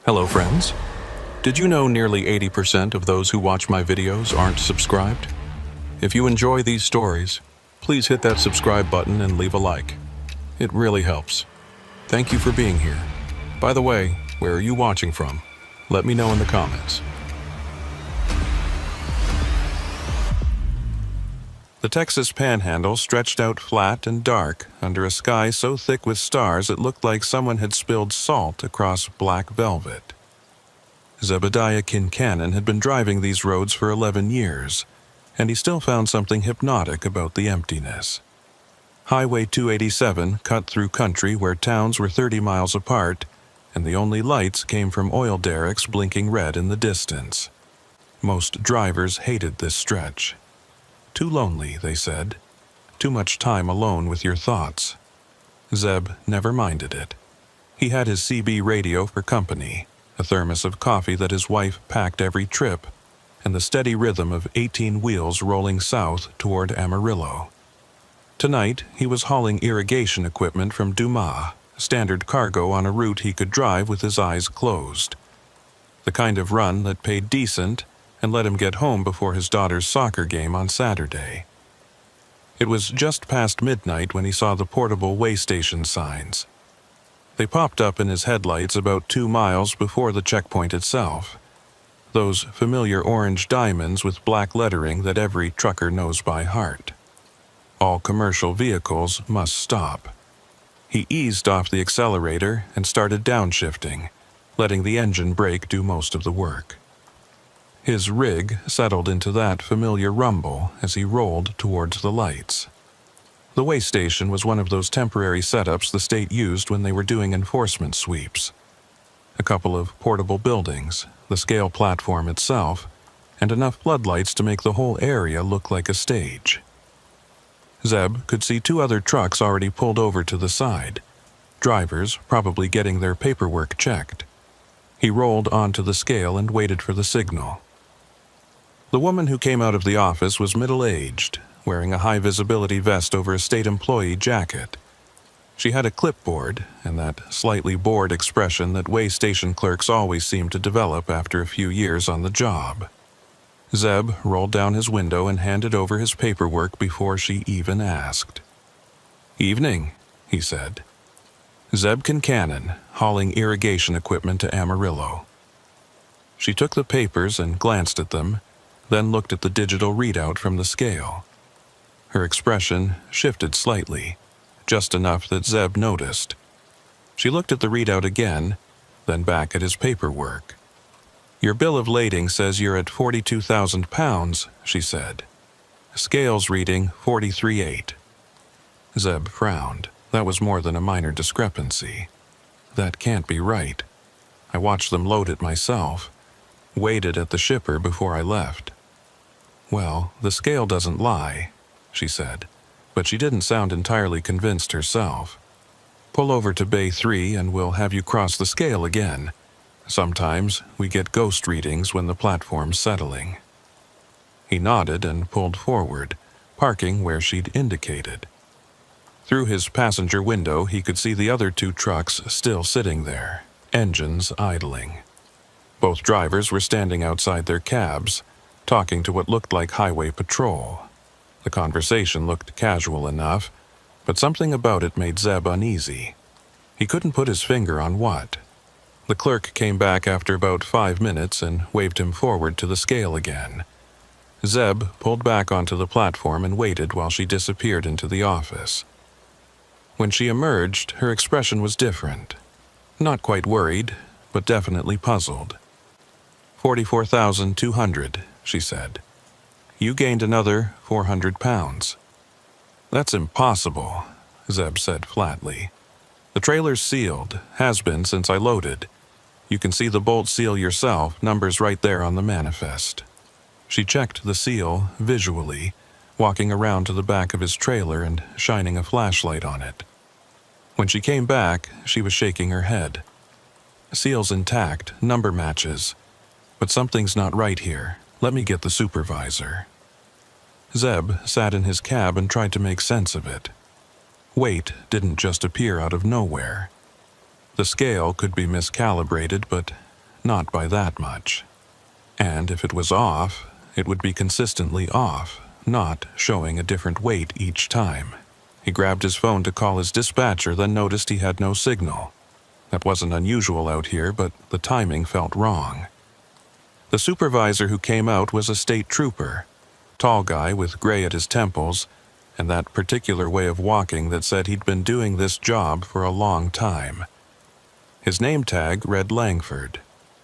Hello friends. Did you know nearly 80% of those who watch my videos aren't subscribed? If you enjoy these stories, please hit that subscribe button and leave a like. It really helps. Thank you for being here. By the way, where are you watching from? Let me know in the comments. The Texas Panhandle stretched out flat and dark under a sky so thick with stars it looked like someone had spilled salt across black velvet. Zebediah Kincannon had been driving these roads for 11 years, and he still found something hypnotic about the emptiness. Highway 287 cut through country where towns were 30 miles apart, and the only lights came from oil derricks blinking red in the distance. Most drivers hated this stretch. Too lonely, they said. Too much time alone with your thoughts. Zeb never minded it. He had his CB radio for company, a thermos of coffee that his wife packed every trip, and the steady rhythm of 18 wheels rolling south toward Amarillo. Tonight, he was hauling irrigation equipment from Dumas, standard cargo on a route he could drive with his eyes closed. The kind of run that paid decent and let him get home before his daughter's soccer game on Saturday. It was just past midnight when he saw the portable way station signs. They popped up in his headlights about 2 miles before the checkpoint itself. Those familiar orange diamonds with black lettering that every trucker knows by heart. All commercial vehicles must stop. He eased off the accelerator and started downshifting, letting the engine brake do most of the work. His rig settled into that familiar rumble as he rolled towards the lights. The way station was one of those temporary setups the state used when they were doing enforcement sweeps. A couple of portable buildings, the scale platform itself, and enough floodlights to make the whole area look like a stage. Zeb could see 2 other trucks already pulled over to the side, drivers probably getting their paperwork checked. He rolled onto the scale and waited for the signal. The woman who came out of the office was middle-aged, wearing a high-visibility vest over a state employee jacket. She had a clipboard and that slightly bored expression that way station clerks always seem to develop after a few years on the job. Zeb rolled down his window and handed over his paperwork before she even asked. "Evening," he said. Zeb Kincannon, hauling irrigation equipment to Amarillo. She took the papers and glanced at them, then looked at the digital readout from the scale. Her expression shifted slightly, just enough that Zeb noticed. She looked at the readout again, then back at his paperwork. "Your bill of lading says you're at 42,000 pounds, she said. Scales reading 43.8. Zeb frowned. That was more than a minor discrepancy. That can't be right. I watched them load it myself. Weighed it at the shipper before I left. "Well, the scale doesn't lie," she said, but she didn't sound entirely convinced herself. "Pull over to Bay 3 and we'll have you cross the scale again. Sometimes we get ghost readings when the platform's settling." He nodded and pulled forward, parking where she'd indicated. Through his passenger window, he could see the other 2 trucks still sitting there, engines idling. Both drivers were standing outside their cabs, talking to what looked like highway patrol. The conversation looked casual enough, but something about it made Zeb uneasy. He couldn't put his finger on what. The clerk came back after about 5 minutes and waved him forward to the scale again. Zeb pulled back onto the platform and waited while she disappeared into the office. When she emerged, her expression was different. Not quite worried, but definitely puzzled. 44,200, she said. "You gained another 400 pounds. "That's impossible," Zeb said flatly. "The trailer's sealed, has been since I loaded. You can see the bolt seal yourself, numbers right there on the manifest." She checked the seal visually, walking around to the back of his trailer and shining a flashlight on it. When she came back, she was shaking her head. "Seal's intact, number matches. But something's not right here. Let me get the supervisor." Zeb sat in his cab and tried to make sense of it. Weight didn't just appear out of nowhere. The scale could be miscalibrated, but not by that much. And if it was off, it would be consistently off, not showing a different weight each time. He grabbed his phone to call his dispatcher, then noticed he had no signal. That wasn't unusual out here, but the timing felt wrong. The supervisor who came out was a state trooper, tall guy with gray at his temples, and that particular way of walking that said he'd been doing this job for a long time. His name tag read Langford,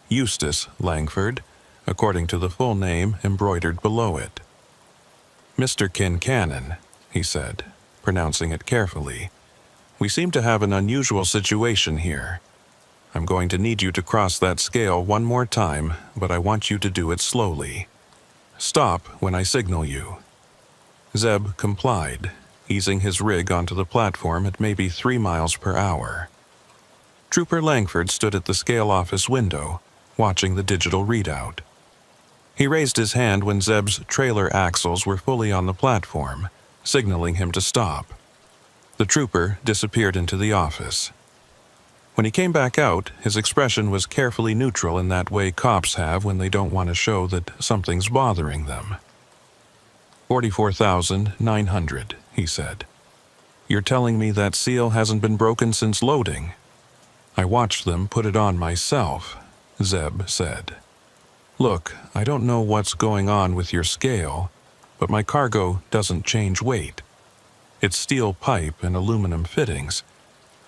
Eustace Langford, according to the full name embroidered below it. "Mr. Kincannon," he said, pronouncing it carefully, "we seem to have an unusual situation here. I'm going to need you to cross that scale one more time, but I want you to do it slowly. Stop when I signal you." Zeb complied, easing his rig onto the platform at maybe 3 miles per hour. Trooper Langford stood at the scale office window, watching the digital readout. He raised his hand when Zeb's trailer axles were fully on the platform, signaling him to stop. The trooper disappeared into the office. When he came back out, his expression was carefully neutral in that way cops have when they don't want to show that something's bothering them. 44,900, he said. "You're telling me that seal hasn't been broken since loading?" "I watched them put it on myself," Zeb said. "Look, I don't know what's going on with your scale, but my cargo doesn't change weight. It's steel pipe and aluminum fittings,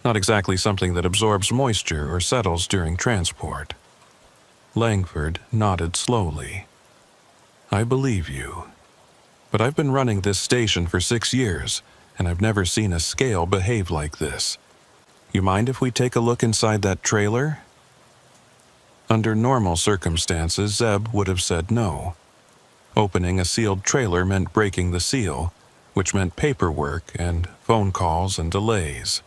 not exactly something that absorbs moisture or settles during transport." Langford nodded slowly. "I believe you. But I've been running this station for 6 years, and I've never seen a scale behave like this. You mind if we take a look inside that trailer?" Under normal circumstances, Zeb would have said no. Opening a sealed trailer meant breaking the seal, which meant paperwork and phone calls and delays.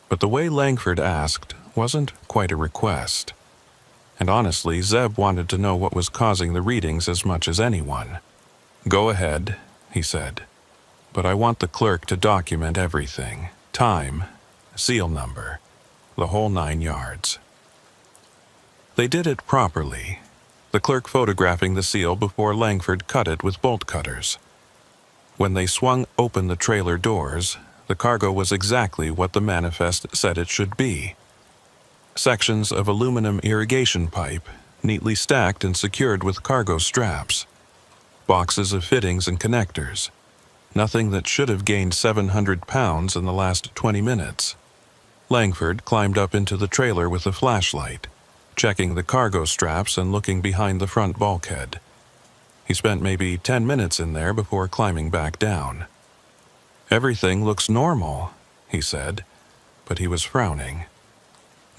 But the way Langford asked wasn't quite a request. And honestly, Zeb wanted to know what was causing the readings as much as anyone. "Go ahead," he said. "But I want the clerk to document everything. Time, seal number, the whole 9 yards." They did it properly, the clerk photographing the seal before Langford cut it with bolt cutters. When they swung open the trailer doors, the cargo was exactly what the manifest said it should be. Sections of aluminum irrigation pipe, neatly stacked and secured with cargo straps. Boxes of fittings and connectors. Nothing that should have gained 700 pounds in the last 20 minutes. Langford climbed up into the trailer with a flashlight, checking the cargo straps and looking behind the front bulkhead. He spent maybe 10 minutes in there before climbing back down. "Everything looks normal," he said, but he was frowning.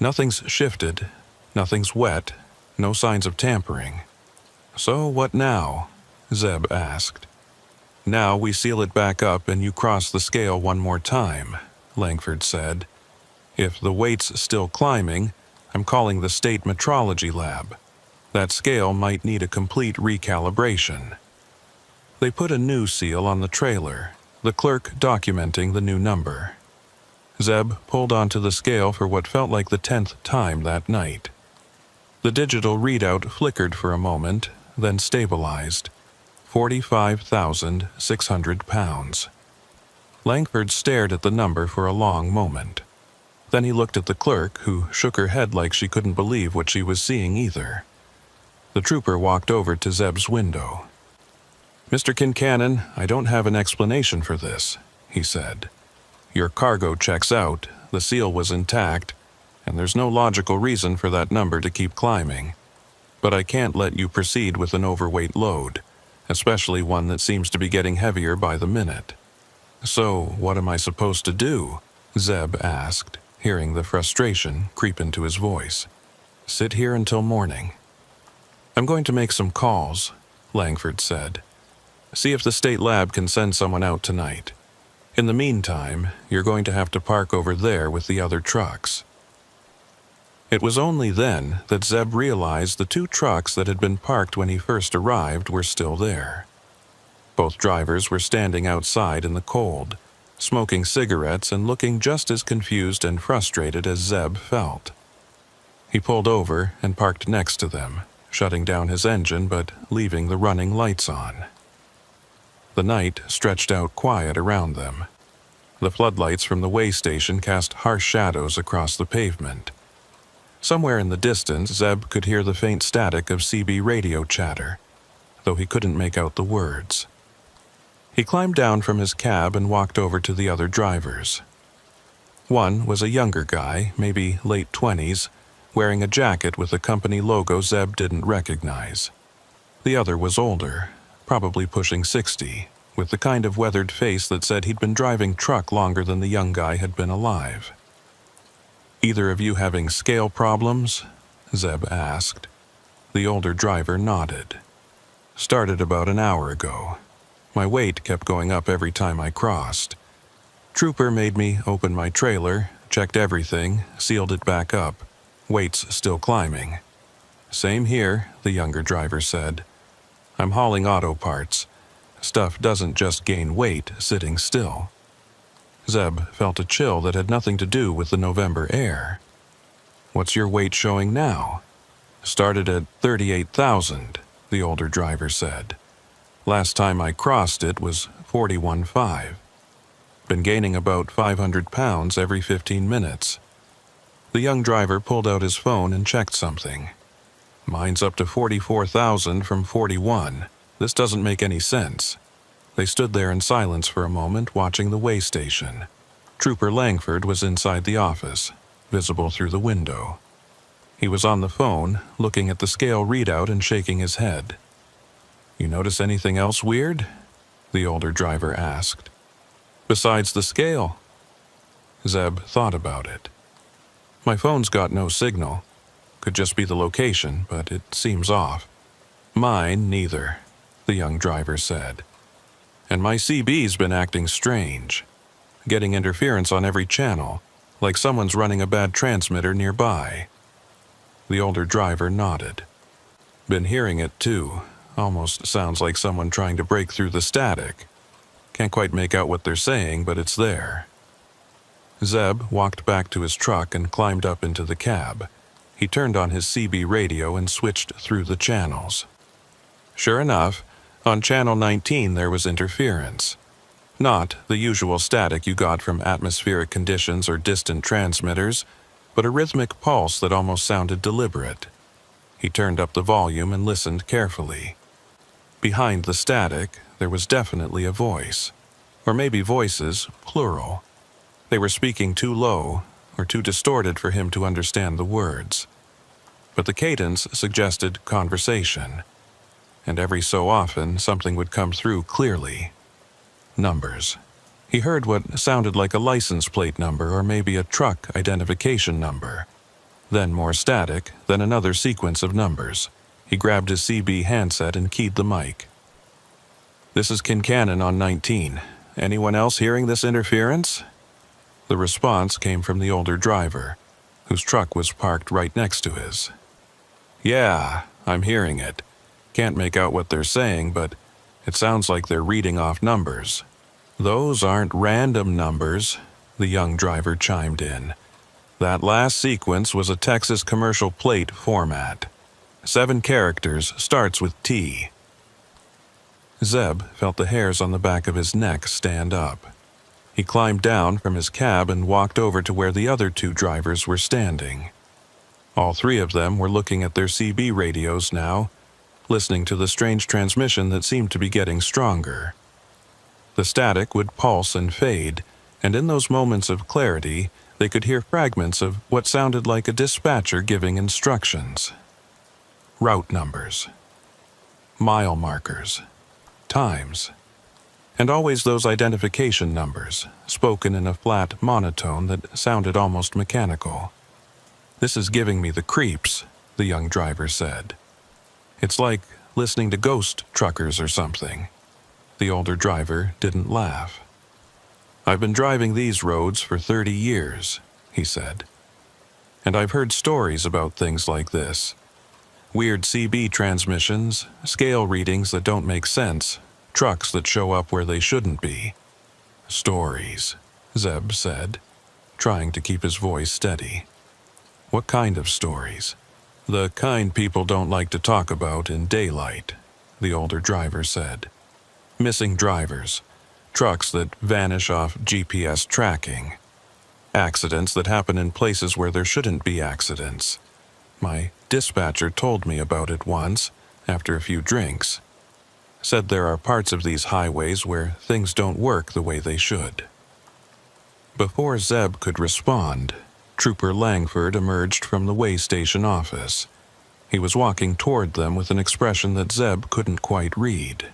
"Nothing's shifted, nothing's wet, no signs of tampering." "So what now?" Zeb asked. "Now we seal it back up and you cross the scale one more time," Langford said. "If the weight's still climbing, I'm calling the state metrology lab. That scale might need a complete recalibration." They put a new seal on the trailer, the clerk documenting the new number. Zeb pulled onto the scale for what felt like the 10th time that night. The digital readout flickered for a moment, then stabilized. 45,600 pounds. Langford stared at the number for a long moment. Then he looked at the clerk, who shook her head like she couldn't believe what she was seeing either. The trooper walked over to Zeb's window. "Mr. Kincannon, I don't have an explanation for this," he said. "Your cargo checks out, the seal was intact, and there's no logical reason for that number to keep climbing. But I can't let you proceed with an overweight load, especially one that seems to be getting heavier by the minute." "So, what am I supposed to do?" Zeb asked, hearing the frustration creep into his voice. "Sit here until morning." "I'm going to make some calls," Langford said. "See if the state lab can send someone out tonight. In the meantime, you're going to have to park over there with the other trucks." It was only then that Zeb realized the 2 trucks that had been parked when he first arrived were still there. Both drivers were standing outside in the cold, smoking cigarettes and looking just as confused and frustrated as Zeb felt. He pulled over and parked next to them, shutting down his engine but leaving the running lights on. The night stretched out quiet around them. The floodlights from the way station cast harsh shadows across the pavement. Somewhere in the distance, Zeb could hear the faint static of CB radio chatter, though he couldn't make out the words. He climbed down from his cab and walked over to the other drivers. One was a younger guy, maybe late 20s, wearing a jacket with a company logo Zeb didn't recognize. The other was older, probably pushing 60, with the kind of weathered face that said he'd been driving truck longer than the young guy had been alive. "Either of you having scale problems?" Zeb asked. The older driver nodded. "Started about an hour ago. My weight kept going up every time I crossed. Trooper made me open my trailer, checked everything, sealed it back up. Weight's still climbing." "Same here," the younger driver said. "I'm hauling auto parts. Stuff doesn't just gain weight sitting still." Zeb felt a chill that had nothing to do with the November air. "What's your weight showing now?" "Started at 38,000, the older driver said. "Last time I crossed it was 41.5. Been gaining about 500 pounds every 15 minutes. The young driver pulled out his phone and checked something. "Mine's up to 44,000 from 41. This doesn't make any sense." They stood there in silence for a moment, watching the way station. Trooper Langford was inside the office, visible through the window. He was on the phone, looking at the scale readout and shaking his head. "You notice anything else weird?" the older driver asked. "Besides the scale?" Zeb thought about it. "My phone's got no signal. Could just be the location, but it seems off." "Mine neither," the young driver said. "And my CB's been acting strange. Getting interference on every channel, like someone's running a bad transmitter nearby." The older driver nodded. "Been hearing it too. Almost sounds like someone trying to break through the static. Can't quite make out what they're saying, but it's there." Zeb walked back to his truck and climbed up into the cab. He turned on his CB radio and switched through the channels. Sure enough, on channel 19 there was interference. Not the usual static you got from atmospheric conditions or distant transmitters, but a rhythmic pulse that almost sounded deliberate. He turned up the volume and listened carefully. Behind the static, there was definitely a voice. Or maybe voices, plural. They were speaking too low, or too distorted for him to understand the words. But the cadence suggested conversation. And every so often, something would come through clearly. Numbers. He heard what sounded like a license plate number or maybe a truck identification number. Then more static, then another sequence of numbers. He grabbed his CB handset and keyed the mic. "This is Kincannon on 19. Anyone else hearing this interference?" The response came from the older driver, whose truck was parked right next to his. "Yeah, I'm hearing it. Can't make out what they're saying, but it sounds like they're reading off numbers." "Those aren't random numbers," the young driver chimed in. "That last sequence was a Texas commercial plate format. 7 characters, starts with T." Zeb felt the hairs on the back of his neck stand up. He climbed down from his cab and walked over to where the other 2 drivers were standing. All 3 of them were looking at their CB radios now, listening to the strange transmission that seemed to be getting stronger. The static would pulse and fade, and in those moments of clarity, they could hear fragments of what sounded like a dispatcher giving instructions. Route numbers, mile markers, times, and always those identification numbers, spoken in a flat monotone that sounded almost mechanical. "This is giving me the creeps," the young driver said. "It's like listening to ghost truckers or something." The older driver didn't laugh. "I've been driving these roads for 30 years, he said. "And I've heard stories about things like this. Weird CB transmissions, scale readings that don't make sense, trucks that show up where they shouldn't be." "Stories," Zeb said, trying to keep his voice steady. What kind of stories? The kind people don't like to talk about in daylight, the older driver said. Missing drivers, trucks that vanish off GPS tracking, accidents that happen in places where there shouldn't be accidents. My dispatcher told me about it once, after a few drinks. Said there are parts of these highways where things don't work the way they should. Before Zeb could respond, Trooper Langford emerged from the way station office. He was walking toward them with an expression that Zeb couldn't quite read.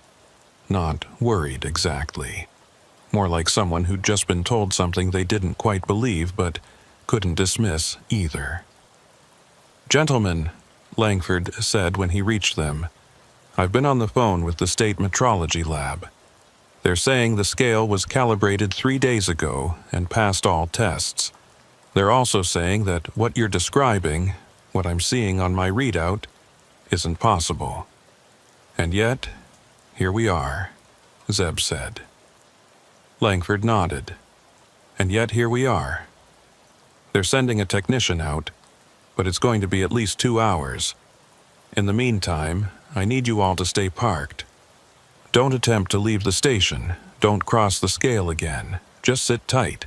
Not worried exactly. More like someone who'd just been told something they didn't quite believe but couldn't dismiss either. "Gentlemen," Langford said when he reached them, "I've been on the phone with the state metrology lab. They're saying the scale was calibrated 3 days ago and passed all tests. They're also saying that what you're describing, what I'm seeing on my readout, isn't possible. And yet, here we are," Zeb said. Langford nodded. "And yet here we are. They're sending a technician out, but it's going to be at least 2 hours. In the meantime, I need you all to stay parked. Don't attempt to leave the station. Don't cross the scale again. Just sit tight."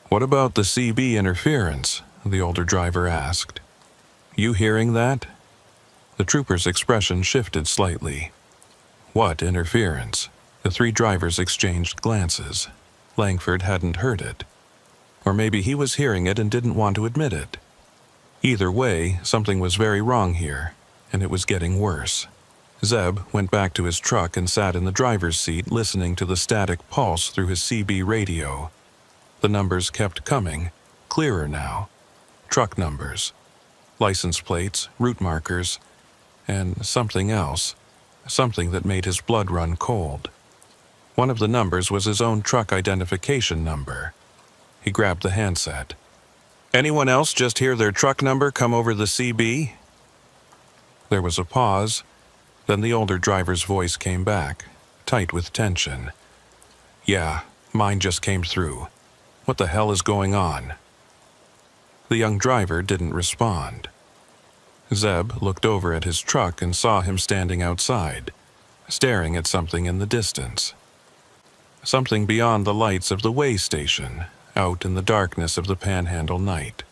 "What about the CB interference?" the older driver asked. "You hearing that?" The trooper's expression shifted slightly. "What interference?" The 3 drivers exchanged glances. Langford hadn't heard it. Or maybe he was hearing it and didn't want to admit it. Either way, something was very wrong here, and it was getting worse. Zeb went back to his truck and sat in the driver's seat listening to the static pulse through his CB radio. The numbers kept coming, clearer now. Truck numbers, license plates, route markers, and something else, something that made his blood run cold. One of the numbers was his own truck identification number. He grabbed the handset. "Anyone else just hear their truck number come over the CB?" There was a pause. Then the older driver's voice came back, tight with tension. "Yeah, mine just came through. What the hell is going on?" The young driver didn't respond. Zeb looked over at his truck and saw him standing outside, staring at something in the distance. Something beyond the lights of the way station, out in the darkness of the Panhandle night.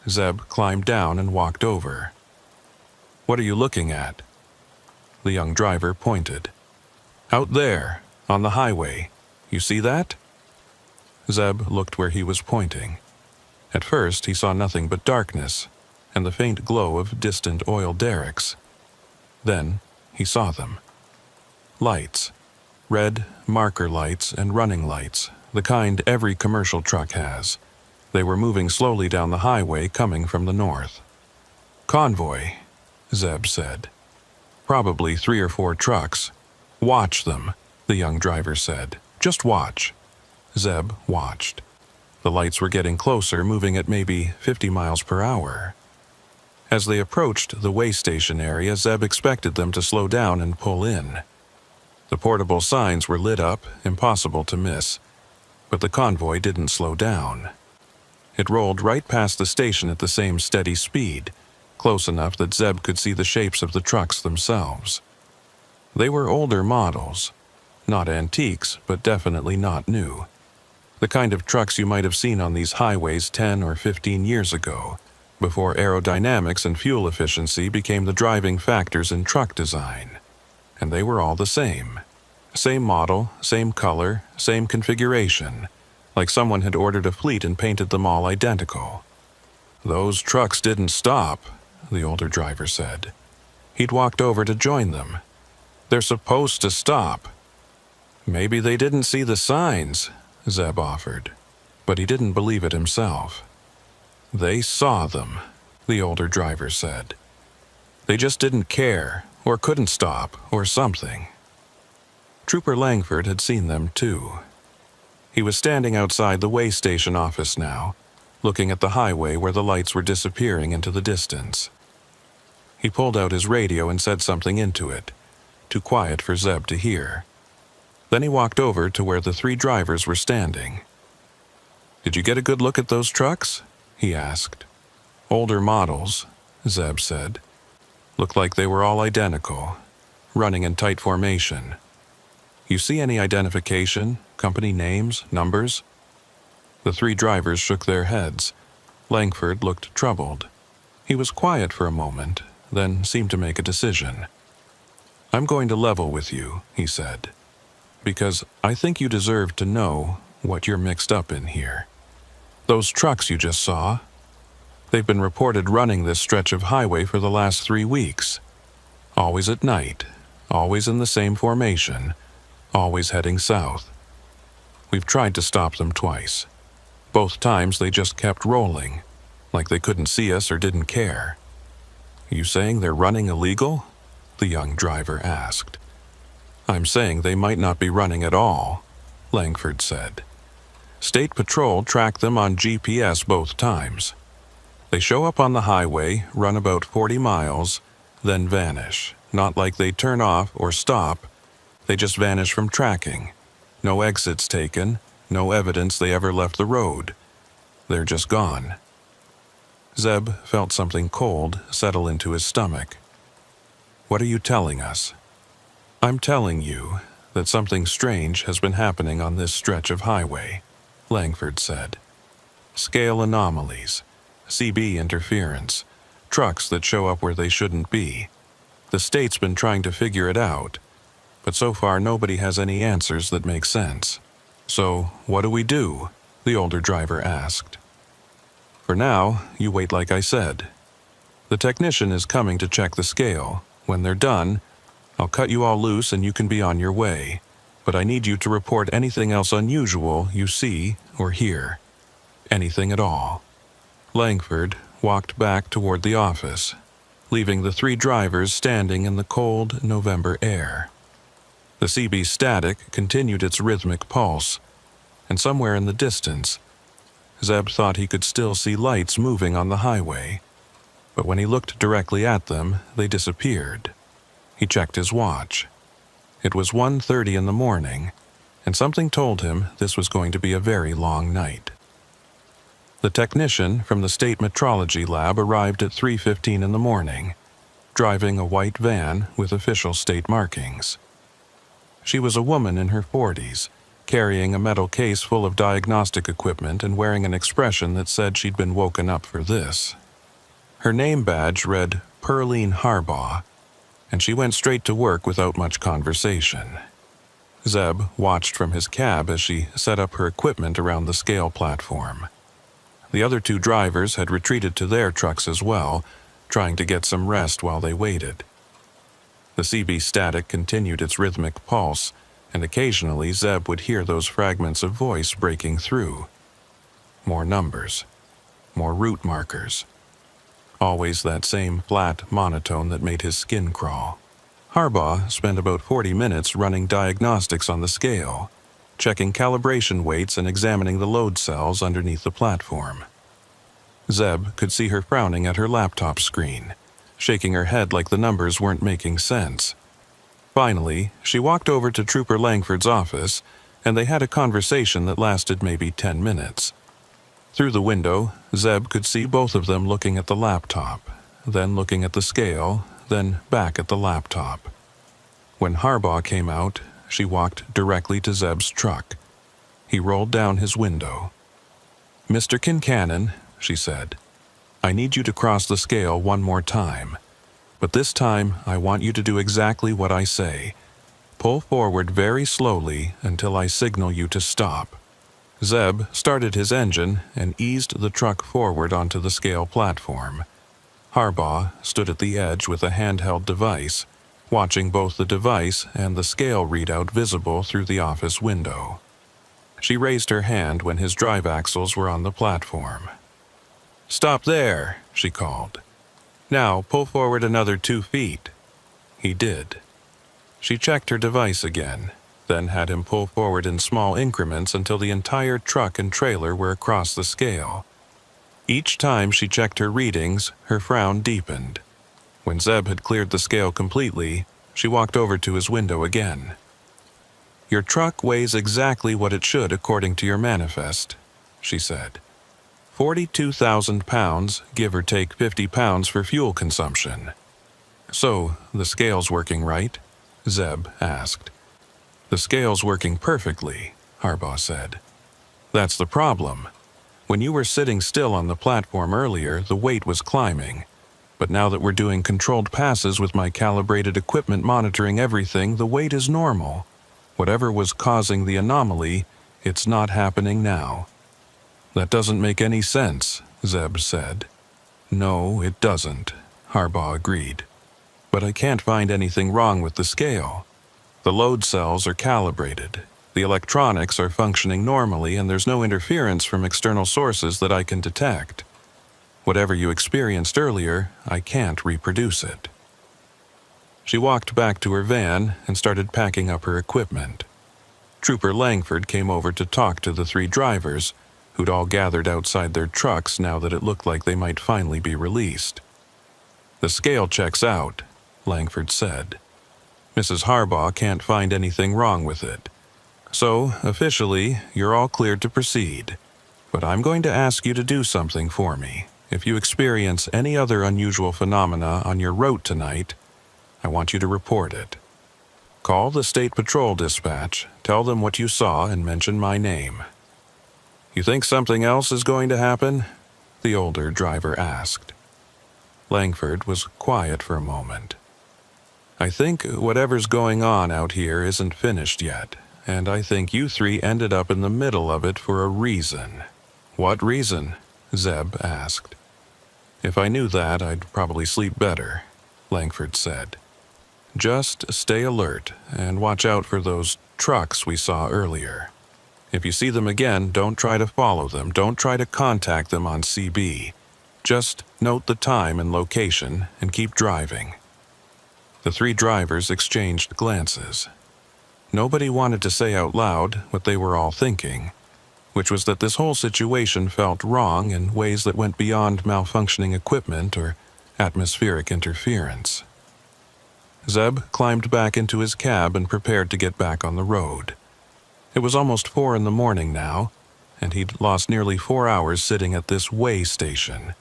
Zeb climbed down and walked over. "What are you looking at?" The young driver pointed. "Out there, on the highway. You see that?" Zeb looked where he was pointing. At first he saw nothing but darkness and the faint glow of distant oil derricks. Then he saw them. Lights. Red marker lights and running lights, the kind every commercial truck has. They were moving slowly down the highway coming from the north. "Convoy," Zeb said. "Probably 3 or 4 trucks. Watch them," the young driver said. "Just watch." Zeb watched. The lights were getting closer, moving at maybe 50 miles per hour. As they approached the way station area, Zeb expected them to slow down and pull in. The portable signs were lit up, impossible to miss, but the convoy didn't slow down. It rolled right past the station at the same steady speed, close enough that Zeb could see the shapes of the trucks themselves. They were older models, not antiques, but definitely not new. The kind of trucks you might have seen on these highways 10 or 15 years ago, before aerodynamics and fuel efficiency became the driving factors in truck design. And they were all the same. Same model, same color, same configuration, like someone had ordered a fleet and painted them all identical. "Those trucks didn't stop," the older driver said. He'd walked over to join them. "They're supposed to stop." "Maybe they didn't see the signs," Zeb offered, but he didn't believe it himself. "They saw them," the older driver said. "They just didn't care, or couldn't stop, or something." Trooper Langford had seen them too. He was standing outside the way station office now, looking at the highway where the lights were disappearing into the distance. He pulled out his radio and said something into it, too quiet for Zeb to hear. Then he walked over to where the 3 drivers were standing. "Did you get a good look at those trucks?" he asked. Older models, Zeb said. Looked like they were all identical, running in tight formation. You see any identification, company names, numbers? The three drivers shook their heads. Langford looked troubled. He was quiet for a moment, then seemed to make a decision. I'm going to level with you, he said, because I think you deserve to know what you're mixed up in here. Those trucks you just saw, they've been reported running this stretch of highway for the last 3 weeks. Always at night, always in the same formation, always heading south. We've tried to stop them twice. Both times they just kept rolling, like they couldn't see us or didn't care. You saying they're running illegal? The young driver asked. I'm saying they might not be running at all, Langford said. State Patrol tracked them on GPS both times. They show up on the highway, run about 40 miles, then vanish. Not like they turn off or stop. They just vanish from tracking. No exits taken, no evidence they ever left the road. They're just gone. Zeb felt something cold settle into his stomach. What are you telling us? I'm telling you that something strange has been happening on this stretch of highway, Langford said. Scale anomalies, CB interference, trucks that show up where they shouldn't be. The state's been trying to figure it out, but so far nobody has any answers that make sense. So, what do we do? The older driver asked. For now, you wait like I said. The technician is coming to check the scale. When they're done, I'll cut you all loose and you can be on your way. But I need you to report anything else unusual you see or hear. Anything at all. Langford walked back toward the office, leaving the three drivers standing in the cold November air. The CB static continued its rhythmic pulse, and somewhere in the distance, Zeb thought he could still see lights moving on the highway. But when he looked directly at them, they disappeared. He checked his watch. It was 1:30 in the morning, and something told him this was going to be a very long night. The technician from the state metrology lab arrived at 3:15 in the morning, driving a white van with official state markings. She was a woman in her 40s, carrying a metal case full of diagnostic equipment and wearing an expression that said she'd been woken up for this. Her name badge read Pearline Harbaugh, and she went straight to work without much conversation. Zeb watched from his cab as she set up her equipment around the scale platform. The other two drivers had retreated to their trucks as well, trying to get some rest while they waited. The CB static continued its rhythmic pulse, and occasionally Zeb would hear those fragments of voice breaking through. More numbers. More route markers. Always that same flat monotone that made his skin crawl. Harbaugh spent about 40 minutes running diagnostics on the scale, checking calibration weights and examining the load cells underneath the platform. Zeb could see her frowning at her laptop screen, shaking her head like the numbers weren't making sense. Finally, she walked over to Trooper Langford's office, and they had a conversation that lasted maybe 10 minutes. Through the window, Zeb could see both of them looking at the laptop, then looking at the scale, then back at the laptop. When Harbaugh came out, she walked directly to Zeb's truck. He rolled down his window. "Mr. Kincannon," she said, "I need you to cross the scale one more time. But this time, I want you to do exactly what I say. Pull forward very slowly until I signal you to stop." Zeb started his engine and eased the truck forward onto the scale platform. Harbaugh stood at the edge with a handheld device, watching both the device and the scale readout visible through the office window. She raised her hand when his drive axles were on the platform. "Stop there," she called. "Now pull forward another 2 feet." He did. She checked her device again, then had him pull forward in small increments until the entire truck and trailer were across the scale. Each time she checked her readings, her frown deepened. When Zeb had cleared the scale completely, she walked over to his window again. "Your truck weighs exactly what it should according to your manifest," she said. 42,000 pounds, give or take 50 pounds for fuel consumption. So, the scale's working right? Zeb asked. The scale's working perfectly, Harbaugh said. That's the problem. When you were sitting still on the platform earlier, the weight was climbing. But now that we're doing controlled passes with my calibrated equipment monitoring everything, the weight is normal. Whatever was causing the anomaly, it's not happening now. That doesn't make any sense, Zeb said. No, it doesn't, Harbaugh agreed. But I can't find anything wrong with the scale. The load cells are calibrated. The electronics are functioning normally, and there's no interference from external sources that I can detect. Whatever you experienced earlier, I can't reproduce it. She walked back to her van and started packing up her equipment. Trooper Langford came over to talk to the three drivers, who'd all gathered outside their trucks now that it looked like they might finally be released. The scale checks out, Langford said. Mrs. Harbaugh can't find anything wrong with it. So, officially, you're all cleared to proceed. But I'm going to ask you to do something for me. If you experience any other unusual phenomena on your route tonight, I want you to report it. Call the State Patrol Dispatch, tell them what you saw, and mention my name. You think something else is going to happen? The older driver asked. Langford was quiet for a moment. I think whatever's going on out here isn't finished yet, and I think you three ended up in the middle of it for a reason. What reason? Zeb asked. If I knew that, I'd probably sleep better, Langford said. Just stay alert and watch out for those trucks we saw earlier. If you see them again, don't try to follow them. Don't try to contact them on CB. Just note the time and location and keep driving. The three drivers exchanged glances. Nobody wanted to say out loud what they were all thinking, which was that this whole situation felt wrong in ways that went beyond malfunctioning equipment or atmospheric interference. Zeb climbed back into his cab and prepared to get back on the road. It was almost 4 a.m. now, and he'd lost nearly 4 hours sitting at this way station.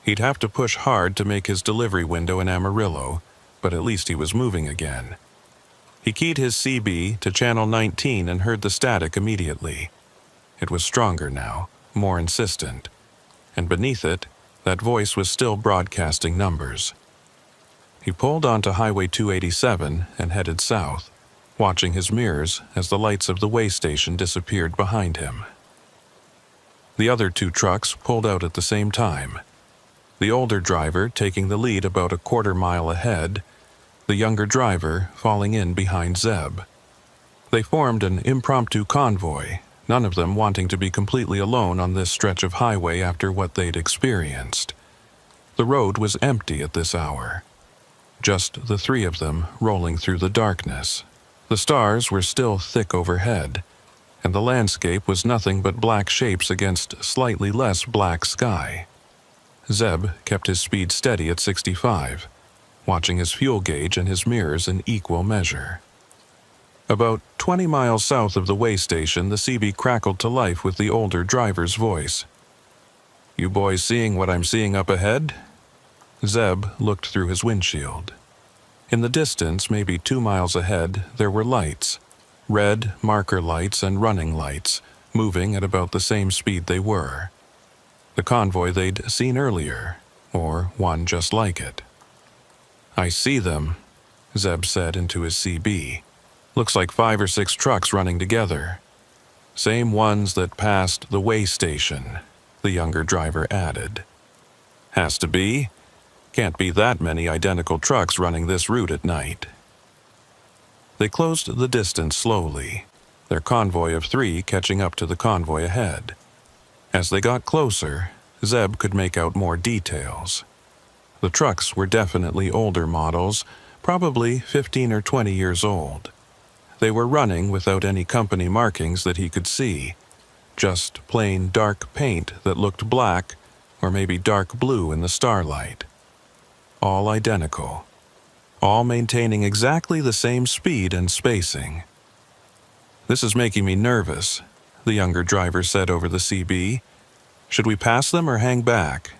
He'd have to push hard to make his delivery window in Amarillo, but at least he was moving again. He keyed his CB to channel 19 and heard the static immediately. It was stronger now, more insistent, and beneath it, that voice was still broadcasting numbers. He pulled onto Highway 287 and headed south, watching his mirrors as the lights of the way station disappeared behind him. The other 2 trucks pulled out at the same time, the older driver taking the lead about a quarter-mile ahead, the younger driver falling in behind Zeb. They formed an impromptu convoy, none of them wanting to be completely alone on this stretch of highway after what they'd experienced. The road was empty at this hour. Just the 3 of them rolling through the darkness. The stars were still thick overhead, and the landscape was nothing but black shapes against slightly less black sky. Zeb kept his speed steady at 65, watching his fuel gauge and his mirrors in equal measure. About 20 miles south of the way station, the CB crackled to life with the older driver's voice. "You boys seeing what I'm seeing up ahead?" Zeb looked through his windshield. In the distance, maybe 2 miles ahead, there were lights. Red marker lights and running lights, moving at about the same speed they were. The convoy they'd seen earlier, or one just like it. "I see them," Zeb said into his CB. "Looks like 5 or 6 trucks running together. Same ones that passed the way station," the younger driver added. "Has to be. Can't be that many identical trucks running this route at night." They closed the distance slowly, their convoy of 3 catching up to the convoy ahead. As they got closer, Zeb could make out more details. The trucks were definitely older models, probably 15 or 20 years old. They were running without any company markings that he could see, just plain dark paint that looked black or maybe dark blue in the starlight. All identical, all maintaining exactly the same speed and spacing. "This is making me nervous," the younger driver said over the CB. Should we pass them or hang back?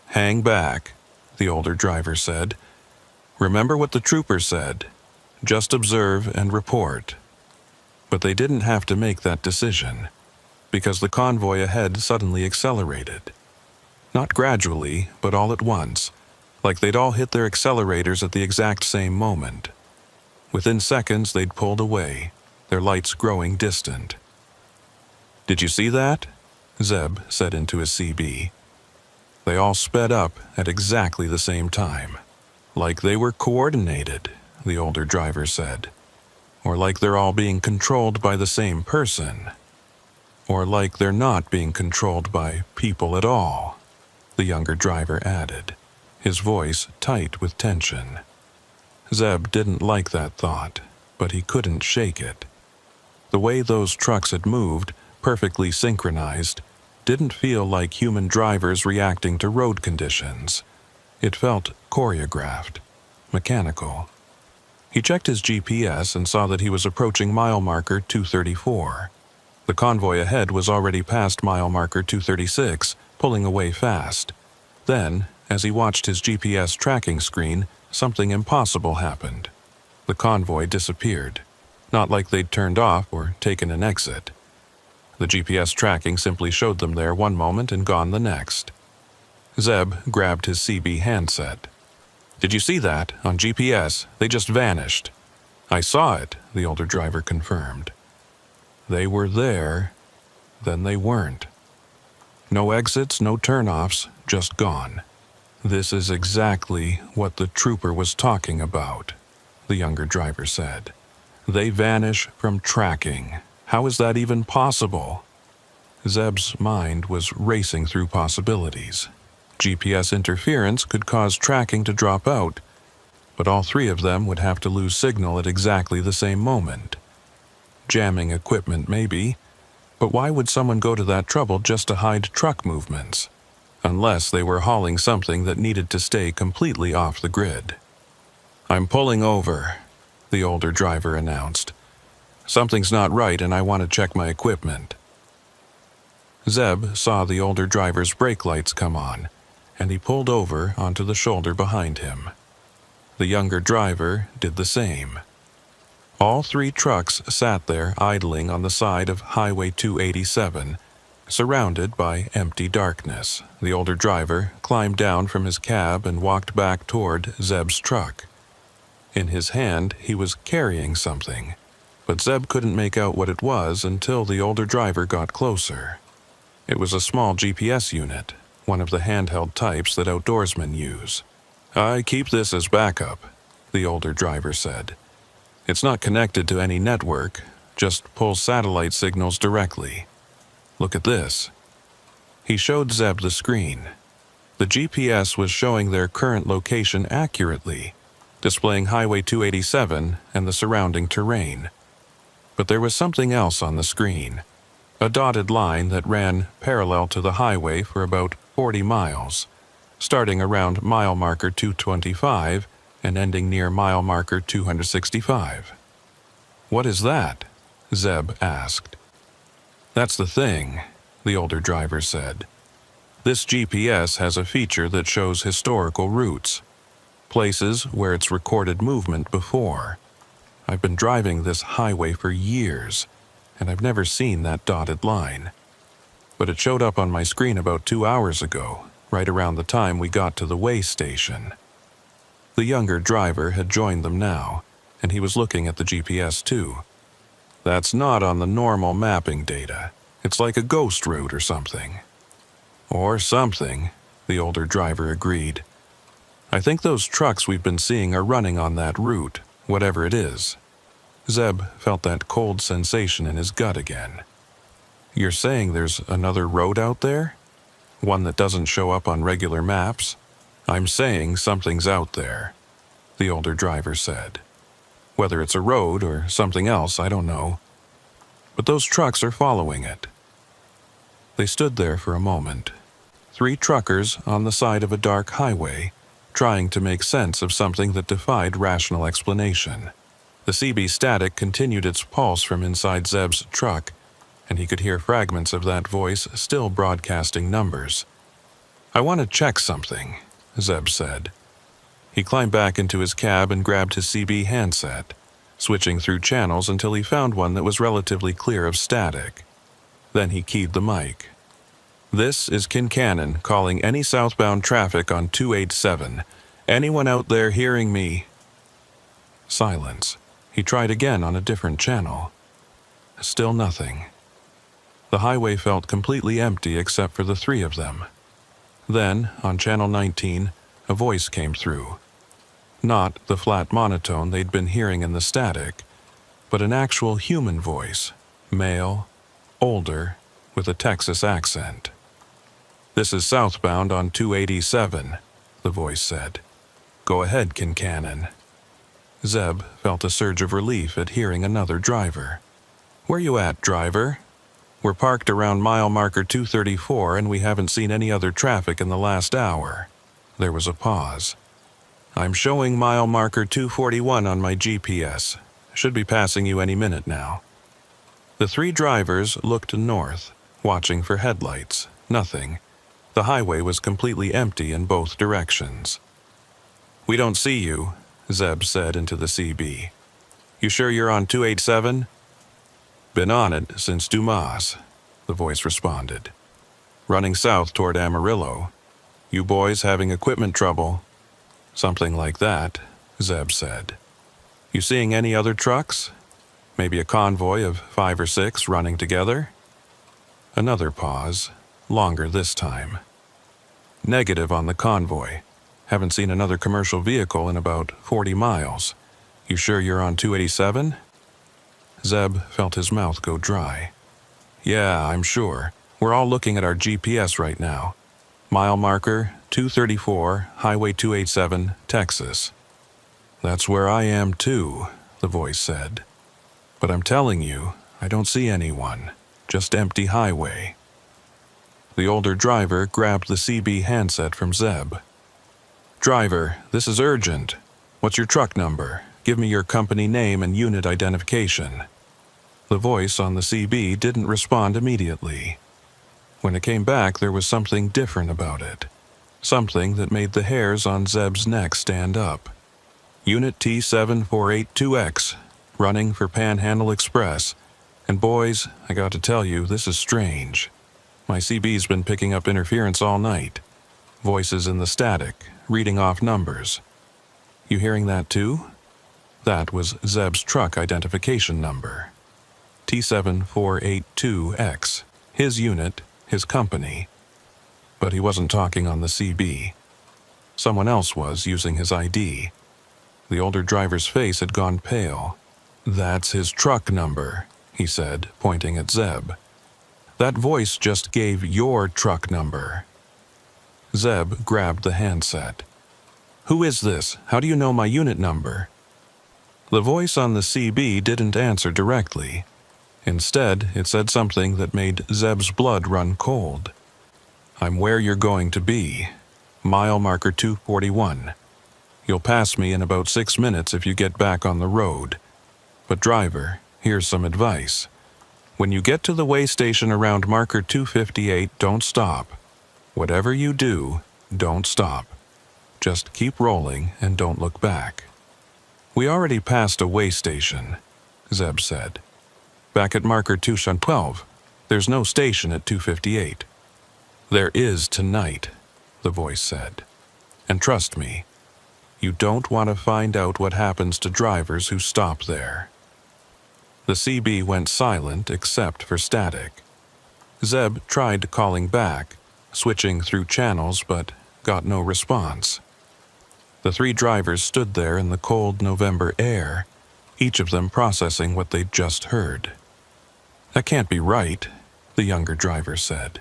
Hang back, the older driver said. Remember what the trooper said. Just observe and report. But they didn't have to make that decision, because the convoy ahead suddenly accelerated. Not gradually, but all at once, like they'd all hit their accelerators at the exact same moment. Within seconds, they'd pulled away, their lights growing distant. Did you see that? Zeb said into his CB. They all sped up at exactly the same time. Like they were coordinated, the older driver said. Or like they're all being controlled by the same person. Or like they're not being controlled by people at all, the younger driver added, his voice tight with tension. Zeb didn't like that thought, but he couldn't shake it. The way those trucks had moved, perfectly synchronized, didn't feel like human drivers reacting to road conditions. It felt choreographed, mechanical. He checked his GPS and saw that he was approaching mile marker 234. The convoy ahead was already past mile marker 236, pulling away fast. Then, as he watched his GPS tracking screen, something impossible happened. The convoy disappeared, not like they'd turned off or taken an exit. The GPS tracking simply showed them there one moment and gone the next. Zeb grabbed his CB handset. Did you see that? On GPS, they just vanished. I saw it, the older driver confirmed. They were there, then they weren't. No exits, no turnoffs, just gone. This is exactly what the trooper was talking about, the younger driver said. They vanish from tracking. How is that even possible? Zeb's mind was racing through possibilities. GPS interference could cause tracking to drop out, but all three of them would have to lose signal at exactly the same moment. Jamming equipment, maybe, but why would someone go to that trouble just to hide truck movements? Unless they were hauling something that needed to stay completely off the grid. I'm pulling over, the older driver announced. Something's not right and I want to check my equipment. Zeb saw the older driver's brake lights come on, and he pulled over onto the shoulder behind him. The younger driver did the same. All three trucks sat there idling on the side of Highway 287, surrounded by empty darkness. The older driver climbed down from his cab and walked back toward Zeb's truck. In his hand, he was carrying something, but Zeb couldn't make out what it was until the older driver got closer. It was a small GPS unit, one of the handheld types that outdoorsmen use. I keep this as backup, the older driver said. It's not connected to any network, just pulls satellite signals directly. Look at this. He showed Zeb the screen. The GPS was showing their current location accurately, displaying Highway 287 and the surrounding terrain. But there was something else on the screen, a dotted line that ran parallel to the highway for about 40 miles, starting around mile marker 225 and ending near mile marker 265. What is that? Zeb asked. That's the thing, the older driver said. This GPS has a feature that shows historical routes, places where it's recorded movement before. I've been driving this highway for years, and I've never seen that dotted line. But it showed up on my screen about 2 hours ago, right around the time we got to the way station. The younger driver had joined them now, and he was looking at the GPS too. That's not on the normal mapping data. It's like a ghost route or something. Or something, the older driver agreed. I think those trucks we've been seeing are running on that route, whatever it is. Zeb felt that cold sensation in his gut again. You're saying there's another road out there? One that doesn't show up on regular maps? I'm saying something's out there, the older driver said. Whether it's a road or something else, I don't know. But those trucks are following it. They stood there for a moment, 3 truckers on the side of a dark highway, trying to make sense of something that defied rational explanation. The CB static continued its pulse from inside Zeb's truck, and he could hear fragments of that voice still broadcasting numbers. "I want to check something," Zeb said. He climbed back into his cab and grabbed his CB handset, switching through channels until he found one that was relatively clear of static. Then he keyed the mic. "This is Kincannon calling any southbound traffic on 287. Anyone out there hearing me?" Silence. He tried again on a different channel. Still nothing. The highway felt completely empty except for the three of them. Then, on channel 19, a voice came through. Not the flat monotone they'd been hearing in the static, but an actual human voice, male, older, with a Texas accent. "This is southbound on 287, the voice said. "Go ahead, Kincannon." Zeb felt a surge of relief at hearing another driver. "Where you at, driver?" "We're parked around mile marker 234 and we haven't seen any other traffic in the last hour." There was a pause. "I'm showing mile marker 241 on my GPS. Should be passing you any minute now." The three drivers looked north, watching for headlights. Nothing. The highway was completely empty in both directions. "We don't see you," Zeb said into the CB. "You sure you're on 287? "Been on it since Dumas," the voice responded. "Running south toward Amarillo. You boys having equipment trouble?" "Something like that," Zeb said. "You seeing any other trucks? Maybe a convoy of 5 or 6 running together?" Another pause, longer this time. "Negative on the convoy. Haven't seen another commercial vehicle in about 40 miles. You sure you're on 287? Zeb felt his mouth go dry. "Yeah, I'm sure. We're all looking at our GPS right now. Mile marker 234, Highway 287, Texas." "That's where I am too," the voice said. "But I'm telling you, I don't see anyone. Just empty highway." The older driver grabbed the CB handset from Zeb. "Driver, this is urgent. What's your truck number? Give me your company name and unit identification." The voice on the CB didn't respond immediately. When it came back, there was something different about it. Something that made the hairs on Zeb's neck stand up. "Unit T7482X, running for Panhandle Express. And boys, I got to tell you, this is strange. My CB's been picking up interference all night. Voices in the static, reading off numbers. You hearing that too?" That was Zeb's truck identification number. T7482X, his unit, his company. But he wasn't talking on the CB. Someone else was using his ID. The older driver's face had gone pale. "That's his truck number," he said, pointing at Zeb. "That voice just gave your truck number." Zeb grabbed the handset. "Who is this? How do you know my unit number?" The voice on the CB didn't answer directly. Instead, it said something that made Zeb's blood run cold. "I'm where you're going to be. Mile marker 241. You'll pass me in about 6 minutes if you get back on the road. But driver, here's some advice. When you get to the way station around marker 258, don't stop. Whatever you do, don't stop. Just keep rolling and don't look back." "We already passed a way station," Zeb said. "Back at marker 212. There's no station at 258. "There is tonight," the voice said. "And trust me, you don't want to find out what happens to drivers who stop there." The CB went silent except for static. Zeb tried calling back, switching through channels, but got no response. The three drivers stood there in the cold November air, each of them processing what they'd just heard. "That can't be right," the younger driver said.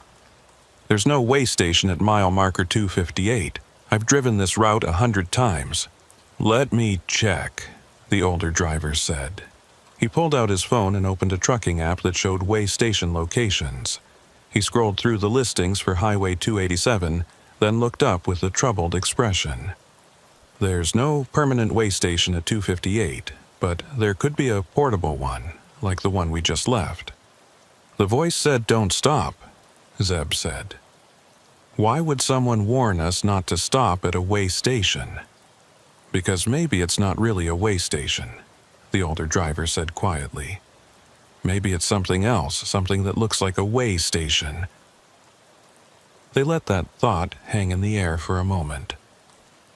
"There's no way station at mile marker 258. I've driven this route 100 times. "Let me check," the older driver said. He pulled out his phone and opened a trucking app that showed way station locations. He scrolled through the listings for Highway 287, then looked up with a troubled expression. "There's no permanent way station at 258, but there could be a portable one, like the one we just left." The voice said, "Don't stop," Zeb said. Why would someone warn us not to stop at a way station? Because maybe it's not really a way station, the older driver said quietly. Maybe it's something else, something that looks like a way station. They let that thought hang in the air for a moment.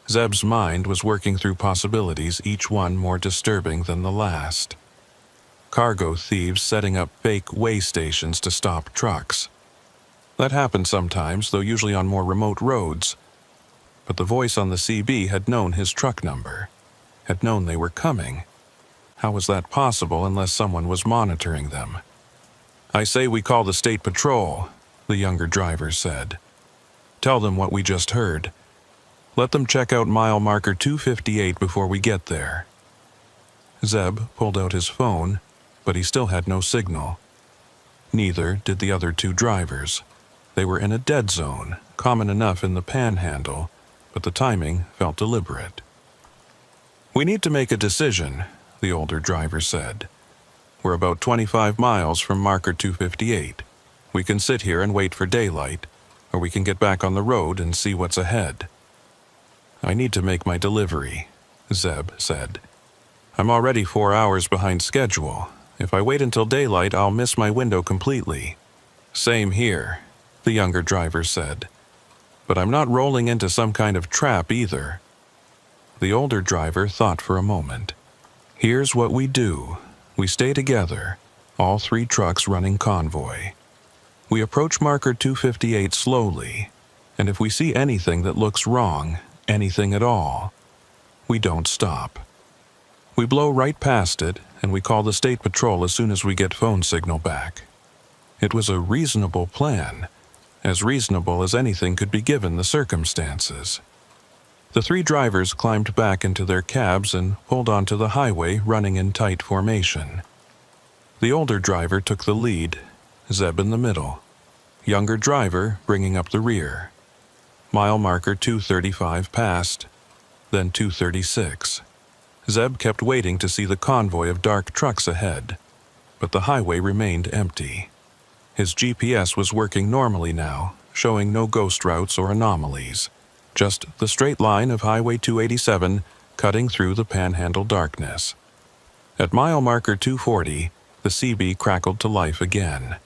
Zeb's mind was working through possibilities, each one more disturbing than the last. Cargo thieves setting up fake way stations to stop trucks. That happened sometimes, though usually on more remote roads. But the voice on the CB had known his truck number, had known they were coming. How was that possible unless someone was monitoring them? "I say we call the state patrol," the younger driver said. "Tell them what we just heard. Let them check out mile marker 258 before we get there." Zeb pulled out his phone, but he still had no signal. Neither did the other two drivers. They were in a dead zone, common enough in the Panhandle, but the timing felt deliberate. "We need to make a decision," the older driver said. "We're about 25 miles from marker 258. We can sit here and wait for daylight, or we can get back on the road and see what's ahead." "I need to make my delivery," Zeb said. "I'm already 4 hours behind schedule. If I wait until daylight, I'll miss my window completely." "Same here," the younger driver said. "But I'm not rolling into some kind of trap either." The older driver thought for a moment. "Here's what we do. We stay together, all 3 trucks running convoy. We approach marker 258 slowly, and if we see anything that looks wrong, anything at all, we don't stop. We blow right past it, and we call the state patrol as soon as we get phone signal back." It was a reasonable plan, as reasonable as anything could be given the circumstances. The 3 drivers climbed back into their cabs and pulled onto the highway, running in tight formation. The older driver took the lead, Zeb in the middle, younger driver bringing up the rear. Mile marker 235 passed, then 236. Zeb kept waiting to see the convoy of dark trucks ahead, but the highway remained empty. His GPS was working normally now, showing no ghost routes or anomalies, just the straight line of Highway 287 cutting through the Panhandle darkness. At mile marker 240, the CB crackled to life again.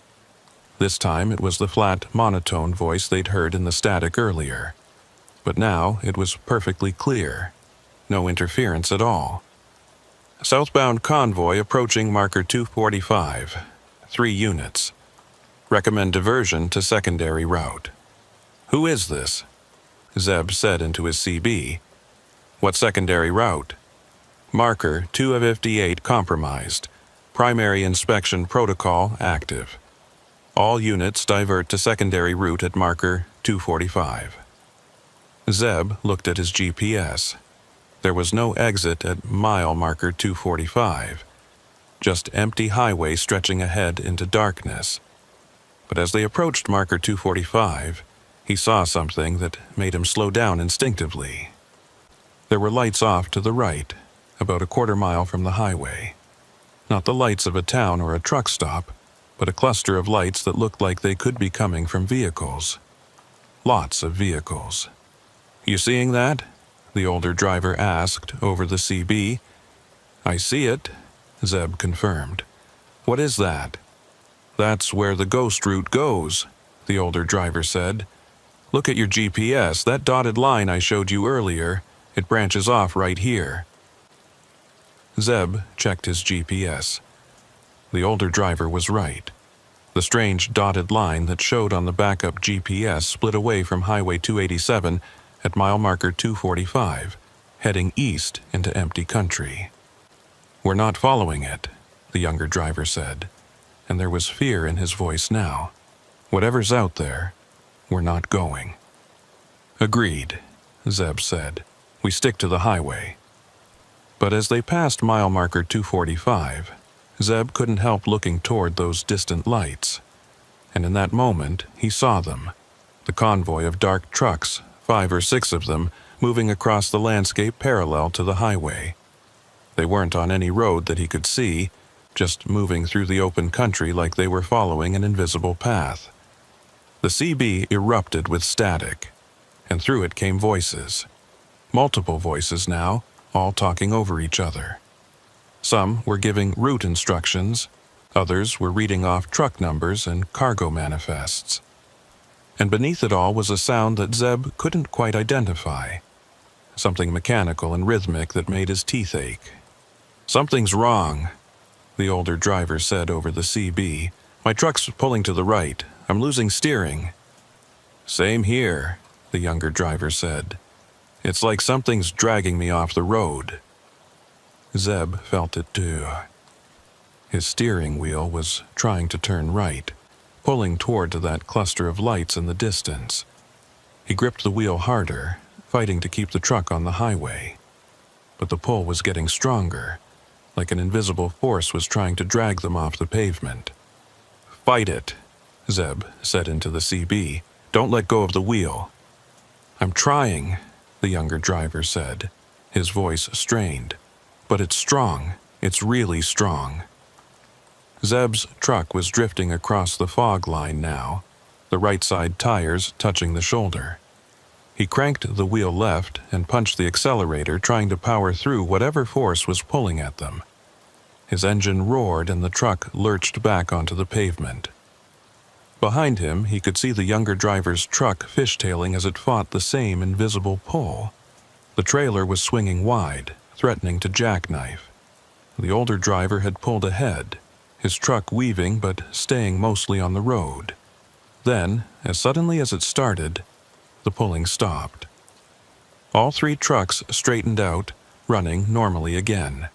This time it was the flat, monotone voice they'd heard in the static earlier. But now it was perfectly clear. No interference at all. "Southbound convoy approaching marker 245. 3 units. Recommend diversion to secondary route." "Who is this?" Zeb said into his CB. "What secondary route?" "Marker 258 compromised. Primary inspection protocol active. All units divert to secondary route at marker 245. Zeb looked at his GPS. There was no exit at mile marker 245, just empty highway stretching ahead into darkness. But as they approached marker 245, he saw something that made him slow down instinctively. There were lights off to the right, about a quarter mile from the highway. Not the lights of a town or a truck stop, but a cluster of lights that looked like they could be coming from vehicles. Lots of vehicles. "You seeing that?" the older driver asked over the CB. "I see it," Zeb confirmed. "What is that?" "That's where the ghost route goes," the older driver said. "Look at your GPS, that dotted line I showed you earlier. It branches off right here." Zeb checked his GPS. The older driver was right. The strange dotted line that showed on the backup GPS split away from Highway 287 at mile marker 245, heading east into empty country. "We're not following it," the younger driver said, and there was fear in his voice now. "Whatever's out there, we're not going." "Agreed," Zeb said. "We stick to the highway." But as they passed mile marker 245, Zeb couldn't help looking toward those distant lights. And in that moment, he saw them, the convoy of dark trucks, 5 or 6 of them, moving across the landscape parallel to the highway. They weren't on any road that he could see, just moving through the open country like they were following an invisible path. The CB erupted with static, and through it came voices. Multiple voices now, all talking over each other. Some were giving route instructions, others were reading off truck numbers and cargo manifests. And beneath it all was a sound that Zeb couldn't quite identify. Something mechanical and rhythmic that made his teeth ache. "Something's wrong," the older driver said over the CB. "My truck's pulling to the right. I'm losing steering." "Same here," the younger driver said. "It's like something's dragging me off the road." Zeb felt it too. His steering wheel was trying to turn right, pulling toward that cluster of lights in the distance. He gripped the wheel harder, fighting to keep the truck on the highway. But the pull was getting stronger, like an invisible force was trying to drag them off the pavement. "Fight it," Zeb said into the CB. "Don't let go of the wheel." "I'm trying," the younger driver said, his voice strained. "But it's strong. It's really strong." Zeb's truck was drifting across the fog line now, the right side tires touching the shoulder. He cranked the wheel left and punched the accelerator, trying to power through whatever force was pulling at them. His engine roared and the truck lurched back onto the pavement. Behind him, he could see the younger driver's truck fishtailing as it fought the same invisible pull. The trailer was swinging wide, threatening to jackknife. The older driver had pulled ahead, his truck weaving but staying mostly on the road. Then, as suddenly as it started, the pulling stopped. All three trucks straightened out, running normally again.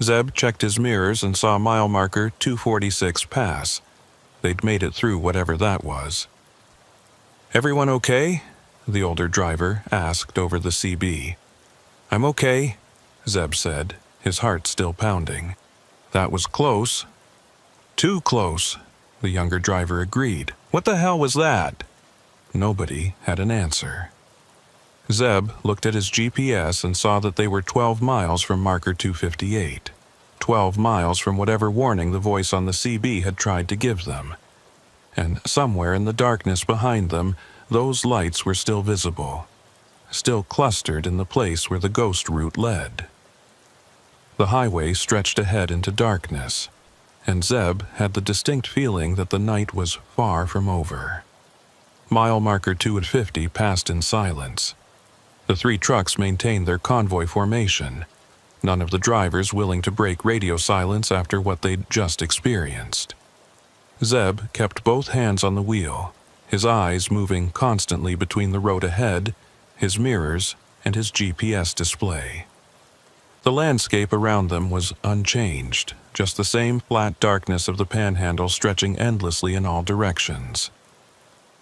Zeb checked his mirrors and saw mile marker 246 pass. They'd made it through whatever that was. "Everyone okay?" the older driver asked over the CB. "I'm okay," Zeb said, his heart still pounding. "That was close." "Too close," the younger driver agreed. "What the hell was that?" Nobody had an answer. Zeb looked at his GPS and saw that they were 12 miles from marker 258. 12 miles from whatever warning the voice on the CB had tried to give them. And somewhere in the darkness behind them, those lights were still visible, still clustered in the place where the ghost route led. The highway stretched ahead into darkness, and Zeb had the distinct feeling that the night was far from over. Mile marker 250 passed in silence. The three trucks maintained their convoy formation, none of the drivers willing to break radio silence after what they'd just experienced. Zeb kept both hands on the wheel, his eyes moving constantly between the road ahead, his mirrors, and his GPS display. The landscape around them was unchanged, just the same flat darkness of the Panhandle stretching endlessly in all directions.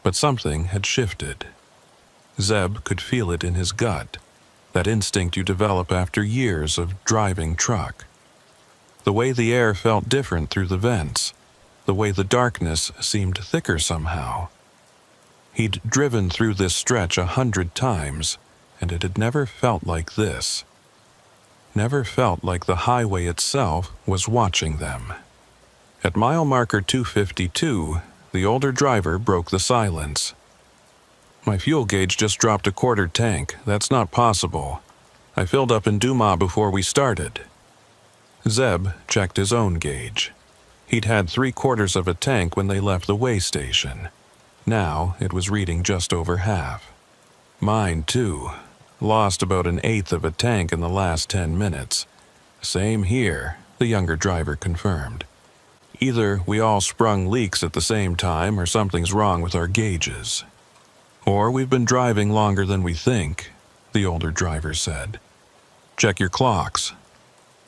But something had shifted. Zeb could feel it in his gut, that instinct you develop after years of driving truck. The way the air felt different through the vents, the way the darkness seemed thicker somehow. He'd driven through this stretch 100 times, and it had never felt like this. Never felt like the highway itself was watching them. At mile marker 252, the older driver broke the silence. "My fuel gauge just dropped a quarter tank. That's not possible. I filled up in Dumas before we started." Zeb checked his own gauge. He'd had 3/4 of a tank when they left the way station. Now it was reading just over half. "Mine too. Lost about 1/8 of a tank in the last 10 minutes. "Same here," the younger driver confirmed. "Either we all sprung leaks at the same time or something's wrong with our gauges. Or we've been driving longer than we think," the older driver said. "Check your clocks."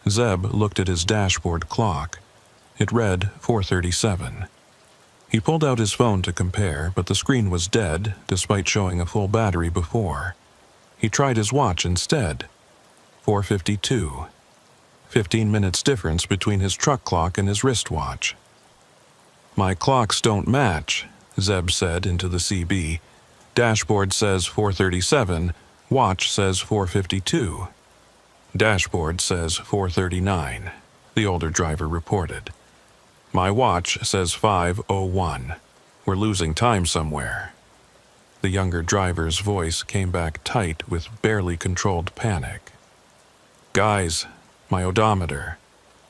Zeb looked at his dashboard clock. It read 4:37. He pulled out his phone to compare, but the screen was dead, despite showing a full battery before. He tried his watch instead. 4:52. 15 minutes difference between his truck clock and his wristwatch. "My clocks don't match," Zeb said into the CB. "Dashboard says 4:37, watch says 4:52. Dashboard says 4:39. the older driver reported. "My watch says 5:01. We're losing time somewhere." The younger driver's voice came back tight with barely controlled panic. "Guys, my odometer.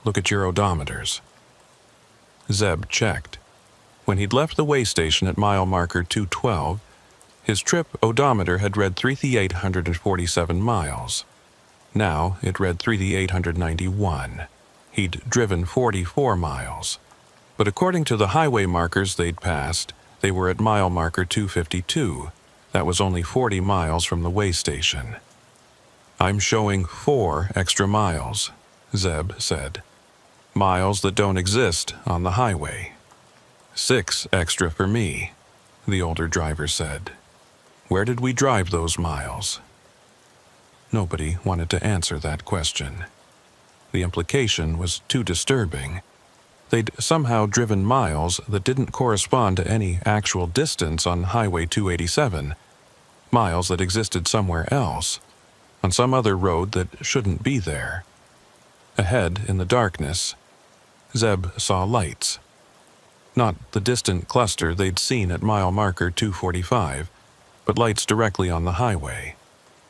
Look at your odometers." Zeb checked. When he'd left the way station at mile marker 212, his trip odometer had read 3,847 miles. Now it read 3,891. He'd driven 44 miles. But according to the highway markers they'd passed, they were at mile marker 252. That was only 40 miles from the way station. "I'm showing 4 extra miles," Zeb said. "Miles that don't exist on the highway." "6 extra for me," the older driver said. "Where did we drive those miles?" Nobody wanted to answer that question. The implication was too disturbing. They'd somehow driven miles that didn't correspond to any actual distance on Highway 287, miles that existed somewhere else, on some other road that shouldn't be there. Ahead, in the darkness, Zeb saw lights. Not the distant cluster they'd seen at mile marker 245, but lights directly on the highway.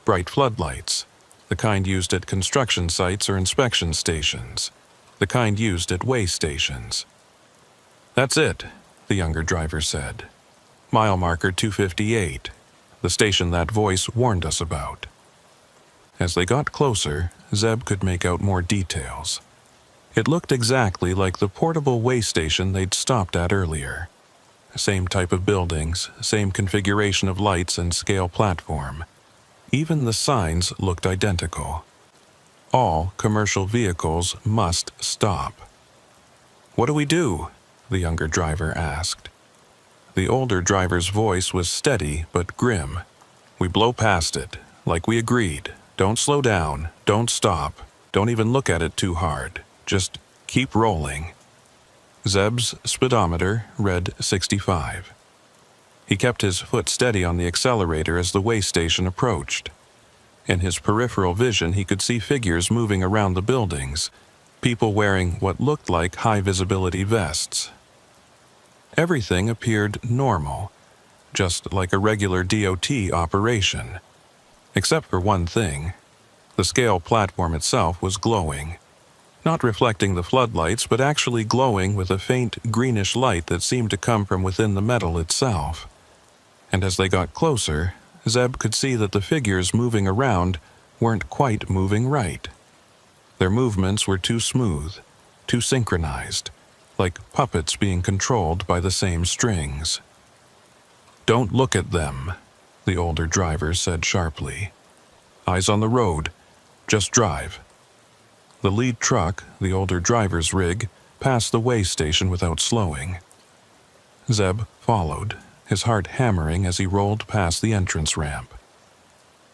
Bright floodlights, the kind used at construction sites or inspection stations, the kind used at way stations. "That's it," the younger driver said. "Mile marker 258, the station that voice warned us about." As they got closer, Zeb could make out more details. It looked exactly like the portable way station they'd stopped at earlier. Same type of buildings, same configuration of lights and scale platform. Even the signs looked identical. All commercial vehicles must stop. "What do we do?" the younger driver asked. The older driver's voice was steady but grim. "We blow past it, like we agreed. Don't slow down, don't stop, don't even look at it too hard. Just keep rolling." Zeb's speedometer read 65. He kept his foot steady on the accelerator as the way station approached. In his peripheral vision, he could see figures moving around the buildings, people wearing what looked like high-visibility vests. Everything appeared normal, just like a regular DOT operation. Except for one thing. The scale platform itself was glowing. Not reflecting the floodlights, but actually glowing with a faint greenish light that seemed to come from within the metal itself. And as they got closer, Zeb could see that the figures moving around weren't quite moving right. Their movements were too smooth, too synchronized, like puppets being controlled by the same strings. "Don't look at them," the older driver said sharply. "Eyes on the road. Just drive." The lead truck, the older driver's rig, passed the way station without slowing. Zeb followed, his heart hammering as he rolled past the entrance ramp.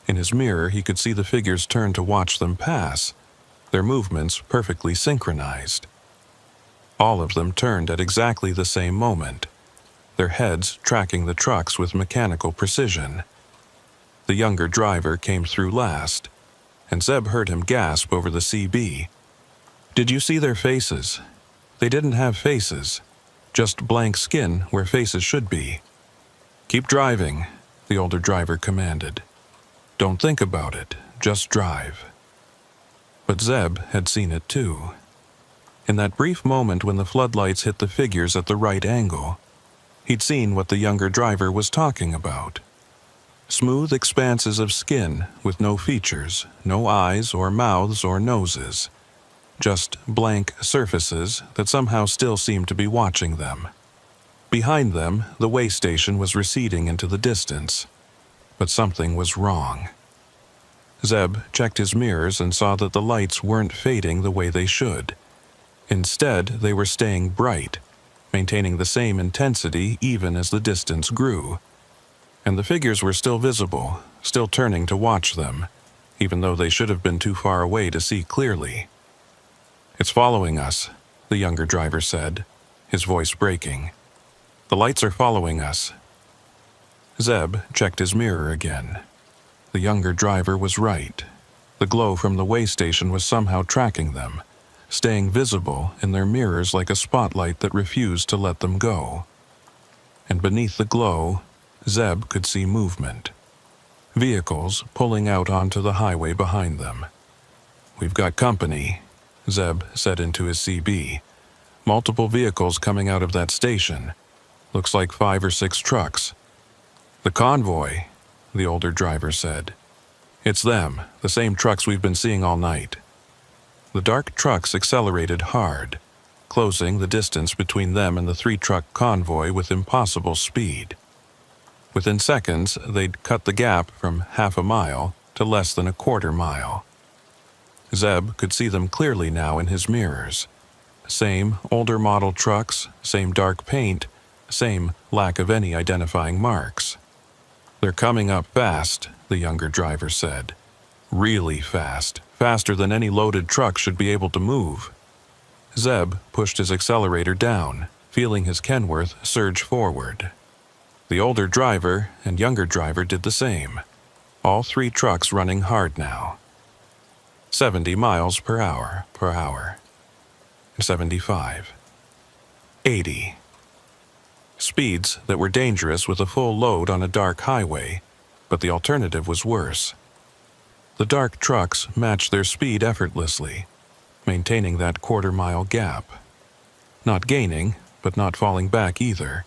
In his mirror, he could see the figures turn to watch them pass, their movements perfectly synchronized. All of them turned at exactly the same moment, their heads tracking the trucks with mechanical precision. The younger driver came through last, and Zeb heard him gasp over the CB. "Did you see their faces? They didn't have faces, just blank skin where faces should be." "Keep driving," the older driver commanded. "Don't think about it, just drive." But Zeb had seen it too. In that brief moment when the floodlights hit the figures at the right angle, he'd seen what the younger driver was talking about. Smooth expanses of skin with no features, no eyes or mouths or noses. Just blank surfaces that somehow still seemed to be watching them. Behind them, the way station was receding into the distance. But something was wrong. Zeb checked his mirrors and saw that the lights weren't fading the way they should. Instead, they were staying bright, maintaining the same intensity even as the distance grew. And the figures were still visible, still turning to watch them, even though they should have been too far away to see clearly. "It's following us," the younger driver said, his voice breaking. "The lights are following us." Zeb checked his mirror again. The younger driver was right. The glow from the way station was somehow tracking them, staying visible in their mirrors like a spotlight that refused to let them go. And beneath the glow, Zeb could see movement. Vehicles pulling out onto the highway behind them. "We've got company," Zeb said into his CB. "Multiple vehicles coming out of that station. Looks like 5 or 6 trucks." "The convoy," the older driver said. "It's them, the same trucks we've been seeing all night." The dark trucks accelerated hard, closing the distance between them and the 3-truck convoy with impossible speed. Within seconds, they'd cut the gap from half a mile to less than a quarter mile. Zeb could see them clearly now in his mirrors. Same older model trucks, same dark paint, same lack of any identifying marks. "They're coming up fast," the younger driver said. "Really fast, faster than any loaded truck should be able to move." Zeb pushed his accelerator down, feeling his Kenworth surge forward. The older driver and younger driver did the same. All 3 trucks running hard now. 70 miles per hour. 75. 80. Speeds that were dangerous with a full load on a dark highway, but the alternative was worse. The dark trucks matched their speed effortlessly, maintaining that quarter-mile gap. Not gaining, but not falling back either.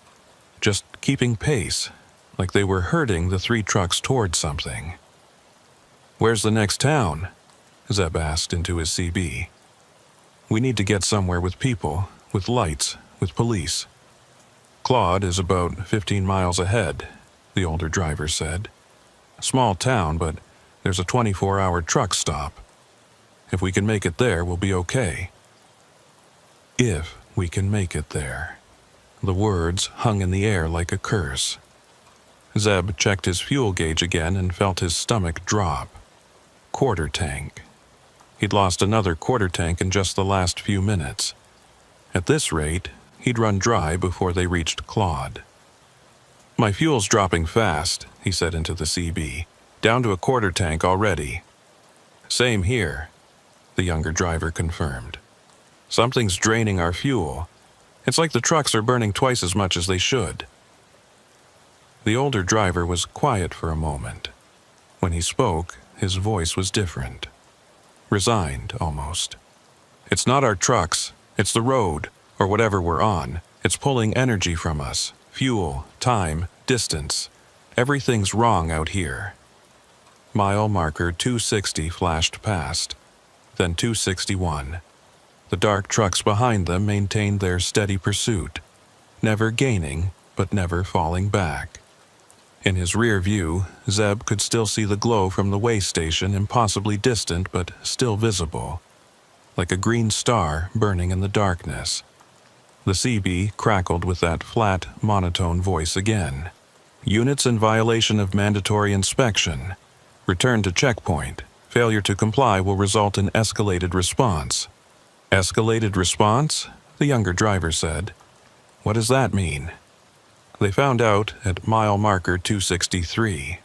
Just keeping pace, like they were herding the 3 trucks toward something. "Where's the next town?" Zeb asked into his CB. "We need to get somewhere with people, with lights, with police." "Claude is about 15 miles ahead," the older driver said. "Small town, but there's a 24-hour truck stop. If we can make it there, we'll be okay." If we can make it there. The words hung in the air like a curse. Zeb checked his fuel gauge again and felt his stomach drop. Quarter tank. He'd lost another quarter tank in just the last few minutes. At this rate, he'd run dry before they reached Claude. "My fuel's dropping fast," he said into the CB. "Down to a quarter tank already." "Same here," the younger driver confirmed. "Something's draining our fuel. It's like the trucks are burning twice as much as they should." The older driver was quiet for a moment. When he spoke, his voice was different. Resigned, almost. "It's not our trucks. It's the road, or whatever we're on. It's pulling energy from us. Fuel, time, distance. Everything's wrong out here." Mile marker 260 flashed past, then 261. The dark trucks behind them maintained their steady pursuit, never gaining, but never falling back. In his rear view, Zeb could still see the glow from the way station, impossibly distant but still visible, like a green star burning in the darkness. The CB crackled with that flat, monotone voice again. "Units in violation of mandatory inspection. Return to checkpoint. Failure to comply will result in escalated response." "Escalated response?" the younger driver said. "What does that mean?" They found out at mile marker 263.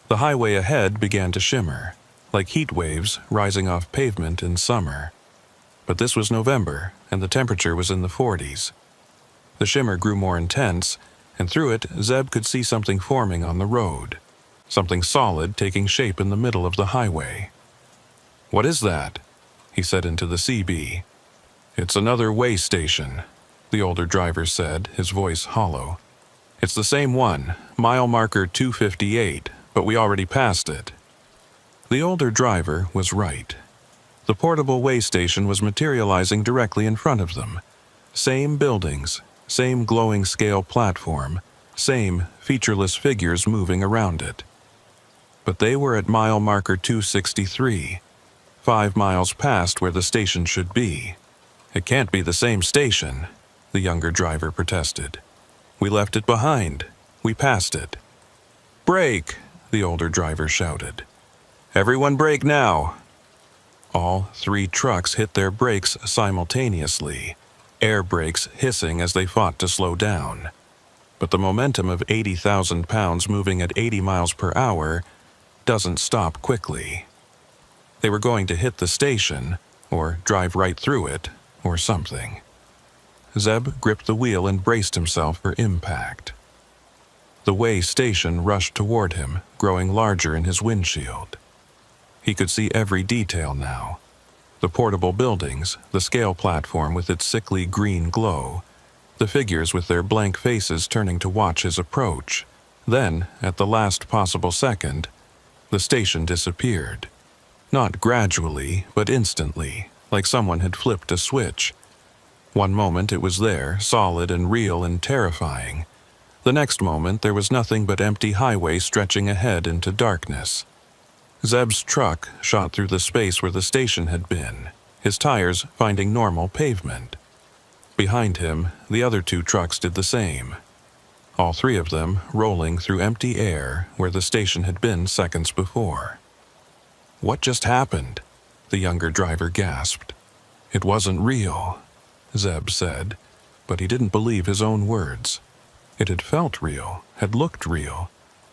The highway ahead began to shimmer, like heat waves rising off pavement in summer. But this was November, and the temperature was in the 40s. The shimmer grew more intense, and through it Zeb could see something forming on the road, something solid taking shape in the middle of the highway. "What is that?" he said into the CB. "It's another way station," the older driver said, his voice hollow. "It's the same one, mile marker 258, but we already passed it." The older driver was right. The portable way station was materializing directly in front of them. Same buildings, same glowing scale platform, same featureless figures moving around it. But they were at mile marker 263, 5 miles past where the station should be. "It can't be the same station," the younger driver protested. "We left it behind. We passed it." "Brake!" the older driver shouted. "Everyone brake now!" All 3 trucks hit their brakes simultaneously, air brakes hissing as they fought to slow down. But the momentum of 80,000 pounds moving at 80 miles per hour doesn't stop quickly. They were going to hit the station, or drive right through it, or something. Zeb gripped the wheel and braced himself for impact. The way station rushed toward him, growing larger in his windshield. He could see every detail now. The portable buildings, the scale platform with its sickly green glow, the figures with their blank faces turning to watch his approach. Then, at the last possible second, the station disappeared. Not gradually, but instantly, like someone had flipped a switch. One moment it was there, solid and real and terrifying. The next moment there was nothing but empty highway stretching ahead into darkness. Zeb's truck shot through the space where the station had been, his tires finding normal pavement. Behind him, the other two trucks did the same. All three of them rolling through empty air where the station had been seconds before. "What just happened?" the younger driver gasped. "It wasn't real," Zeb said, but he didn't believe his own words. It had felt real, had looked real,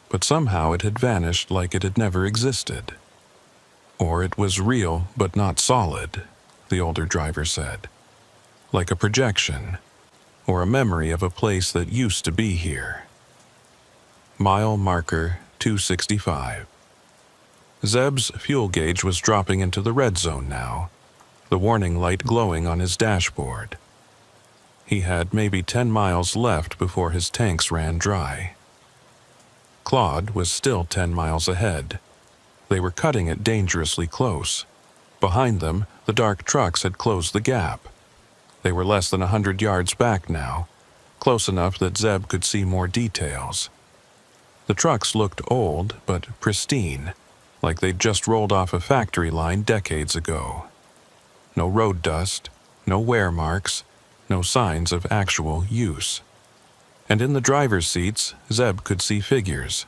but somehow it had vanished like it had never existed. "Or it was real but not solid," the older driver said. "Like a projection, or a memory of a place that used to be here." Mile marker 265. Zeb's fuel gauge was dropping into the red zone now, the warning light glowing on his dashboard. He had maybe 10 miles left before his tanks ran dry. Claude was still 10 miles ahead. They were cutting it dangerously close. Behind them, the dark trucks had closed the gap. They were less than 100 yards back now, close enough that Zeb could see more details. The trucks looked old but pristine, like they'd just rolled off a factory line decades ago. No road dust, no wear marks, no signs of actual use. And in the driver's seats, Zeb could see figures.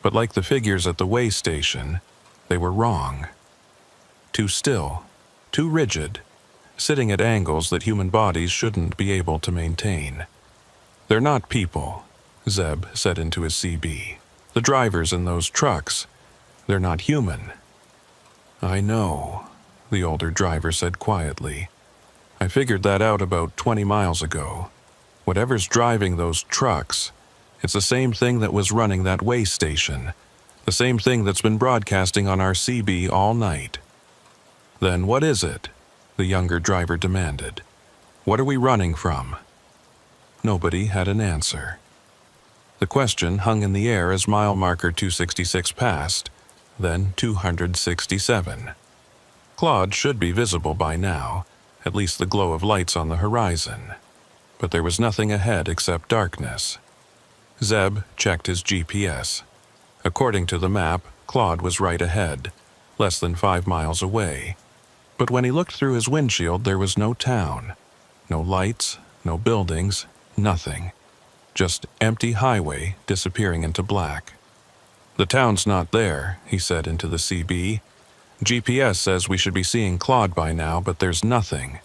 But like the figures at the way station, they were wrong. Too still, too rigid, sitting at angles that human bodies shouldn't be able to maintain. "They're not people," Zeb said into his CB. "The drivers in those trucks, they're not human." "I know," the older driver said quietly. "I figured that out about 20 miles ago. Whatever's driving those trucks, it's the same thing that was running that way station, the same thing that's been broadcasting on our CB all night." "Then what is it?" the younger driver demanded. "What are we running from?" Nobody had an answer. The question hung in the air as mile marker 266 passed, then 267. Claude should be visible by now, at least the glow of lights on the horizon. But there was nothing ahead except darkness. Zeb checked his GPS. According to the map, Claude was right ahead, less than 5 miles away. But when he looked through his windshield, there was no town. No lights, no buildings, nothing. Just empty highway disappearing into black. "The town's not there," he said into the CB. "GPS says we should be seeing Claude by now, but there's nothing."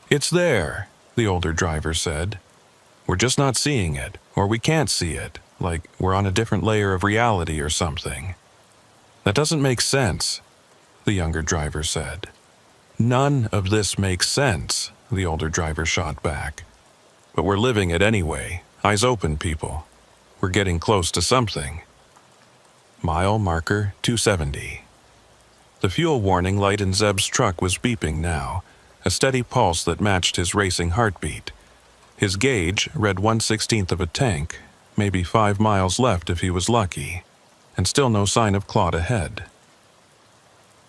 "It's there," the older driver said. "We're just not seeing it, or we can't see it, like we're on a different layer of reality or something." "That doesn't make sense," the younger driver said. "None of this makes sense," the older driver shot back. "But we're living it anyway. Eyes open, people. We're getting close to something." Mile marker 270. The fuel warning light in Zeb's truck was beeping now, a steady pulse that matched his racing heartbeat. His gauge read 1/16 of a tank, maybe 5 miles left if he was lucky, and still no sign of Claude ahead.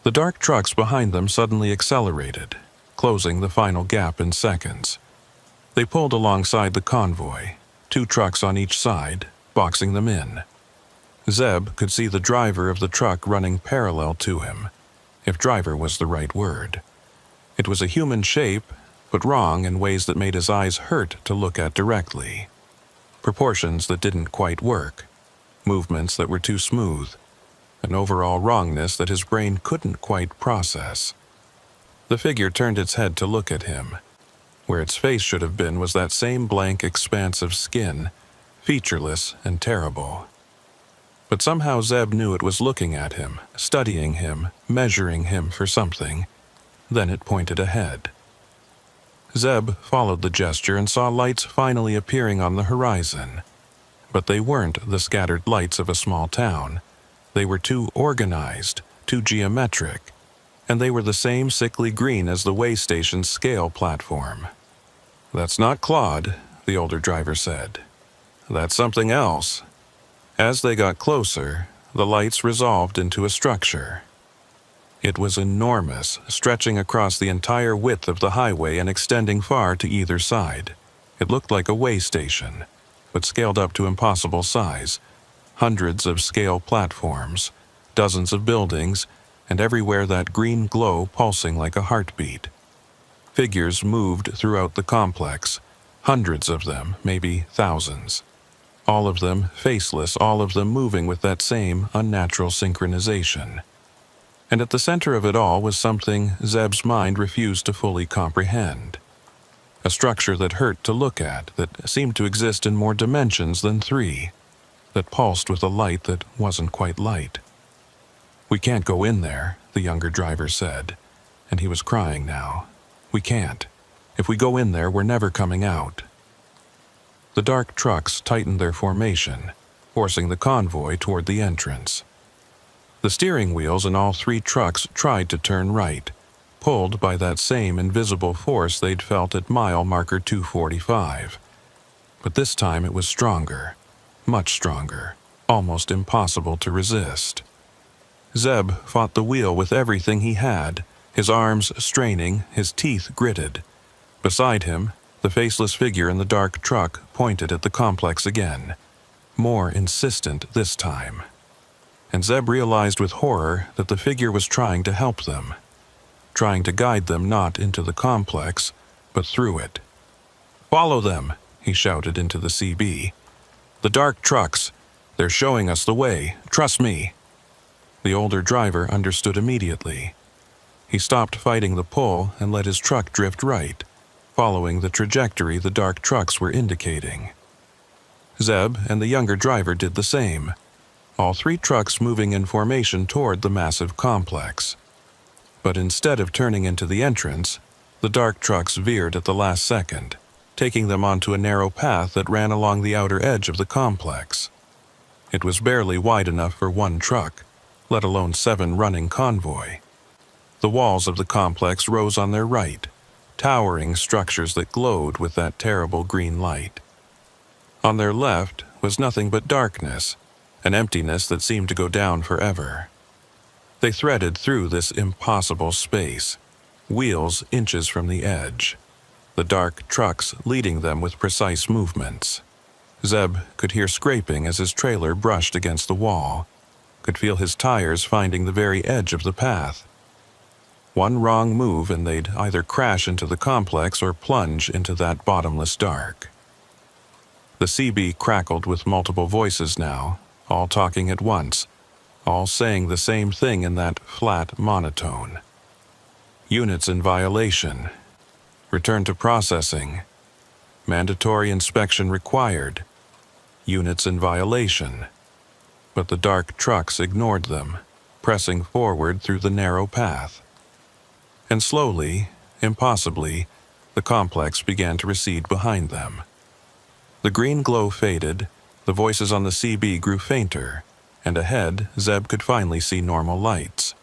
The dark trucks behind them suddenly accelerated, closing the final gap in seconds. They pulled alongside the convoy, 2 trucks on each side, boxing them in. Zeb could see the driver of the truck running parallel to him, if driver was the right word. It was a human shape, but wrong in ways that made his eyes hurt to look at directly. Proportions that didn't quite work, movements that were too smooth, an overall wrongness that his brain couldn't quite process. The figure turned its head to look at him. Where its face should have been was that same blank expanse of skin, featureless and terrible. But somehow Zeb knew it was looking at him, studying him, measuring him for something. Then it pointed ahead. Zeb followed the gesture and saw lights finally appearing on the horizon. But they weren't the scattered lights of a small town. They were too organized, too geometric, and they were the same sickly green as the way station's scale platform. "That's not Claude," the older driver said. "That's something else." As they got closer, the lights resolved into a structure. It was enormous, stretching across the entire width of the highway and extending far to either side. It looked like a way station, but scaled up to impossible size. Hundreds of scale platforms, dozens of buildings, and everywhere that green glow pulsing like a heartbeat. Figures moved throughout the complex, hundreds of them, maybe thousands. All of them faceless, all of them moving with that same unnatural synchronization. And at the center of it all was something Zeb's mind refused to fully comprehend. A structure that hurt to look at, that seemed to exist in more dimensions than 3, that pulsed with a light that wasn't quite light. "We can't go in there," the younger driver said, and he was crying now. "We can't. If we go in there, we're never coming out." The dark trucks tightened their formation, forcing the convoy toward the entrance. The steering wheels in all 3 trucks tried to turn right, pulled by that same invisible force they'd felt at mile marker 245. But this time it was stronger, much stronger, almost impossible to resist. Zeb fought the wheel with everything he had, his arms straining, his teeth gritted. Beside him, the faceless figure in the dark truck pointed at the complex again, more insistent this time. And Zeb realized with horror that the figure was trying to help them, trying to guide them not into the complex, but through it. "Follow them," he shouted into the CB. "The dark trucks. They're showing us the way. Trust me." The older driver understood immediately. He stopped fighting the pull and let his truck drift right, following the trajectory the dark trucks were indicating. Zeb and the younger driver did the same, all 3 trucks moving in formation toward the massive complex. But instead of turning into the entrance, the dark trucks veered at the last second, taking them onto a narrow path that ran along the outer edge of the complex. It was barely wide enough for 1 truck, let alone 7 running convoy. The walls of the complex rose on their right, towering structures that glowed with that terrible green light. On their left was nothing but darkness, an emptiness that seemed to go down forever. They threaded through this impossible space, wheels inches from the edge, the dark trucks leading them with precise movements. Zeb could hear scraping as his trailer brushed against the wall, could feel his tires finding the very edge of the path. One wrong move and they'd either crash into the complex or plunge into that bottomless dark. The CB crackled with multiple voices now, all talking at once, all saying the same thing in that flat monotone. "Units in violation. Return to processing. Mandatory inspection required. Units in violation." But the dark trucks ignored them, pressing forward through the narrow path. And slowly, impossibly, the complex began to recede behind them. The green glow faded, the voices on the CB grew fainter, and ahead Zeb could finally see normal lights.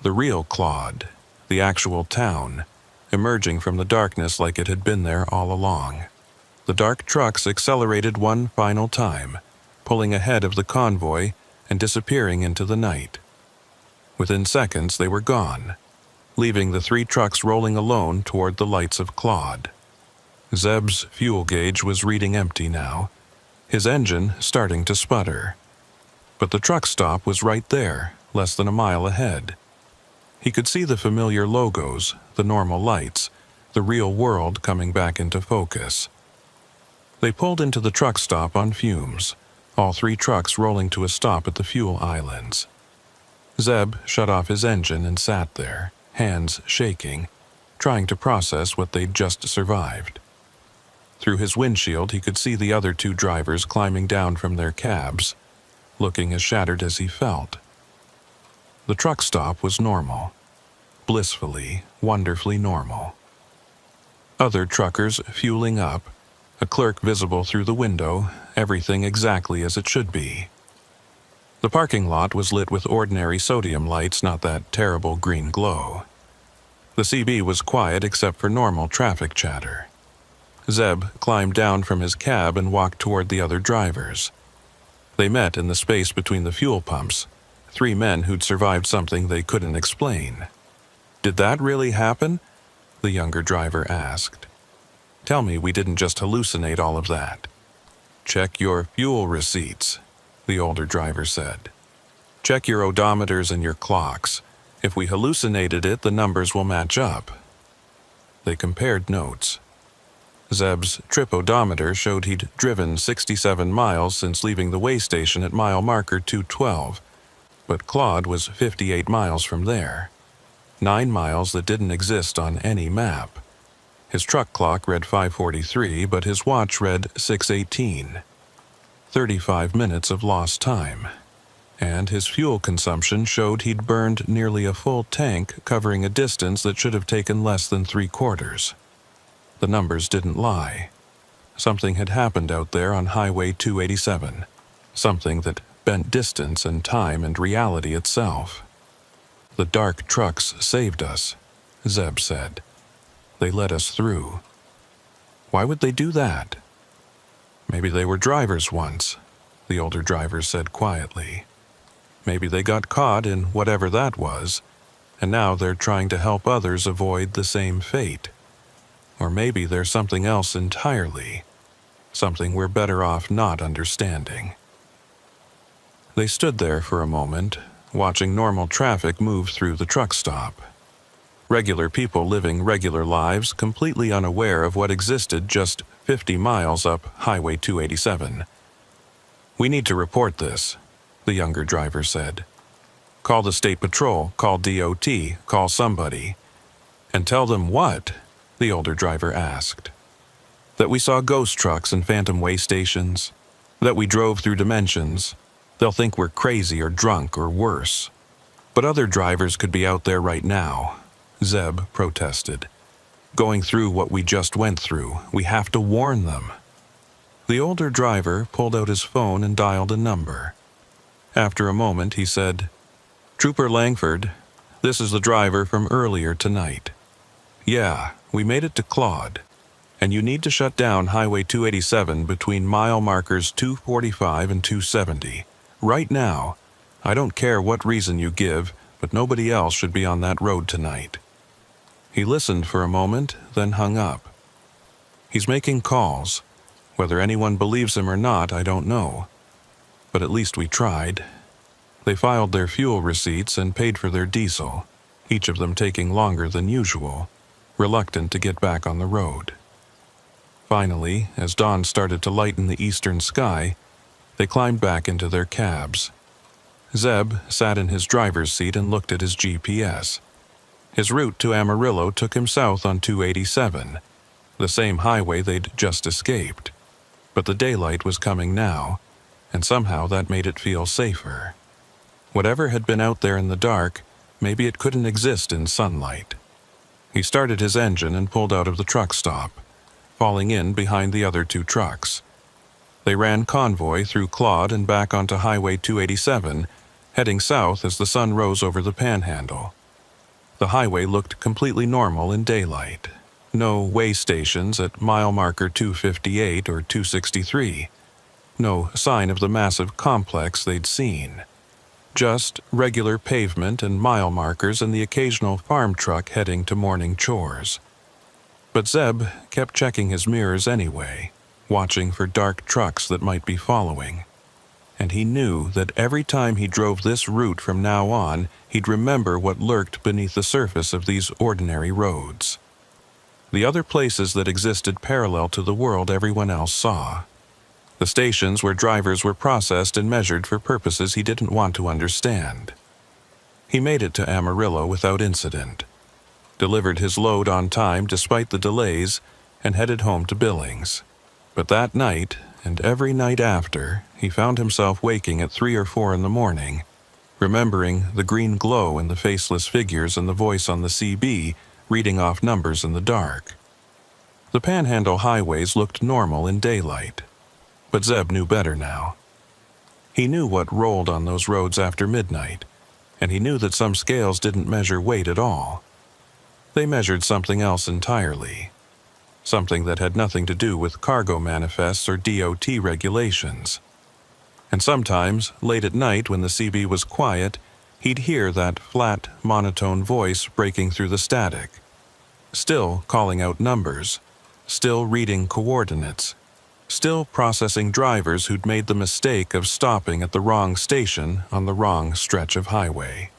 The real Claude, the actual town, emerging from the darkness like it had been there all along. The dark trucks accelerated one final time, pulling ahead of the convoy and disappearing into the night. Within seconds they were gone, leaving the 3 trucks rolling alone toward the lights of Claude. Zeb's fuel gauge was reading empty now, his engine starting to sputter. But the truck stop was right there, less than a mile ahead. He could see the familiar logos, the normal lights, the real world coming back into focus. They pulled into the truck stop on fumes, all 3 trucks rolling to a stop at the fuel islands. Zeb shut off his engine and sat there, hands shaking, trying to process what they'd just survived. Through his windshield he could see the other 2 drivers climbing down from their cabs, looking as shattered as he felt. The truck stop was normal. blissfully, wonderfully normal. Other truckers fueling up, a clerk visible through the window, everything exactly as it should be. The parking lot was lit with ordinary sodium lights, not that terrible green glow. The CB was quiet except for normal traffic chatter. Zeb climbed down from his cab and walked toward the other drivers. They met in the space between the fuel pumps, 3 men who'd survived something they couldn't explain. "Did that really happen?" the younger driver asked. "Tell me we didn't just hallucinate all of that." "Check your fuel receipts," the older driver said. "Check your odometers and your clocks. If we hallucinated it, the numbers will match up." They compared notes. Zeb's trip odometer showed he'd driven 67 miles since leaving the way station at mile marker 212, but Claude was 58 miles from there. 9 miles that didn't exist on any map. His truck clock read 5:43, but his watch read 6:18. 35 minutes of lost time. And his fuel consumption showed he'd burned nearly a full tank, covering a distance that should have taken less than 3/4. The numbers didn't lie. Something had happened out there on Highway 287. Something that bent distance and time and reality itself. "The dark trucks saved us," Zeb said. "They let us through." "Why would they do that?" "Maybe they were drivers once," the older driver said quietly. "Maybe they got caught in whatever that was, and now they're trying to help others avoid the same fate. Or maybe there's something else entirely, something we're better off not understanding." They stood there for a moment, watching normal traffic move through the truck stop. Regular people living regular lives, completely unaware of what existed just 50 miles up Highway 287. "We need to report this," the younger driver said. "Call the state patrol, call DOT, call somebody." "And tell them what?" the older driver asked. "That we saw ghost trucks and phantom way stations. That we drove through dimensions. They'll think we're crazy or drunk or worse." "But other drivers could be out there right now," Zeb protested. "Going through what we just went through. We have to warn them." The older driver pulled out his phone and dialed a number. After a moment, he said, "Trooper Langford, this is the driver from earlier tonight. Yeah, we made it to Claude, and you need to shut down Highway 287 between mile markers 245 and 270. Right now. I don't care what reason you give, but nobody else should be on that road tonight." He listened for a moment, then hung up. "He's making calls. Whether anyone believes him or not, I don't know. But at least we tried." They filed their fuel receipts and paid for their diesel, each of them taking longer than usual, reluctant to get back on the road. Finally, as dawn started to lighten the eastern sky, they climbed back into their cabs. Zeb sat in his driver's seat and looked at his GPS. His route to Amarillo took him south on 287, the same highway they'd just escaped. But the daylight was coming now, and somehow that made it feel safer. Whatever had been out there in the dark, maybe it couldn't exist in sunlight. He started his engine and pulled out of the truck stop, falling in behind the other 2 trucks. They ran convoy through Claude and back onto Highway 287, heading south as the sun rose over the Panhandle. The highway looked completely normal in daylight. No way stations at mile marker 258 or 263. No sign of the massive complex they'd seen. Just regular pavement and mile markers and the occasional farm truck heading to morning chores. But Zeb kept checking his mirrors anyway, watching for dark trucks that might be following. And he knew that every time he drove this route from now on, he'd remember what lurked beneath the surface of these ordinary roads. The other places that existed parallel to the world everyone else saw. The stations where drivers were processed and measured for purposes he didn't want to understand. He made it to Amarillo without incident, delivered his load on time despite the delays, and headed home to Billings. But that night, and every night after, he found himself waking at 3 or 4 in the morning, remembering the green glow in the faceless figures and the voice on the CB reading off numbers in the dark. The Panhandle highways looked normal in daylight, but Zeb knew better now. He knew what rolled on those roads after midnight, and he knew that some scales didn't measure weight at all. They measured something else entirely, something that had nothing to do with cargo manifests or DOT regulations. And sometimes, late at night when the CB was quiet, he'd hear that flat, monotone voice breaking through the static, still calling out numbers, still reading coordinates, still processing drivers who'd made the mistake of stopping at the wrong station on the wrong stretch of highway.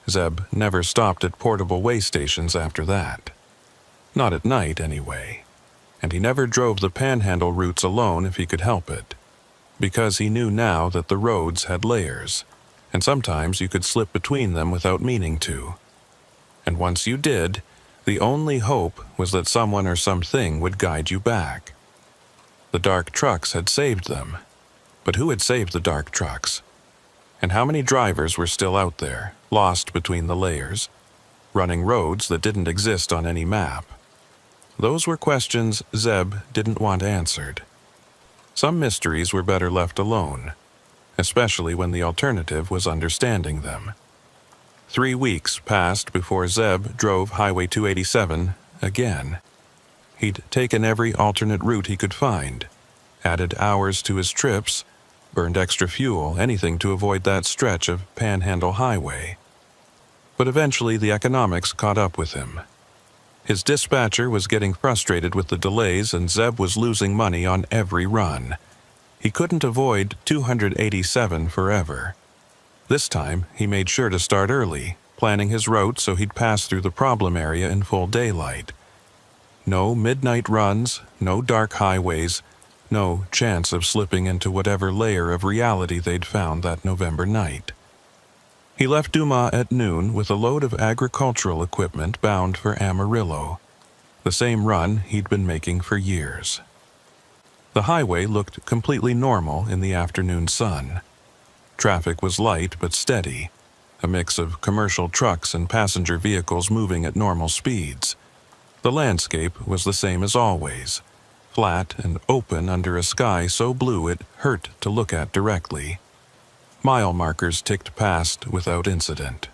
Zeb never stopped at portable way stations after that. Not at night, anyway. And he never drove the Panhandle routes alone if he could help it, because he knew now that the roads had layers, and sometimes you could slip between them without meaning to. And once you did, the only hope was that someone or something would guide you back. The dark trucks had saved them, but who had saved the dark trucks? And how many drivers were still out there, lost between the layers, running roads that didn't exist on any map? Those were questions Zeb didn't want answered. Some mysteries were better left alone, especially when the alternative was understanding them. 3 weeks passed before Zeb drove Highway 287 again. He'd taken every alternate route he could find, added hours to his trips, burned extra fuel, anything to avoid that stretch of Panhandle Highway. But eventually the economics caught up with him. His dispatcher was getting frustrated with the delays and Zeb was losing money on every run. He couldn't avoid 287 forever. This time, he made sure to start early, planning his route so he'd pass through the problem area in full daylight. No midnight runs, no dark highways, no chance of slipping into whatever layer of reality they'd found that November night. He left Dumas at noon with a load of agricultural equipment bound for Amarillo, the same run he'd been making for years. The highway looked completely normal in the afternoon sun. Traffic was light but steady, a mix of commercial trucks and passenger vehicles moving at normal speeds. The landscape was the same as always, flat and open under a sky so blue it hurt to look at directly. Mile markers ticked past without incident.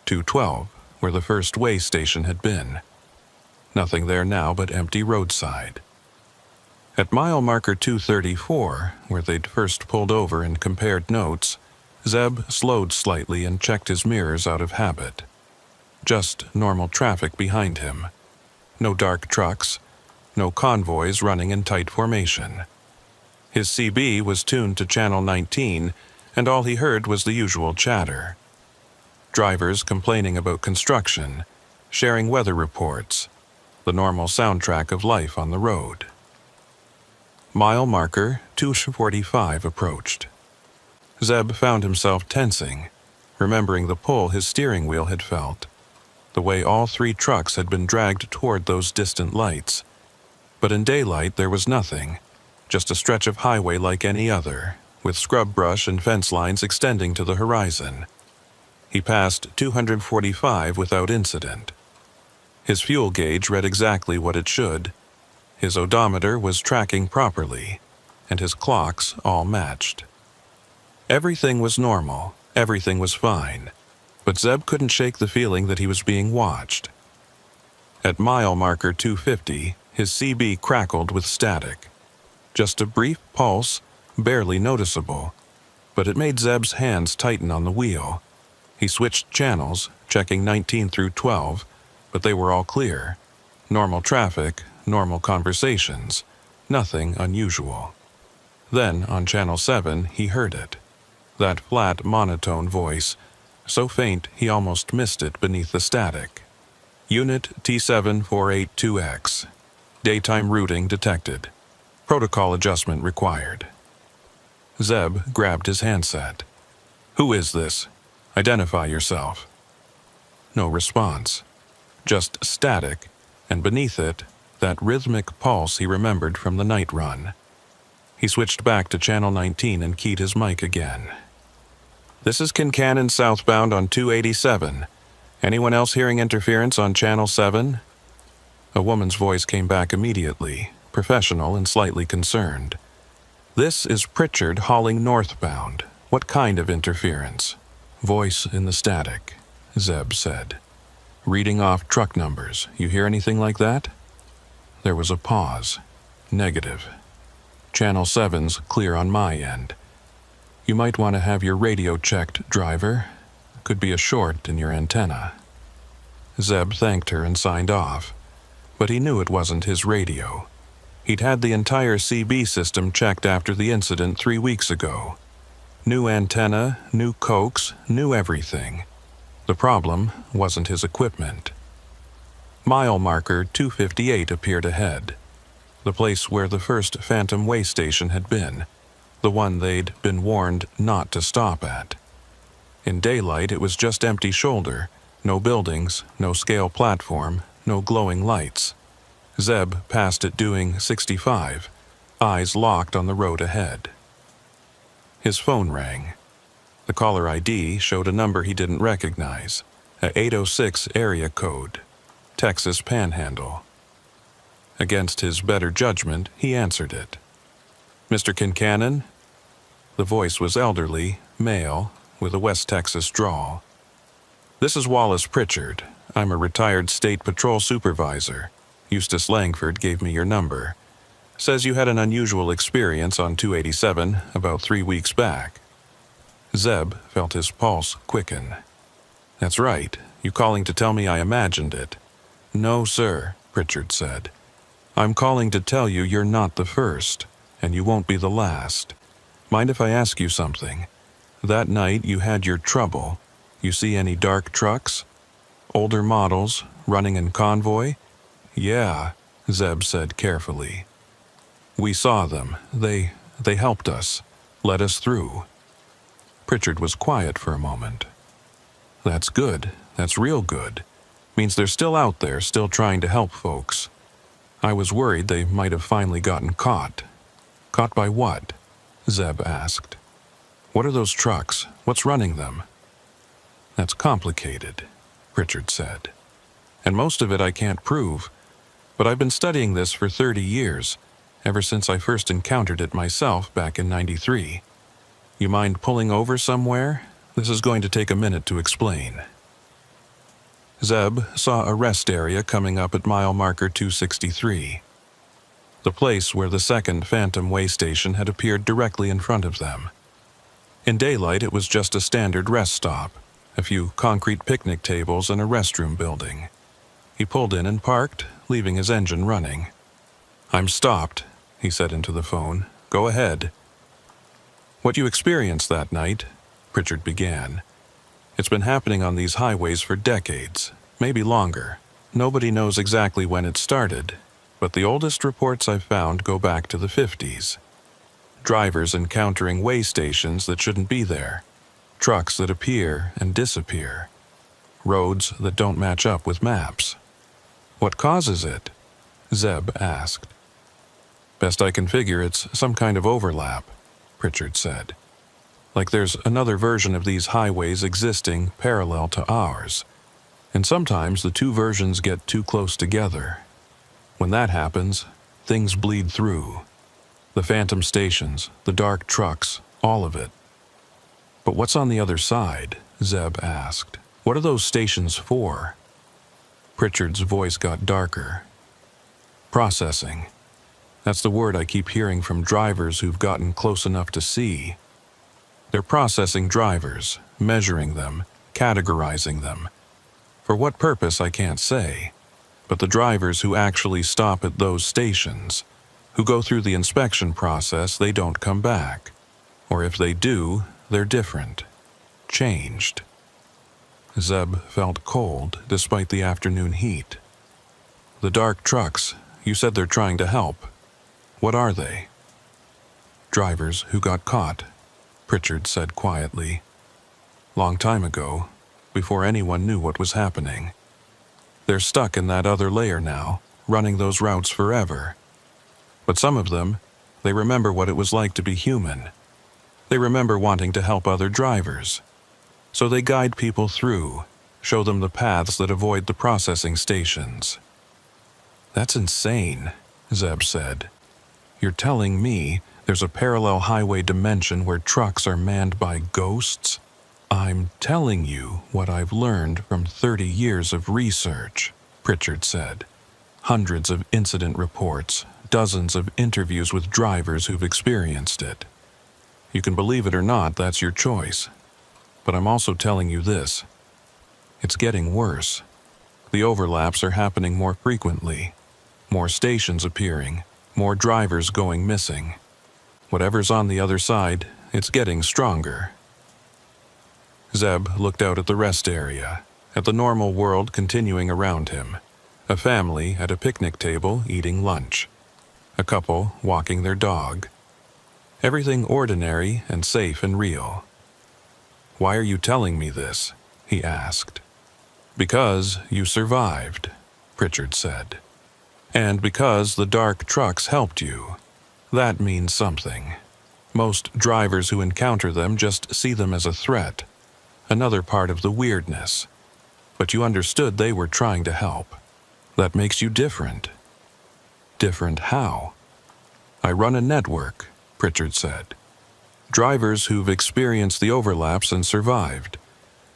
212, where the first way station had been. Nothing there now but empty roadside. At mile marker 234, where they'd first pulled over and compared notes, Zeb slowed slightly and checked his mirrors out of habit. Just normal traffic behind him. No dark trucks, no convoys running in tight formation. His CB was tuned to channel 19, and all he heard was the usual chatter. Drivers complaining about construction, sharing weather reports, the normal soundtrack of life on the road. Mile marker 245 approached. Zeb found himself tensing, remembering the pull his steering wheel had felt, the way all 3 trucks had been dragged toward those distant lights. But in daylight there was nothing, just a stretch of highway like any other, with scrub brush and fence lines extending to the horizon. He passed 245 without incident. His fuel gauge read exactly what it should. His odometer was tracking properly, and his clocks all matched. Everything was normal, everything was fine, but Zeb couldn't shake the feeling that he was being watched. At mile marker 250, his CB crackled with static. Just a brief pulse, barely noticeable, but it made Zeb's hands tighten on the wheel. He switched channels, checking 19 through 12, but they were all clear. Normal traffic, normal conversations, nothing unusual. Then, on channel 7, he heard it. That flat, monotone voice, so faint he almost missed it beneath the static. Unit T7482X. Daytime routing detected. Protocol adjustment required. Zeb grabbed his handset. "Who is this? Identify yourself." No response. Just static, and beneath it, that rhythmic pulse he remembered from the night run. He switched back to channel 19 and keyed his mic again. This is Kincannon southbound on 287. Anyone else hearing interference on Channel 7? A woman's voice came back immediately, professional and slightly concerned. This is Pritchard hauling northbound. What kind of interference? Voice in the static, Zeb said. Reading off truck numbers. You hear anything like that? There was a pause. Negative. Channel 7's clear on my end. You might want to have your radio checked, driver. Could be a short in your antenna. Zeb thanked her and signed off, but he knew it wasn't his radio. He'd had the entire CB system checked after the incident 3 weeks ago. New antenna, new coax, new everything. The problem wasn't his equipment. Mile marker 258 appeared ahead. The place where the first Phantom way station had been. The one they'd been warned not to stop at. In daylight, it was just empty shoulder. No buildings, no scale platform, no glowing lights. Zeb passed it doing 65, eyes locked on the road ahead. His phone rang. The caller ID showed a number he didn't recognize, a 806 area code, Texas Panhandle. Against his better judgment, he answered it. Mr. Kincannon? The voice was elderly, male, with a West Texas drawl. This is Wallace Pritchard. I'm a retired state patrol supervisor. Eustace Langford gave me your number. Says you had an unusual experience on 287 about 3 weeks back. Zeb felt his pulse quicken. That's right. You calling to tell me I imagined it? No, sir, Pritchard said. I'm calling to tell you you're not the first, and you won't be the last. Mind if I ask you something? That night you had your trouble. You see any dark trucks? Older models, running in convoy? Yeah, Zeb said carefully. We saw them. They helped us, let us through. Pritchard was quiet for a moment. That's good. That's real good. Means they're still out there, still trying to help folks. I was worried they might have finally gotten caught. Caught by what? Zeb asked. What are those trucks? What's running them? That's complicated, Pritchard said. And most of it I can't prove. But I've been studying this for 30 years, ever since I first encountered it myself back in '93. You mind pulling over somewhere? This is going to take a minute to explain. Zeb saw a rest area coming up at mile marker 263. The place where the second Phantom way station had appeared directly in front of them. In daylight, it was just a standard rest stop, a few concrete picnic tables and a restroom building. He pulled in and parked, leaving his engine running. I'm stopped, he said into the phone. Go ahead. What you experienced that night, Pritchard began. It's been happening on these highways for decades, maybe longer. Nobody knows exactly when it started, but the oldest reports I've found go back to the 50s. Drivers encountering way stations that shouldn't be there. Trucks that appear and disappear. Roads that don't match up with maps. What causes it? Zeb asked. Best I can figure, it's some kind of overlap, Pritchard said. Like there's another version of these highways existing parallel to ours. And sometimes the two versions get too close together. When that happens, things bleed through. The Phantom stations, the dark trucks, all of it. But what's on the other side? Zeb asked. What are those stations for? Pritchard's voice got darker. Processing. That's the word I keep hearing from drivers who've gotten close enough to see. They're processing drivers, measuring them, categorizing them. For what purpose, I can't say. But the drivers who actually stop at those stations, who go through the inspection process, they don't come back. Or if they do, they're different. Changed. Zeb felt cold despite the afternoon heat. The dark trucks, you said they're trying to help. What are they? Drivers who got caught, Pritchard said quietly. Long time ago, before anyone knew what was happening. They're stuck in that other layer now, running those routes forever. But some of them, they remember what it was like to be human. They remember wanting to help other drivers, So they guide people through, show them the paths that avoid the processing stations. That's insane, Zeb said. You're telling me there's a parallel highway dimension where trucks are manned by ghosts? I'm telling you what I've learned from 30 years of research, Pritchard said. Hundreds of incident reports, dozens of interviews with drivers who've experienced it. You can believe it or not, that's your choice. But I'm also telling you this. It's getting worse. The overlaps are happening more frequently. More stations appearing, more drivers going missing. Whatever's on the other side, it's getting stronger. Zeb looked out at the rest area, at the normal world continuing around him. A family at a picnic table eating lunch. A couple walking their dog. Everything ordinary and safe and real. Why are you telling me this? He asked. Because you survived, Pritchard said. And because the dark trucks helped you. That means something. Most drivers who encounter them just see them as a threat. Another part of the weirdness. But you understood they were trying to help. That makes you different. Different how? I run a network, Pritchard said. Drivers who've experienced the overlaps and survived.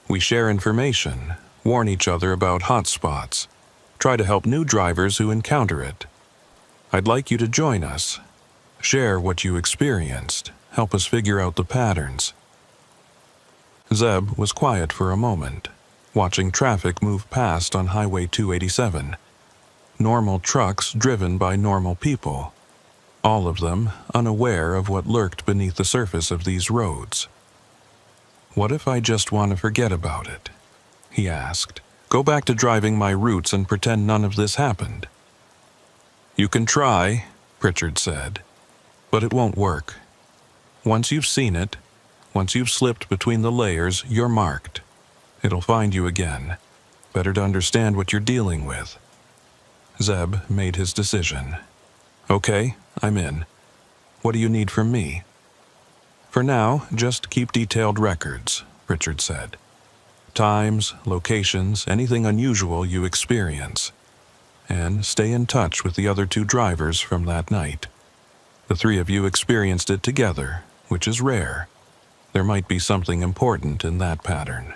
We share information, warn each other about hotspots, try to help new drivers who encounter it. I'd like you to join us. Share what you experienced, help us figure out the patterns. Zeb was quiet for a moment, watching traffic move past on Highway 287. Normal trucks driven by normal people, all of them unaware of what lurked beneath the surface of these roads. What if I just want to forget about it? He asked. Go back to driving my routes and pretend none of this happened. You can try, Pritchard said, but it won't work. Once you've seen it, once you've slipped between the layers, you're marked. It'll find you again. Better to understand what you're dealing with. Zeb made his decision. Okay, I'm in. What do you need from me? For now, just keep detailed records, Pritchard said. Times, locations, anything unusual you experience. And stay in touch with the other two drivers from that night. The three of you experienced it together, which is rare. There might be something important in that pattern.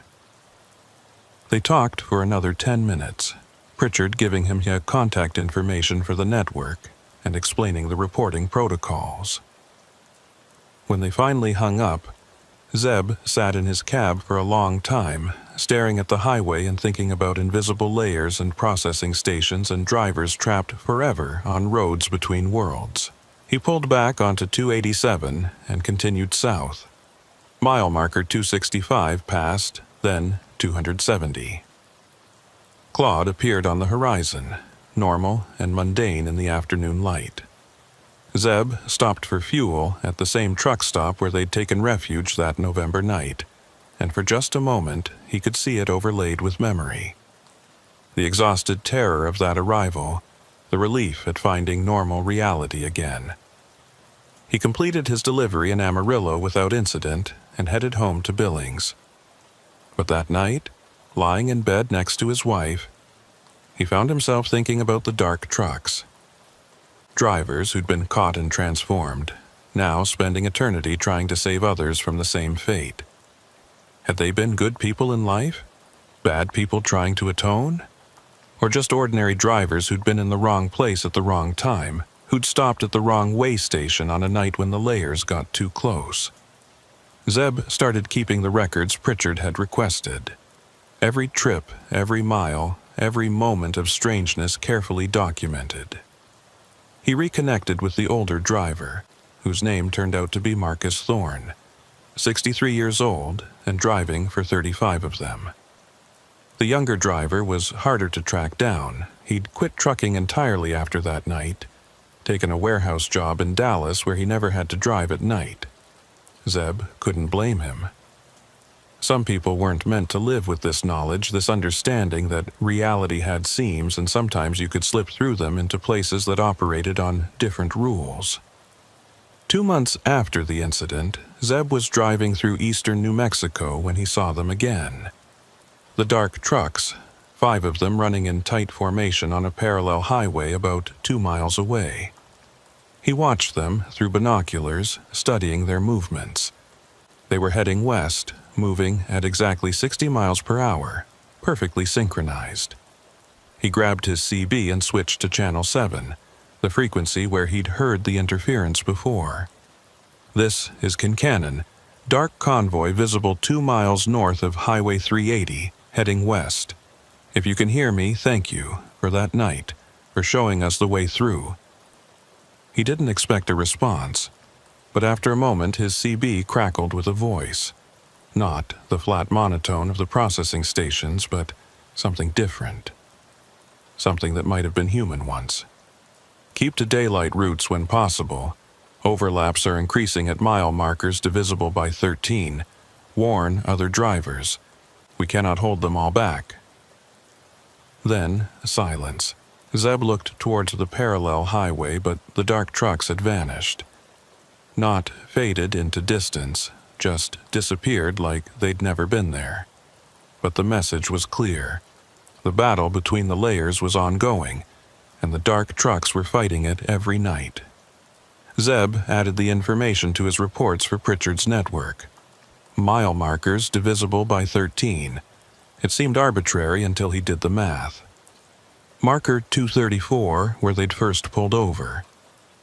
They talked for another 10 minutes, Pritchard giving him contact information for the network and explaining the reporting protocols. When they finally hung up, Zeb sat in his cab for a long time, staring at the highway and thinking about invisible layers and processing stations and drivers trapped forever on roads between worlds. He pulled back onto 287 and continued south. Mile marker 265 passed, then 270. Claude appeared on the horizon, normal and mundane in the afternoon light. Zeb stopped for fuel at the same truck stop where they'd taken refuge that November night, and for just a moment he could see it overlaid with memory. The exhausted terror of that arrival, the relief at finding normal reality again. He completed his delivery in Amarillo without incident and headed home to Billings. But that night, lying in bed next to his wife, he found himself thinking about the dark trucks. Drivers who'd been caught and transformed, now spending eternity trying to save others from the same fate. Had they been good people in life? Bad people trying to atone? Or just ordinary drivers who'd been in the wrong place at the wrong time, who'd stopped at the wrong way station on a night when the layers got too close? Zeb started keeping the records Pritchard had requested. Every trip, every mile, every moment of strangeness carefully documented. He reconnected with the older driver, whose name turned out to be Marcus Thorne, 63 years old and driving for 35 of them. The younger driver was harder to track down. He'd quit trucking entirely after that night, taken a warehouse job in Dallas where he never had to drive at night. Zeb couldn't blame him. Some people weren't meant to live with this knowledge, this understanding that reality had seams and sometimes you could slip through them into places that operated on different rules. 2 months after the incident, Zeb was driving through eastern New Mexico when he saw them again. The dark trucks, 5 of them running in tight formation on a parallel highway about 2 miles away. He watched them through binoculars, studying their movements. They were heading west, moving at exactly 60 miles per hour, perfectly synchronized. He grabbed his CB and switched to Channel 7, the frequency where he'd heard the interference before. "This is Kincannon. Dark convoy visible 2 miles north of Highway 380, heading west. If you can hear me, thank you, for that night, for showing us the way through." He didn't expect a response, but after a moment his CB crackled with a voice. Not the flat monotone of the processing stations, but something different. Something that might have been human once. "Keep to daylight routes when possible. Overlaps are increasing at mile markers divisible by 13. Warn other drivers. We cannot hold them all back." Then, silence. Zeb looked towards the parallel highway, but the dark trucks had vanished. Not faded into distance, just disappeared like they'd never been there. But the message was clear. The battle between the layers was ongoing, and the dark trucks were fighting it every night. Zeb added the information to his reports for Pritchard's network. Mile markers divisible by 13. It seemed arbitrary until he did the math. Marker 234, where they'd first pulled over.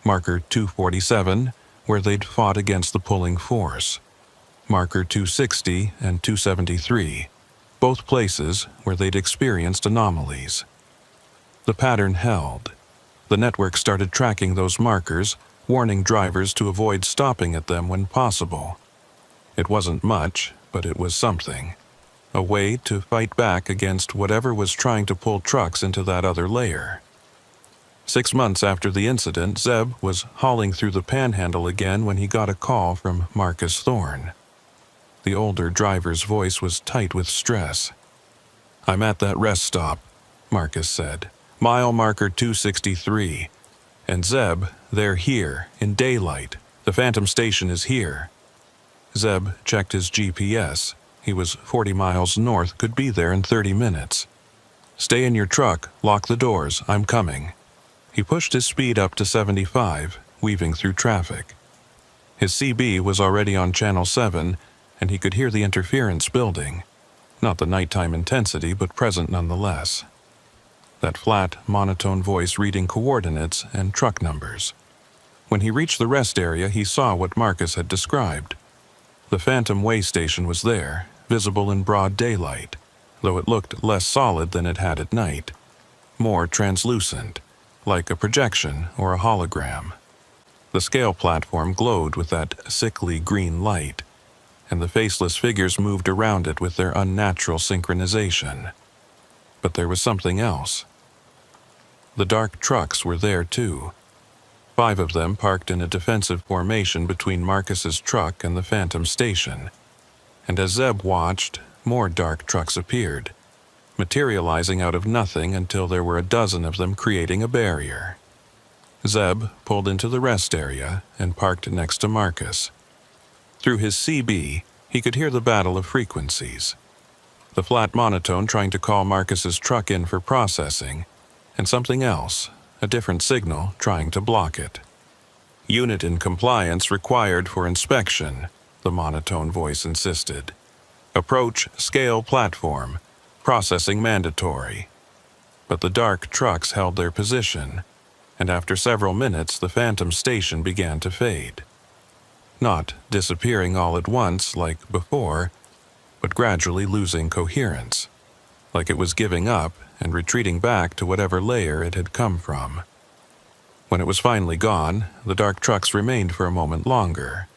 Marker 247, where they'd fought against the pulling force. Marker 260 and 273, both places where they'd experienced anomalies. The pattern held. The network started tracking those markers, warning drivers to avoid stopping at them when possible. It wasn't much, but it was something. A way to fight back against whatever was trying to pull trucks into that other layer. 6 months after the incident, Zeb was hauling through the Panhandle again when he got a call from Marcus Thorne. The older driver's voice was tight with stress. "I'm at that rest stop," Marcus said. "Mile marker 263. And Zeb, they're here, in daylight. The Phantom Station is here." Zeb checked his GPS. He was 40 miles north, could be there in 30 minutes. "Stay in your truck, lock the doors, I'm coming." He pushed his speed up to 75, weaving through traffic. His CB was already on Channel 7, and he could hear the interference building. Not the nighttime intensity, but present nonetheless. That flat, monotone voice reading coordinates and truck numbers. When he reached the rest area, he saw what Marcus had described. The Phantom way station was there, visible in broad daylight, though it looked less solid than it had at night. More translucent, like a projection or a hologram. The scale platform glowed with that sickly green light, and the faceless figures moved around it with their unnatural synchronization. But there was something else. The dark trucks were there too. 5 of them parked in a defensive formation between Marcus's truck and the Phantom Station. And as Zeb watched, more dark trucks appeared, materializing out of nothing until there were a dozen of them creating a barrier. Zeb pulled into the rest area and parked next to Marcus. Through his CB, he could hear the battle of frequencies. The flat monotone trying to call Marcus's truck in for processing, and something else, a different signal, trying to block it. "Unit in compliance required for inspection," the monotone voice insisted. "Approach scale platform. Processing mandatory." But the dark trucks held their position, and after several minutes the Phantom Station began to fade. Not disappearing all at once like before, but gradually losing coherence, like it was giving up and retreating back to whatever layer it had come from. When it was finally gone, the dark trucks remained for a moment longer.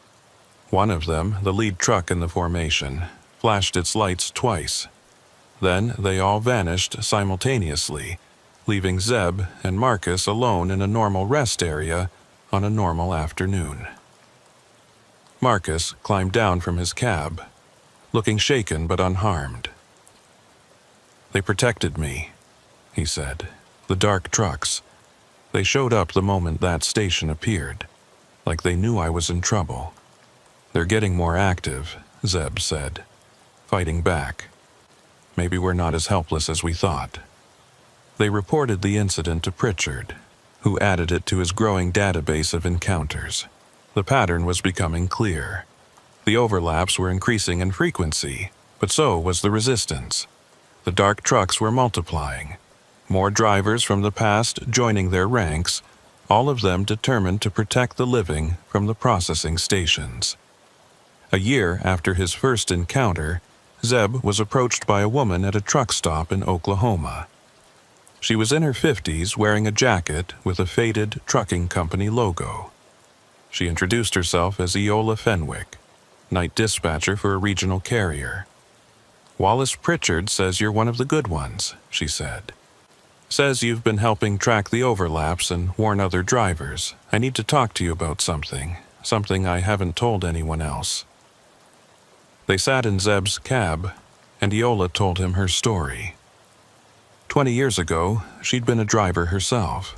One of them, the lead truck in the formation, flashed its lights twice. Then they all vanished simultaneously, leaving Zeb and Marcus alone in a normal rest area on a normal afternoon. Marcus climbed down from his cab, looking shaken but unharmed. "They protected me," he said. "The dark trucks. They showed up the moment that station appeared, like they knew I was in trouble. "They're getting more active," Zeb said, "fighting back. Maybe we're not as helpless as we thought." They reported the incident to Pritchard, who added it to his growing database of encounters. The pattern was becoming clear. The overlaps were increasing in frequency, but so was the resistance. The dark trucks were multiplying, more drivers from the past joining their ranks, all of them determined to protect the living from the processing stations. A year after his first encounter, Zeb was approached by a woman at a truck stop in Oklahoma. She was in her 50s, wearing a jacket with a faded trucking company logo. She introduced herself as Eola Fenwick, night dispatcher for a regional carrier. "Wallace Pritchard says you're one of the good ones," she said. "Says you've been helping track the overlaps and warn other drivers. I need to talk to you about something I haven't told anyone else." They sat in Zeb's cab, and Eola told him her story. 20 years ago, she'd been a driver herself.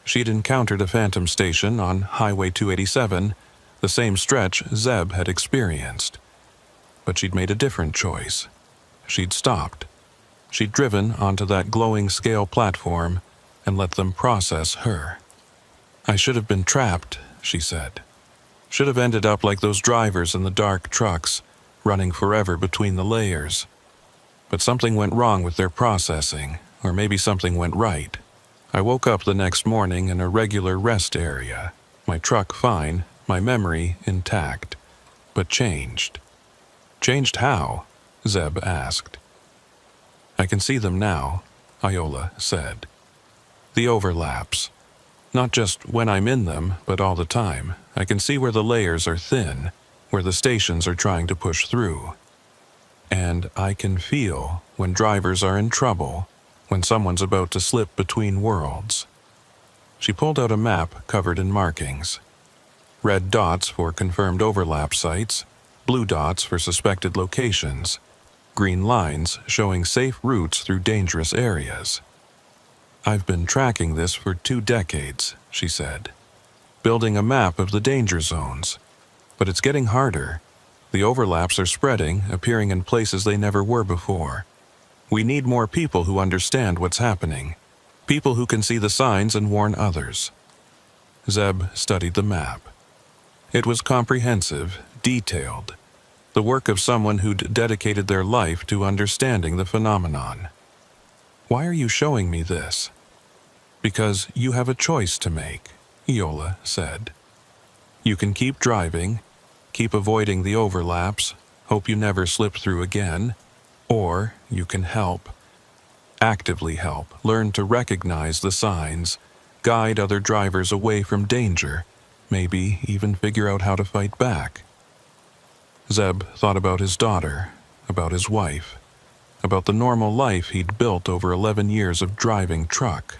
She'd encountered a phantom station on Highway 287, the same stretch Zeb had experienced. But she'd made a different choice. She'd stopped. She'd driven onto that glowing scale platform and let them process her. "I should have been trapped," she said. "Should have ended up like those drivers in the dark trucks, running forever between the layers. But something went wrong with their processing, or maybe something went right. I woke up the next morning in a regular rest area, my truck fine, my memory intact, but changed." "Changed how?" Zeb asked. "I can see them now," Eola said. "The overlaps. Not just when I'm in them, but all the time. I can see where the layers are thin, where the stations are trying to push through. And I can feel when drivers are in trouble, when someone's about to slip between worlds." She pulled out a map covered in markings. Red dots for confirmed overlap sites, blue dots for suspected locations, green lines showing safe routes through dangerous areas. "I've been tracking this for 2 decades, she said, "building a map of the danger zones. But it's getting harder. The overlaps are spreading, appearing in places they never were before. We need more people who understand what's happening, people who can see the signs and warn others." Zeb studied the map. It was comprehensive, detailed, the work of someone who'd dedicated their life to understanding the phenomenon. "Why are you showing me this?" "Because you have a choice to make," Eola said. "You can keep driving, keep avoiding the overlaps, hope you never slip through again, or you can help. Actively help, learn to recognize the signs, guide other drivers away from danger, maybe even figure out how to fight back." Zeb thought about his daughter, about his wife, about the normal life he'd built over 11 years of driving truck.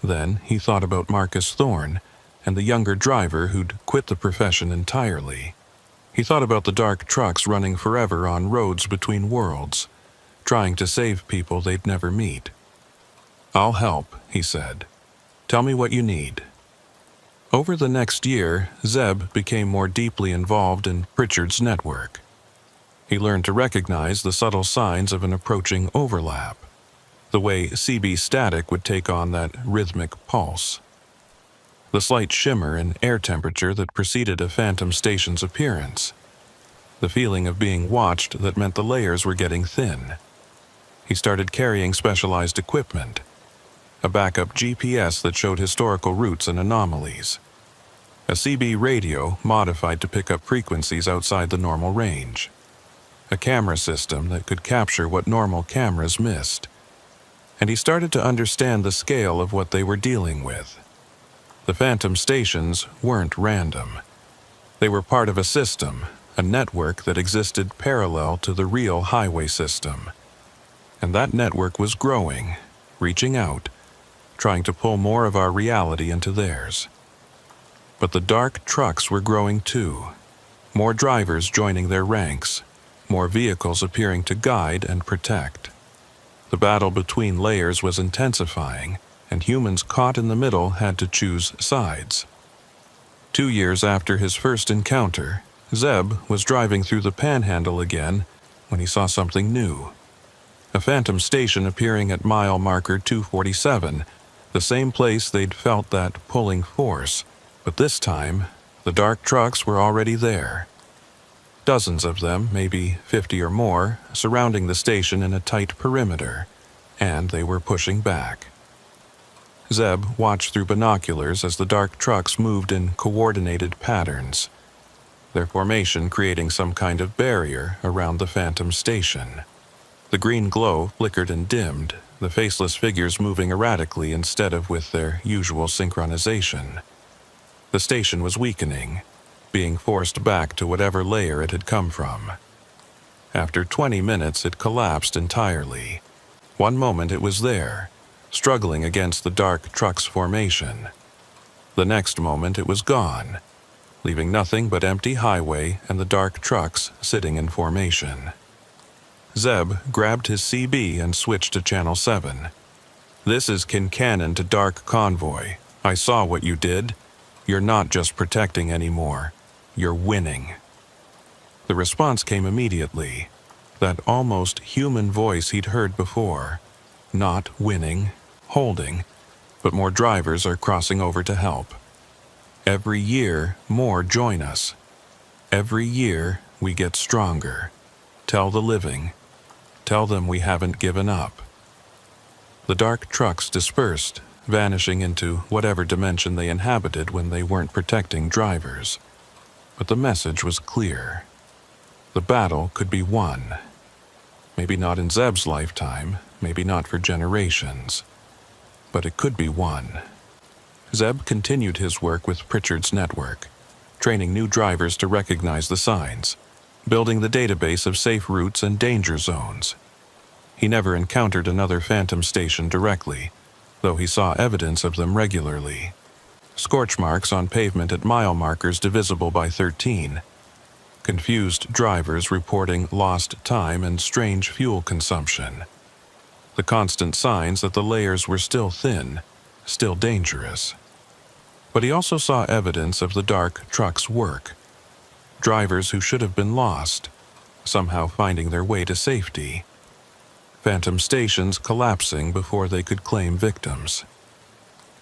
Then he thought about Marcus Thorne and the younger driver who'd quit the profession entirely. He thought about the dark trucks running forever on roads between worlds, trying to save people they'd never meet. "I'll help," he said. "Tell me what you need." Over the next year, Zeb became more deeply involved in Pritchard's network. He learned to recognize the subtle signs of an approaching overlap, the way CB static would take on that rhythmic pulse, the slight shimmer in air temperature that preceded a phantom station's appearance, the feeling of being watched that meant the layers were getting thin. He started carrying specialized equipment, a backup GPS that showed historical routes and anomalies, a CB radio modified to pick up frequencies outside the normal range, a camera system that could capture what normal cameras missed. And he started to understand the scale of what they were dealing with. The phantom stations weren't random. They were part of a system, a network that existed parallel to the real highway system. And that network was growing, reaching out, trying to pull more of our reality into theirs. But the dark trucks were growing too, more drivers joining their ranks, more vehicles appearing to guide and protect. The battle between layers was intensifying, and humans caught in the middle had to choose sides. 2 years after his first encounter, Zeb was driving through the Panhandle again when he saw something new. A phantom station appearing at mile marker 247, the same place they'd felt that pulling force, but this time, the dark trucks were already there. Dozens of them, maybe 50 or more, surrounding the station in a tight perimeter, and they were pushing back. Zeb watched through binoculars as the dark trucks moved in coordinated patterns, their formation creating some kind of barrier around the phantom station. The green glow flickered and dimmed, the faceless figures moving erratically instead of with their usual synchronization. The station was weakening, being forced back to whatever layer it had come from. After 20 minutes, it collapsed entirely. One moment it was there, struggling against the dark truck's formation. The next moment it was gone, leaving nothing but empty highway and the dark trucks sitting in formation. Zeb grabbed his CB and switched to Channel 7. "This is Kincannon to Dark Convoy. I saw what you did. You're not just protecting anymore. You're winning." The response came immediately. That almost human voice he'd heard before. Not winning, holding, but more drivers are crossing over to help. Every year, more join us. Every year, we get stronger. Tell the living. Tell them we haven't given up. The dark trucks dispersed, vanishing into whatever dimension they inhabited when they weren't protecting drivers. But the message was clear. The battle could be won. Maybe not in Zeb's lifetime, maybe not for generations, but it could be won. Zeb continued his work with Pritchard's network, training new drivers to recognize the signs, building the database of safe routes and danger zones. He never encountered another phantom station directly, though he saw evidence of them regularly. Scorch marks on pavement at mile markers divisible by 13. Confused drivers reporting lost time and strange fuel consumption. The constant signs that the layers were still thin, still dangerous. But he also saw evidence of the dark truck's work. Drivers who should have been lost, somehow finding their way to safety. Phantom stations collapsing before they could claim victims.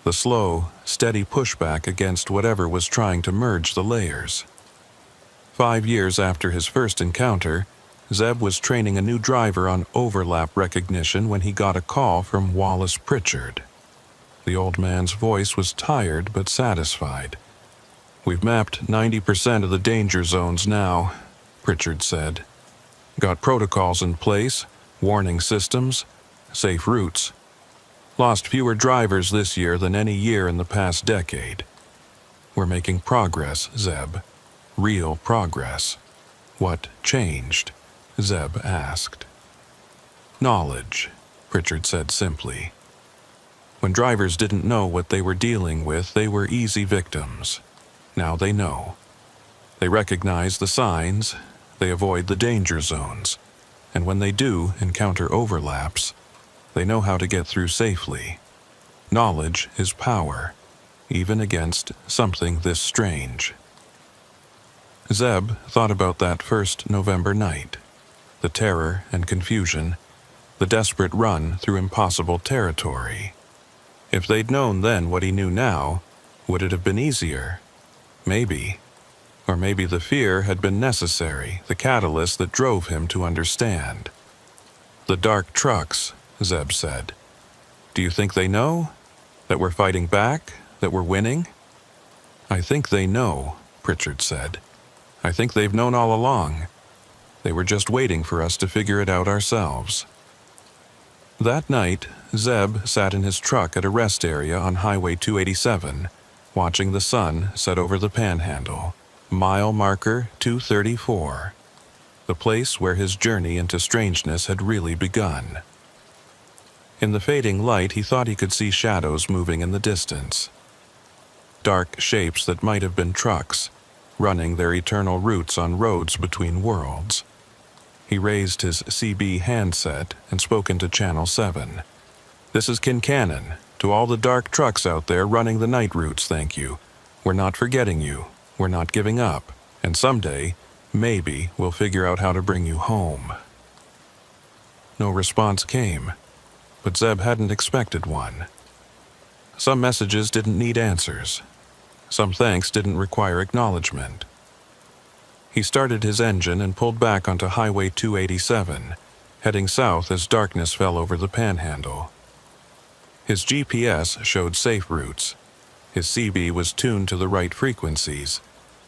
The slow, steady pushback against whatever was trying to merge the layers. 5 years after his first encounter, Zeb was training a new driver on overlap recognition when he got a call from Wallace Pritchard. The old man's voice was tired but satisfied. "We've mapped 90% of the danger zones now," Pritchard said. "Got protocols in place, warning systems, safe routes. Lost fewer drivers this year than any year in the past decade. We're making progress, Zeb. Real progress." "What changed?" Zeb asked. "Knowledge," Pritchard said simply. When drivers didn't know what they were dealing with, they were easy victims. Now they know. They recognize the signs, they avoid the danger zones, and when they do encounter overlaps, they know how to get through safely. Knowledge is power, even against something this strange. Zeb thought about that first November night. The terror and confusion, the desperate run through impossible territory. If they'd known then what he knew now, would it have been easier? Maybe. Or maybe the fear had been necessary, the catalyst that drove him to understand. "The dark trucks," Zeb said. "Do you think they know? That we're fighting back? That we're winning?" "I think they know," Pritchard said. "I think they've known all along. They were just waiting for us to figure it out ourselves." That night, Zeb sat in his truck at a rest area on Highway 287, watching the sun set over the Panhandle, mile marker 234, the place where his journey into strangeness had really begun. In the fading light, he thought he could see shadows moving in the distance. Dark shapes that might have been trucks, running their eternal routes on roads between worlds. He raised his CB handset and spoke into Channel 7. "This is Kincannon. To all the dark trucks out there running the night routes, thank you. We're not forgetting you. We're not giving up. And someday, maybe we'll figure out how to bring you home." No response came, but Zeb hadn't expected one. Some messages didn't need answers. Some thanks didn't require acknowledgement. He started his engine and pulled back onto Highway 287, heading south as darkness fell over the Panhandle. His GPS showed safe routes. His CB was tuned to the right frequencies,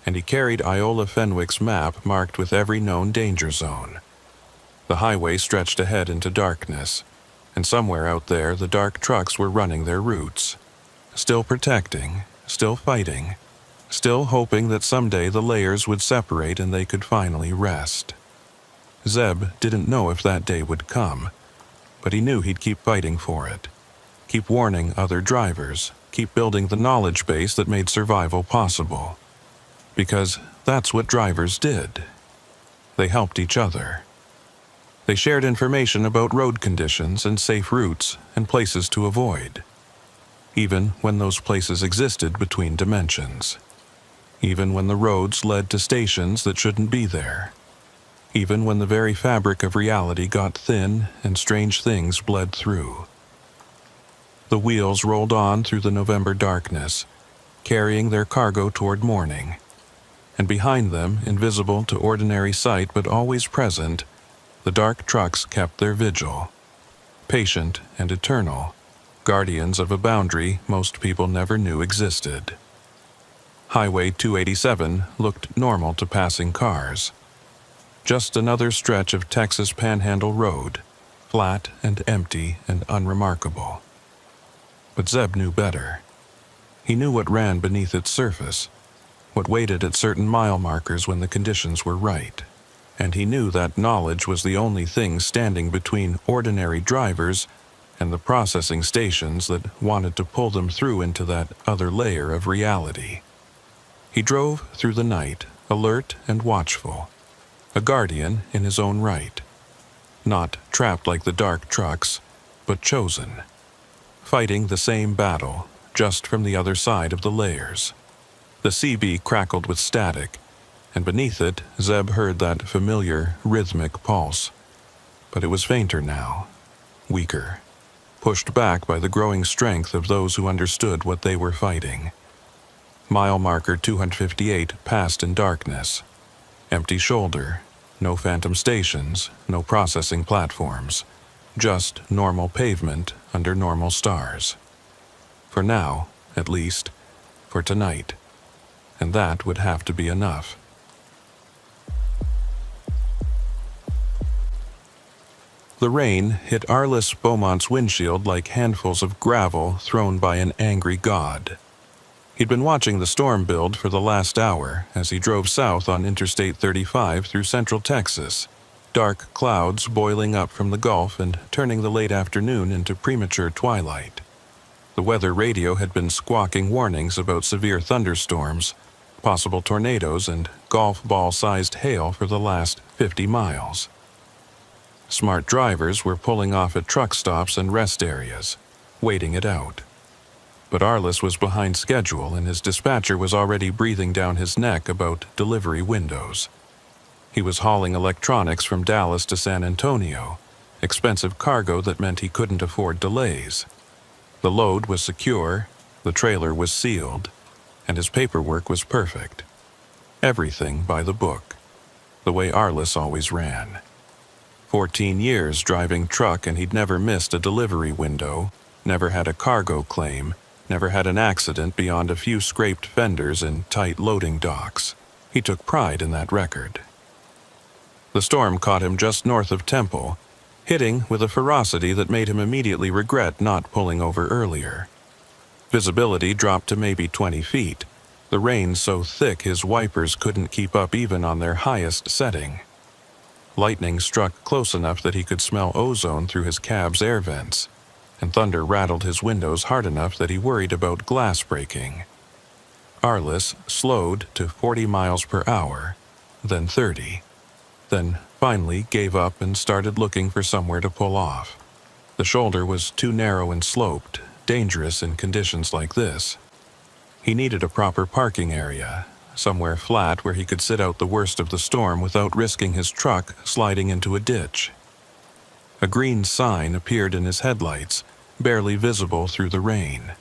and he carried Iola Fenwick's map marked with every known danger zone. The highway stretched ahead into darkness, and somewhere out there the dark trucks were running their routes. Still protecting, still fighting, still hoping that someday the layers would separate and they could finally rest. Zeb didn't know if that day would come, but he knew he'd keep fighting for it. Keep warning other drivers, keep building the knowledge base that made survival possible. Because that's what drivers did. They helped each other. They shared information about road conditions and safe routes and places to avoid. Even when those places existed between dimensions. Even when the roads led to stations that shouldn't be there. Even when the very fabric of reality got thin and strange things bled through. The wheels rolled on through the November darkness, carrying their cargo toward morning. And behind them, invisible to ordinary sight but always present, the dark trucks kept their vigil. Patient and eternal, guardians of a boundary most people never knew existed. Highway 287 looked normal to passing cars. Just another stretch of Texas Panhandle Road, flat and empty and unremarkable. But Zeb knew better. He knew what ran beneath its surface, what waited at certain mile markers when the conditions were right. And he knew that knowledge was the only thing standing between ordinary drivers and the processing stations that wanted to pull them through into that other layer of reality. He drove through the night, alert and watchful, a guardian in his own right. Not trapped like the dark trucks, but chosen. Fighting the same battle, just from the other side of the layers. The CB crackled with static, and beneath it, Zeb heard that familiar, rhythmic pulse. But it was fainter now, weaker, pushed back by the growing strength of those who understood what they were fighting. Mile marker 258 passed in darkness. Empty shoulder, no phantom stations, no processing platforms. Just normal pavement under normal stars. For now, at least, for tonight. And that would have to be enough. The rain hit Arliss Beaumont's windshield like handfuls of gravel thrown by an angry god. He'd been watching the storm build for the last hour as he drove south on Interstate 35 through central Texas, dark clouds boiling up from the Gulf and turning the late afternoon into premature twilight. The weather radio had been squawking warnings about severe thunderstorms, possible tornadoes, and golf ball-sized hail for the last 50 miles. Smart drivers were pulling off at truck stops and rest areas, waiting it out. But Arliss was behind schedule and his dispatcher was already breathing down his neck about delivery windows. He was hauling electronics from Dallas to San Antonio, expensive cargo that meant he couldn't afford delays. The load was secure, the trailer was sealed, and his paperwork was perfect. Everything by the book, the way Arliss always ran. 14 years driving truck and he'd never missed a delivery window, never had a cargo claim, never had an accident beyond a few scraped fenders in tight loading docks. He took pride in that record. The storm caught him just north of Temple, hitting with a ferocity that made him immediately regret not pulling over earlier. Visibility dropped to maybe 20 feet, the rain so thick his wipers couldn't keep up even on their highest setting. Lightning struck close enough that he could smell ozone through his cab's air vents, and thunder rattled his windows hard enough that he worried about glass breaking. Arliss slowed to 40 miles per hour, then 30, then finally gave up and started looking for somewhere to pull off. The shoulder was too narrow and sloped, dangerous in conditions like this. He needed a proper parking area, somewhere flat where he could sit out the worst of the storm without risking his truck sliding into a ditch. A green sign appeared in his headlights, barely visible through the rain.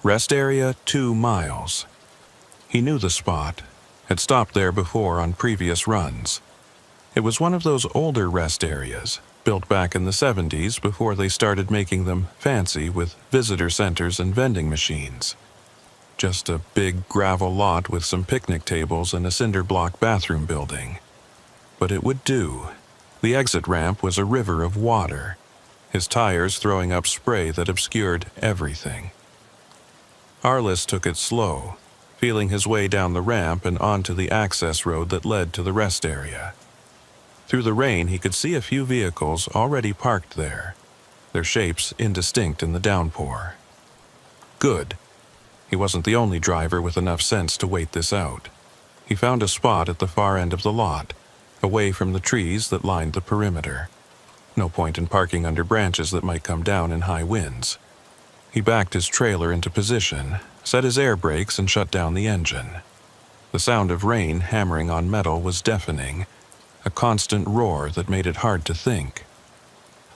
Rest area 2 miles. He knew the spot, had stopped there before on previous runs. It was one of those older rest areas, built back in the 70s before they started making them fancy with visitor centers and vending machines. Just a big gravel lot with some picnic tables and a cinder block bathroom building. But it would do. The exit ramp was a river of water, his tires throwing up spray that obscured everything. Arliss took it slow, feeling his way down the ramp and onto the access road that led to the rest area. Through the rain, he could see a few vehicles already parked there, their shapes indistinct in the downpour. Good. He wasn't the only driver with enough sense to wait this out. He found a spot at the far end of the lot, away from the trees that lined the perimeter. No point in parking under branches that might come down in high winds. He backed his trailer into position, set his air brakes, and shut down the engine. The sound of rain hammering on metal was deafening, a constant roar that made it hard to think.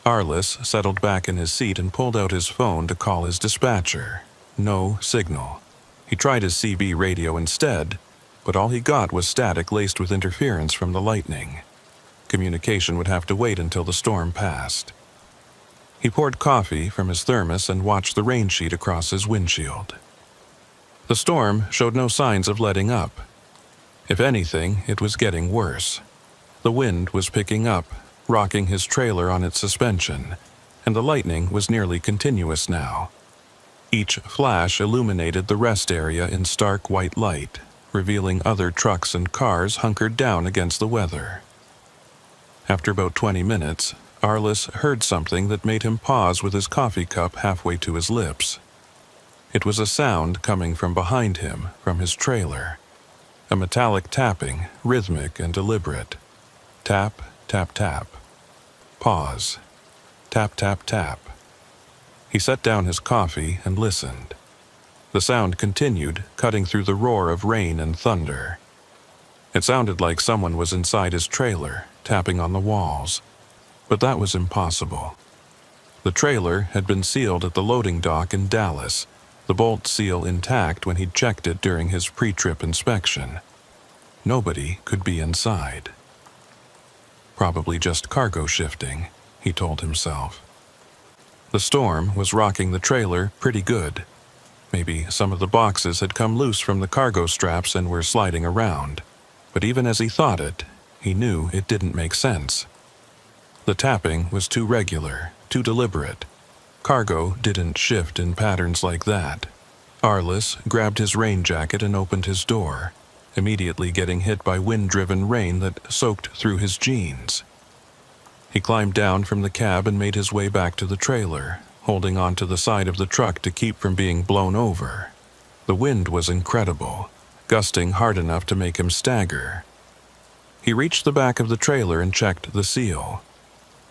Arliss settled back in his seat and pulled out his phone to call his dispatcher. No signal. He tried his CB radio instead, but all he got was static laced with interference from the lightning. Communication would have to wait until the storm passed. He poured coffee from his thermos and watched the rain sheet across his windshield. The storm showed no signs of letting up. If anything, it was getting worse. The wind was picking up, rocking his trailer on its suspension, and the lightning was nearly continuous now. Each flash illuminated the rest area in stark white light, revealing other trucks and cars hunkered down against the weather. After about 20 minutes, Arliss heard something that made him pause with his coffee cup halfway to his lips. It was a sound coming from behind him, from his trailer. A metallic tapping, rhythmic and deliberate. Tap, tap, tap. Pause. Tap, tap, tap. He set down his coffee and listened. The sound continued, cutting through the roar of rain and thunder. It sounded like someone was inside his trailer, tapping on the walls. But that was impossible. The trailer had been sealed at the loading dock in Dallas, the bolt seal intact when he'd checked it during his pre-trip inspection. Nobody could be inside. Probably just cargo shifting, he told himself. The storm was rocking the trailer pretty good. Maybe some of the boxes had come loose from the cargo straps and were sliding around. But even as he thought it, he knew it didn't make sense. The tapping was too regular, too deliberate. Cargo didn't shift in patterns like that. Arliss grabbed his rain jacket and opened his door, immediately getting hit by wind-driven rain that soaked through his jeans. He climbed down from the cab and made his way back to the trailer, holding onto the side of the truck to keep from being blown over. The wind was incredible, gusting hard enough to make him stagger. He reached the back of the trailer and checked the seal.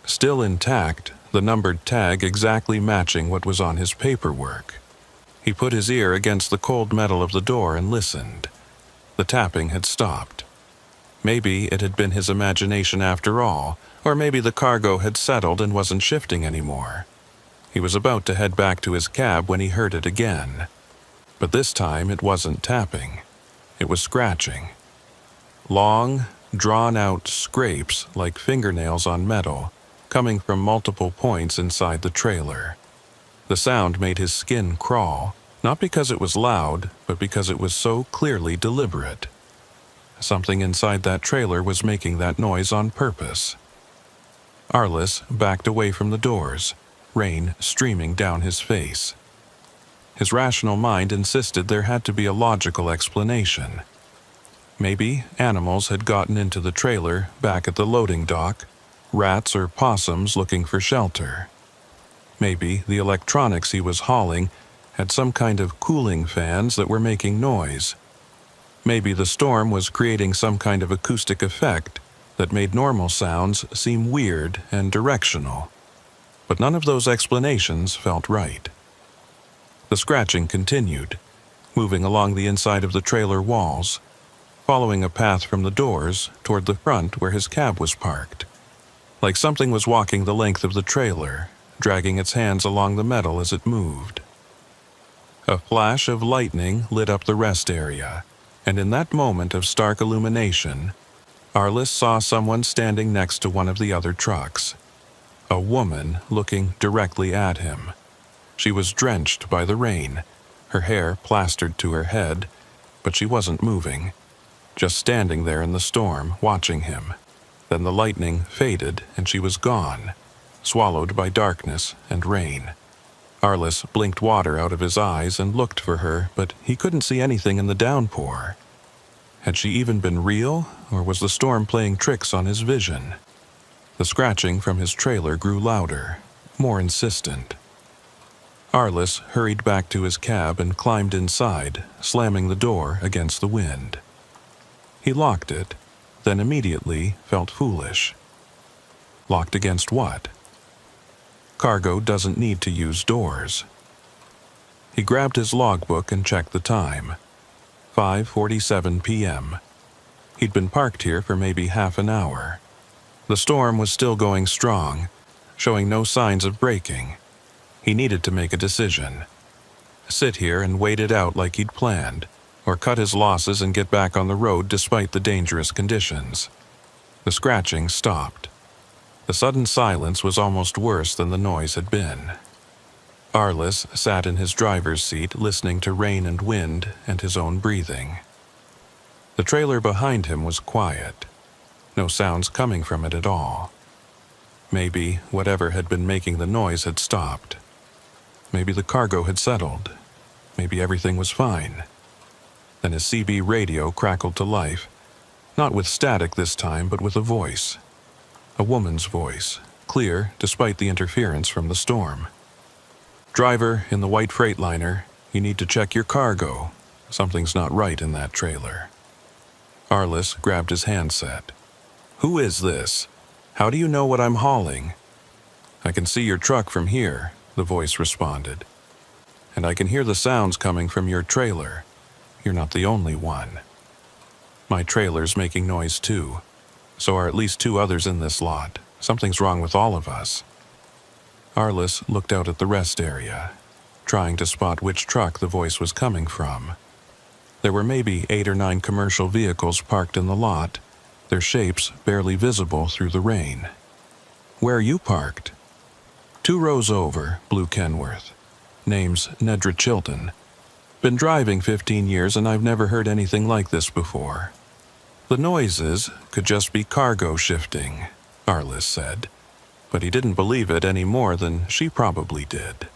Still intact, the numbered tag exactly matching what was on his paperwork. He put his ear against the cold metal of the door and listened. The tapping had stopped. Maybe it had been his imagination after all, or maybe the cargo had settled and wasn't shifting anymore. He was about to head back to his cab when he heard it again. But this time it wasn't tapping. It was scratching. Long, drawn-out scrapes like fingernails on metal, coming from multiple points inside the trailer. The sound made his skin crawl, not because it was loud, but because it was so clearly deliberate. Something inside that trailer was making that noise on purpose. Arliss backed away from the doors, rain streaming down his face. His rational mind insisted there had to be a logical explanation. Maybe animals had gotten into the trailer back at the loading dock, rats or possums looking for shelter. Maybe the electronics he was hauling had some kind of cooling fans that were making noise. Maybe the storm was creating some kind of acoustic effect that made normal sounds seem weird and directional. But none of those explanations felt right. The scratching continued, moving along the inside of the trailer walls, following a path from the doors toward the front where his cab was parked. Like something was walking the length of the trailer, dragging its hands along the metal as it moved. A flash of lightning lit up the rest area, and in that moment of stark illumination, Arliss saw someone standing next to one of the other trucks. A woman looking directly at him. She was drenched by the rain, her hair plastered to her head, but she wasn't moving, just standing there in the storm, watching him. Then the lightning faded and she was gone, swallowed by darkness and rain. Arliss blinked water out of his eyes and looked for her, but he couldn't see anything in the downpour. Had she even been real, or was the storm playing tricks on his vision? The scratching from his trailer grew louder, more insistent. Arliss hurried back to his cab and climbed inside, slamming the door against the wind. He locked it, then immediately felt foolish. Locked against what? Cargo doesn't need to use doors. He grabbed his logbook and checked the time. 5:47 p.m. He'd been parked here for maybe half an hour. The storm was still going strong, showing no signs of breaking. He needed to make a decision. Sit here and wait it out like he'd planned, or cut his losses and get back on the road despite the dangerous conditions. The scratching stopped. The sudden silence was almost worse than the noise had been. Arliss sat in his driver's seat listening to rain and wind and his own breathing. The trailer behind him was quiet. No sounds coming from it at all. Maybe whatever had been making the noise had stopped. Maybe the cargo had settled. Maybe everything was fine. Then his CB radio crackled to life, not with static this time, but with a voice. A woman's voice, clear despite the interference from the storm. "Driver in the white Freightliner, you need to check your cargo. Something's not right in that trailer." Arliss grabbed his handset. "Who is this? How do you know what I'm hauling?" "I can see your truck from here," the voice responded. "And I can hear the sounds coming from your trailer. You're not the only one. My trailer's making noise too. So are at least 2 others in this lot. Something's wrong with all of us." Arliss looked out at the rest area, trying to spot which truck the voice was coming from. There were maybe 8 or 9 commercial vehicles parked in the lot, their shapes barely visible through the rain. "Where are you parked?" 2 rows over, Blue Kenworth. Name's Nedra Chilton. Been driving 15 years and I've never heard anything like this before. The noises could just be cargo shifting, Arliss said, but he didn't believe it any more than she probably did.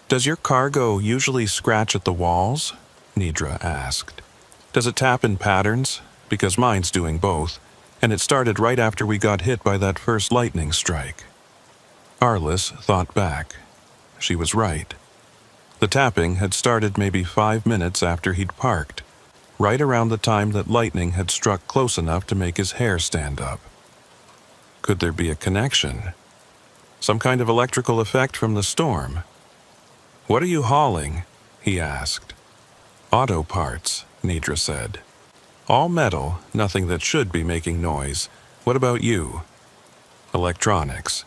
"Does your cargo usually scratch at the walls?" Nedra asked. "Does it tap in patterns? Because mine's doing both, and it started right after we got hit by that first lightning strike." Arliss thought back. She was right. The tapping had started maybe 5 minutes after he'd parked, right around the time that lightning had struck close enough to make his hair stand up. Could there be a connection? Some kind of electrical effect from the storm? "What are you hauling?" he asked. "Auto parts," Nedra said. "All metal, nothing that should be making noise. What about you?" "Electronics.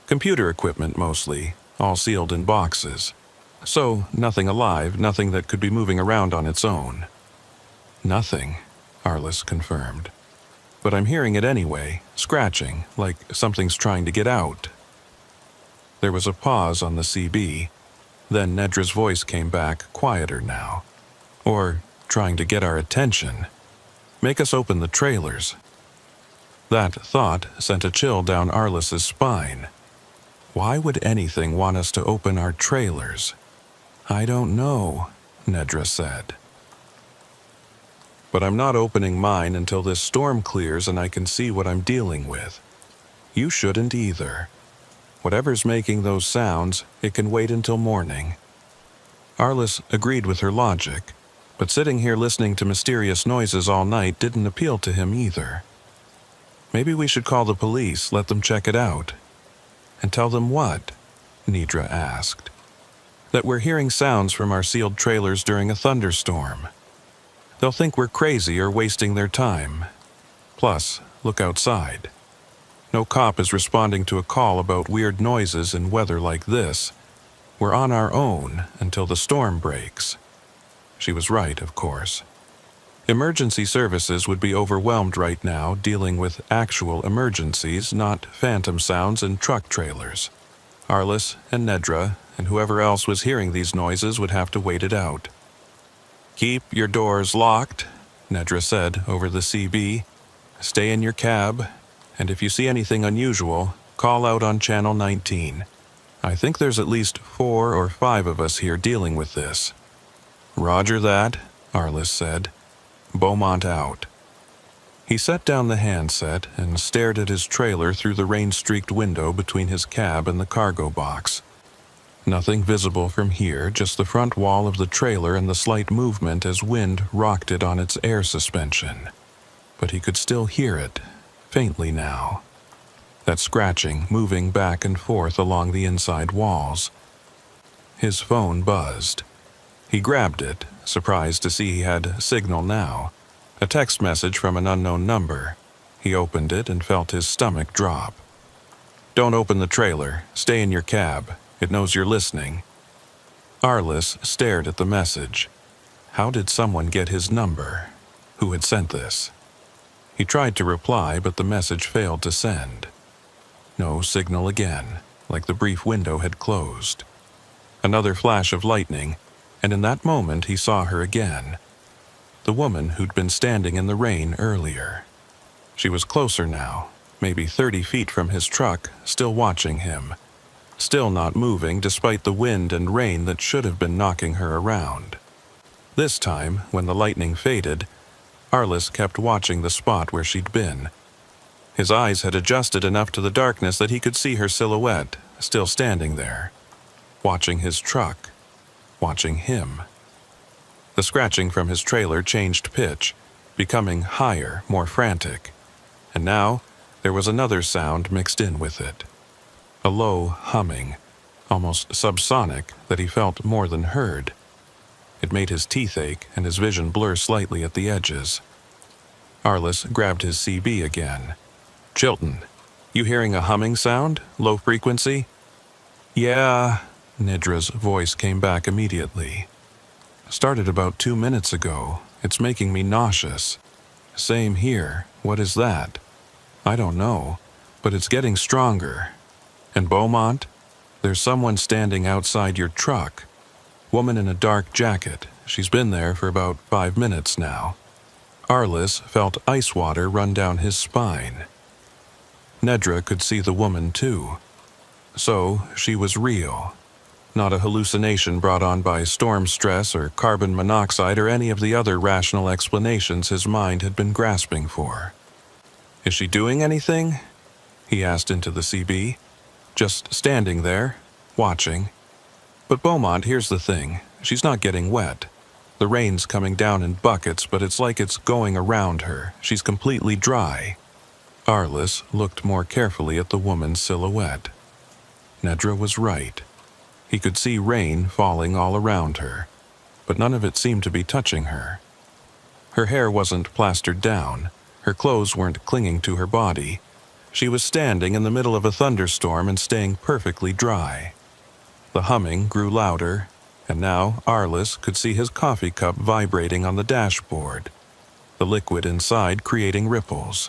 Computer equipment mostly, all sealed in boxes. So, nothing alive, nothing that could be moving around on its own." "Nothing," Arliss confirmed. "But I'm hearing it anyway, scratching, like something's trying to get out." There was a pause on the CB. Then Nedra's voice came back, quieter now. "Or trying to get our attention. Make us open the trailers." That thought sent a chill down Arliss's spine. Why would anything want us to open our trailers? "I don't know," Nedra said. "But I'm not opening mine until this storm clears and I can see what I'm dealing with. You shouldn't either. Whatever's making those sounds, it can wait until morning." Arliss agreed with her logic, but sitting here listening to mysterious noises all night didn't appeal to him either. "Maybe we should call the police, let them check it out." "And tell them what?" Nedra asked. that we're hearing sounds from our sealed trailers during a thunderstorm. They'll think we're crazy or wasting their time. Plus, look outside. No cop is responding to a call about weird noises in weather like this. We're on our own until the storm breaks." She was right, of course. Emergency services would be overwhelmed right now dealing with actual emergencies, not phantom sounds in truck trailers. Arliss and Nedra and whoever else was hearing these noises would have to wait it out. "Keep your doors locked," Nedra said over the CB. "Stay in your cab, and if you see anything unusual, call out on Channel 19. I think there's at least 4 or 5 of us here dealing with this." "Roger that," Arliss said. "Beaumont out." He set down the handset and stared at his trailer through the rain-streaked window between his cab and the cargo box. Nothing visible from here, just the front wall of the trailer and the slight movement as wind rocked it on its air suspension. But he could still hear it, faintly now. That scratching moving back and forth along the inside walls. His phone buzzed. He grabbed it, surprised to see he had signal now. A text message from an unknown number. He opened it and felt his stomach drop. "Don't open the trailer. Stay in your cab. It knows you're listening." Arliss stared at the message. How did someone get his number? Who had sent this? He tried to reply, but the message failed to send. No signal again, like the brief window had closed. Another flash of lightning, and in that moment he saw her again. The woman who'd been standing in the rain earlier. She was closer now, maybe 30 feet from his truck, still watching him. Still not moving despite the wind and rain that should have been knocking her around. This time, when the lightning faded, Arliss kept watching the spot where she'd been. His eyes had adjusted enough to the darkness that he could see her silhouette, still standing there. Watching his truck. Watching him. The scratching from his trailer changed pitch, becoming higher, more frantic. And now, there was another sound mixed in with it. A low humming, almost subsonic, that he felt more than heard. It made his teeth ache and his vision blur slightly at the edges. Arliss grabbed his CB again. "Chilton, you hearing a humming sound? Low frequency?" "Yeah," Nedra's voice came back immediately. "Started about 2 minutes ago. It's making me nauseous." "Same here. What is that?" "I don't know, but it's getting stronger." "And Beaumont? There's someone standing outside your truck. Woman in a dark jacket. She's been there for about 5 minutes now." Arliss felt ice water run down his spine. Nedra could see the woman too. So she was real. Not a hallucination brought on by storm stress or carbon monoxide or any of the other rational explanations his mind had been grasping for. "Is she doing anything?" he asked into the CB. "Just standing there, watching." "But Beaumont, here's the thing. She's not getting wet. The rain's coming down in buckets, but it's like it's going around her. She's completely dry." Arliss looked more carefully at the woman's silhouette. Nedra was right. He could see rain falling all around her, but none of it seemed to be touching her. Her hair wasn't plastered down. Her clothes weren't clinging to her body. She was standing in the middle of a thunderstorm and staying perfectly dry. The humming grew louder, and now Arliss could see his coffee cup vibrating on the dashboard, the liquid inside creating ripples.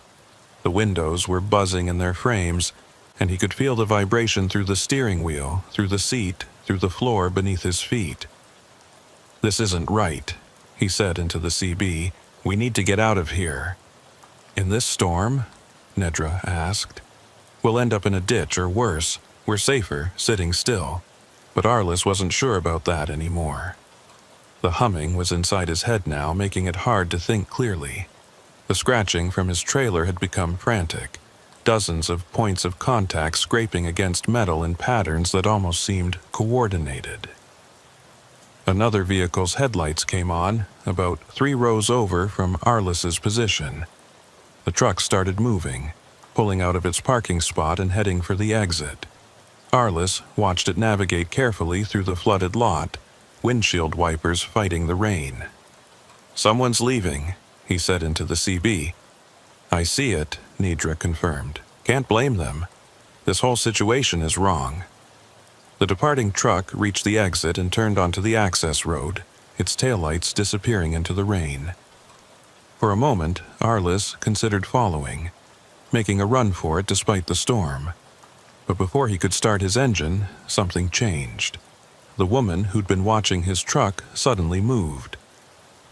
The windows were buzzing in their frames, and he could feel the vibration through the steering wheel, through the seat, through the floor beneath his feet. "This isn't right," he said into the CB. "We need to get out of here." "In this storm?" Nedra asked. "We'll end up in a ditch or worse. We're safer sitting still." But Arliss wasn't sure about that anymore. The humming was inside his head now, making it hard to think clearly. The scratching from his trailer had become frantic. Dozens of points of contact scraping against metal in patterns that almost seemed coordinated. Another vehicle's headlights came on, about 3 rows over from Arliss's position. The truck started moving, pulling out of its parking spot and heading for the exit. Arliss watched it navigate carefully through the flooded lot, windshield wipers fighting the rain. "Someone's leaving," he said into the CB. "I see it," Nidra confirmed. "Can't blame them. This whole situation is wrong." The departing truck reached the exit and turned onto the access road, its taillights disappearing into the rain. For a moment, Arliss considered following, making a run for it despite the storm. But before he could start his engine, something changed. The woman who'd been watching his truck suddenly moved.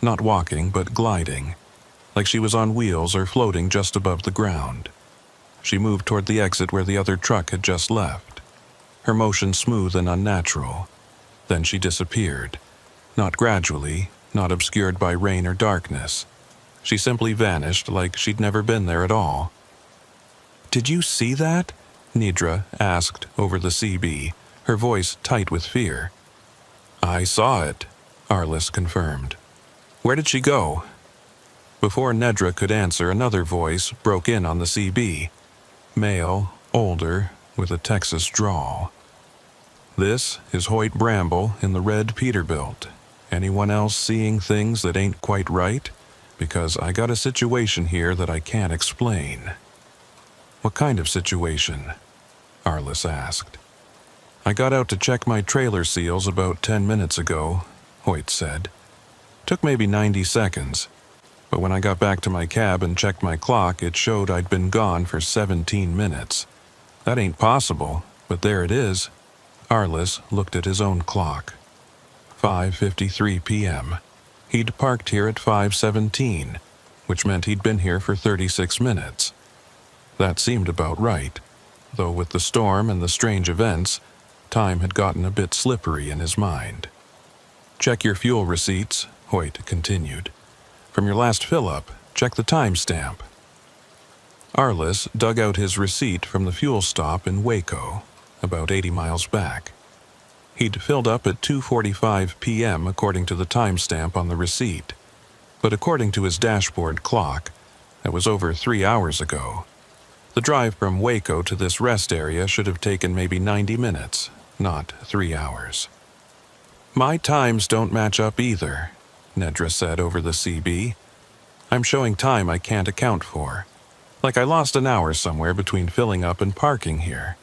Not walking, but gliding, like she was on wheels or floating just above the ground. She moved toward the exit where the other truck had just left, her motion smooth and unnatural. Then she disappeared, not gradually, not obscured by rain or darkness. She simply vanished like she'd never been there at all. "Did you see that?" Nidra asked over the CB, her voice tight with fear. "I saw it," Arliss confirmed. "Where did she go?" Before Nedra could answer, another voice broke in on the CB. Male, older, with a Texas drawl. "This is Hoyt Bramble in the red Peterbilt. Anyone else seeing things that ain't quite right? Because I got a situation here that I can't explain." "What kind of situation?" Arliss asked. "I got out to check my trailer seals about 10 minutes ago," Hoyt said. "Took maybe 90 seconds. But when I got back to my cab and checked my clock, it showed I'd been gone for 17 minutes. That ain't possible, but there it is." Arliss looked at his own clock. 5:53 p.m. He'd parked here at 5:17, which meant he'd been here for 36 minutes. That seemed about right, though with the storm and the strange events, time had gotten a bit slippery in his mind. "Check your fuel receipts," Hoyt continued. "From your last fill-up, check the timestamp." Arliss dug out his receipt from the fuel stop in Waco, about 80 miles back. He'd filled up at 2:45 p.m. according to the timestamp on the receipt, but according to his dashboard clock, that was over 3 hours ago. The drive from Waco to this rest area should have taken maybe 90 minutes, not 3 hours. "My times don't match up either," Nedra said over the CB. "I'm showing time I can't account for. Like I lost an hour somewhere between filling up and parking here.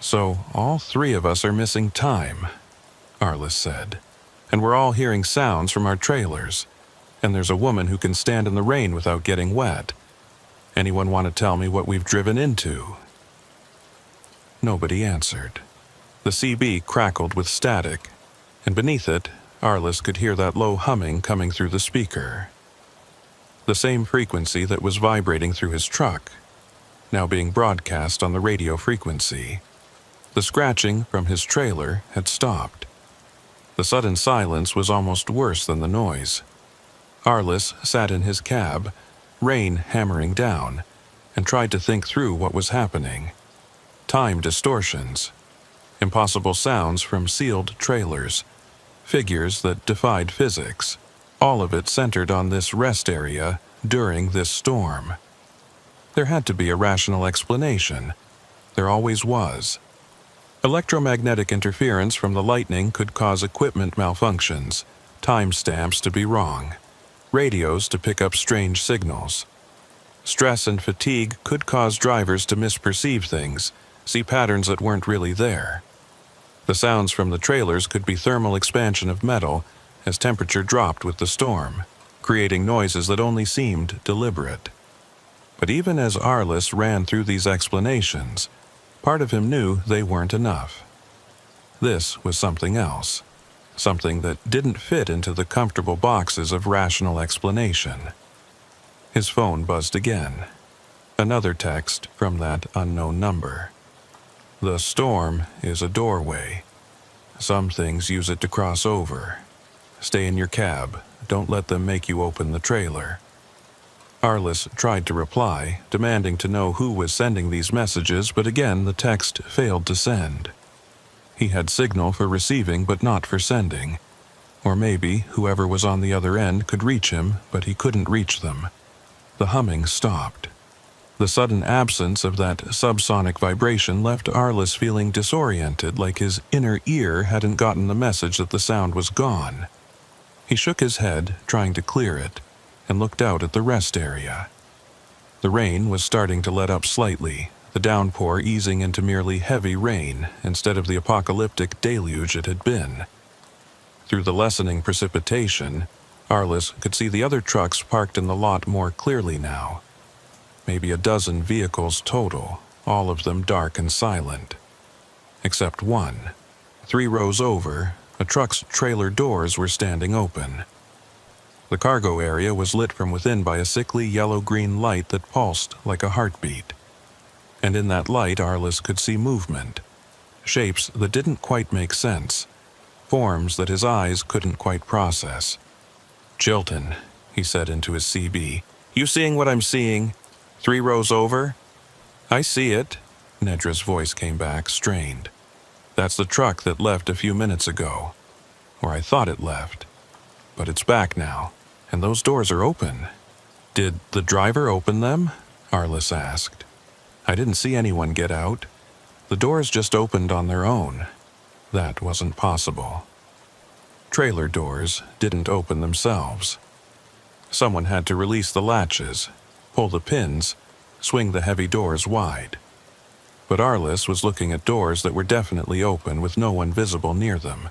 So all three of us are missing time," Arliss said. "And we're all hearing sounds from our trailers. And there's a woman who can stand in the rain without getting wet. Anyone want to tell me what we've driven into?" Nobody answered. The CB crackled with static, and beneath it, Arliss could hear that low humming coming through the speaker. The same frequency that was vibrating through his truck, now being broadcast on the radio frequency. The scratching from his trailer had stopped. The sudden silence was almost worse than the noise. Arliss sat in his cab, rain hammering down, and tried to think through what was happening. Time distortions, impossible sounds from sealed trailers, figures that defied physics, all of it centered on this rest area during this storm. There had to be a rational explanation. There always was. Electromagnetic interference from the lightning could cause equipment malfunctions, timestamps to be wrong, radios to pick up strange signals. Stress and fatigue could cause drivers to misperceive things, see patterns that weren't really there. The sounds from the trailers could be thermal expansion of metal as temperature dropped with the storm, creating noises that only seemed deliberate. But even as Arliss ran through these explanations, part of him knew they weren't enough. This was something else, something that didn't fit into the comfortable boxes of rational explanation. His phone buzzed again. Another text from that unknown number. "The storm is a doorway. Some things use it to cross over. Stay in your cab. Don't let them make you open the trailer." Arliss tried to reply, demanding to know who was sending these messages, but again the text failed to send. He had signal for receiving but not for sending. Or maybe whoever was on the other end could reach him, but he couldn't reach them. The humming stopped. The sudden absence of that subsonic vibration left Arliss feeling disoriented, like his inner ear hadn't gotten the message that the sound was gone. He shook his head, trying to clear it, and looked out at the rest area. The rain was starting to let up slightly, the downpour easing into merely heavy rain instead of the apocalyptic deluge it had been. Through the lessening precipitation, Arliss could see the other trucks parked in the lot more clearly now. Maybe a dozen vehicles total, all of them dark and silent. Except one. 3 rows over, a truck's trailer doors were standing open. The cargo area was lit from within by a sickly yellow-green light that pulsed like a heartbeat. And in that light, Arliss could see movement. Shapes that didn't quite make sense. Forms that his eyes couldn't quite process. "Chilton," he said into his CB. "You seeing what I'm seeing? 3 rows over?" "I see it," Nedra's voice came back, strained. "That's the truck that left a few minutes ago. Or I thought it left. But it's back now, and those doors are open." "Did the driver open them?" Arliss asked. "I didn't see anyone get out. The doors just opened on their own." That wasn't possible. Trailer doors didn't open themselves. Someone had to release the latches, pull the pins, swing the heavy doors wide. But Arliss was looking at doors that were definitely open with no one visible near them.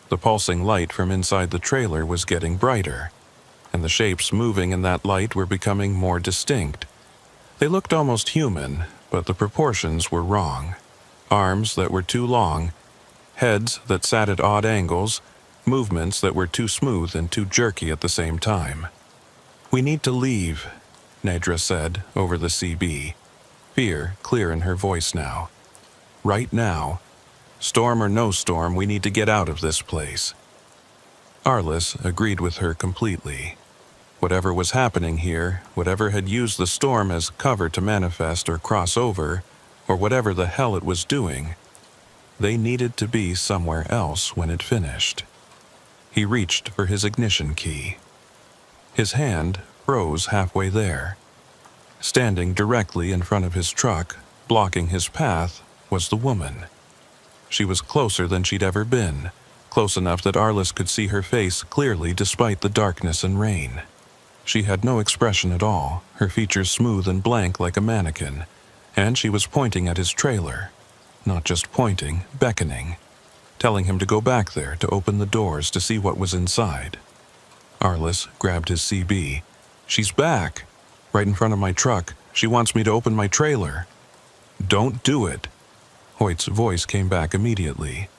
The pulsing light from inside the trailer was getting brighter, and the shapes moving in that light were becoming more distinct. They looked almost human, but the proportions were wrong. Arms that were too long, heads that sat at odd angles, movements that were too smooth and too jerky at the same time. "We need to leave," Nedra said over the CB, fear clear in her voice now. "Right now. Storm or no storm, we need to get out of this place." Arliss agreed with her completely. Whatever was happening here, whatever had used the storm as cover to manifest or cross over, or whatever the hell it was doing, they needed to be somewhere else when it finished. He reached for his ignition key. His hand froze halfway there. Standing directly in front of his truck, blocking his path, was the woman. She was closer than she'd ever been, close enough that Arliss could see her face clearly despite the darkness and rain. She had no expression at all, her features smooth and blank like a mannequin, and she was pointing at his trailer. Not just pointing, beckoning, telling him to go back there to open the doors to see what was inside. Arliss grabbed his CB. "She's back, right in front of my truck. She wants me to open my trailer." "Don't do it." Hoyt's voice came back immediately.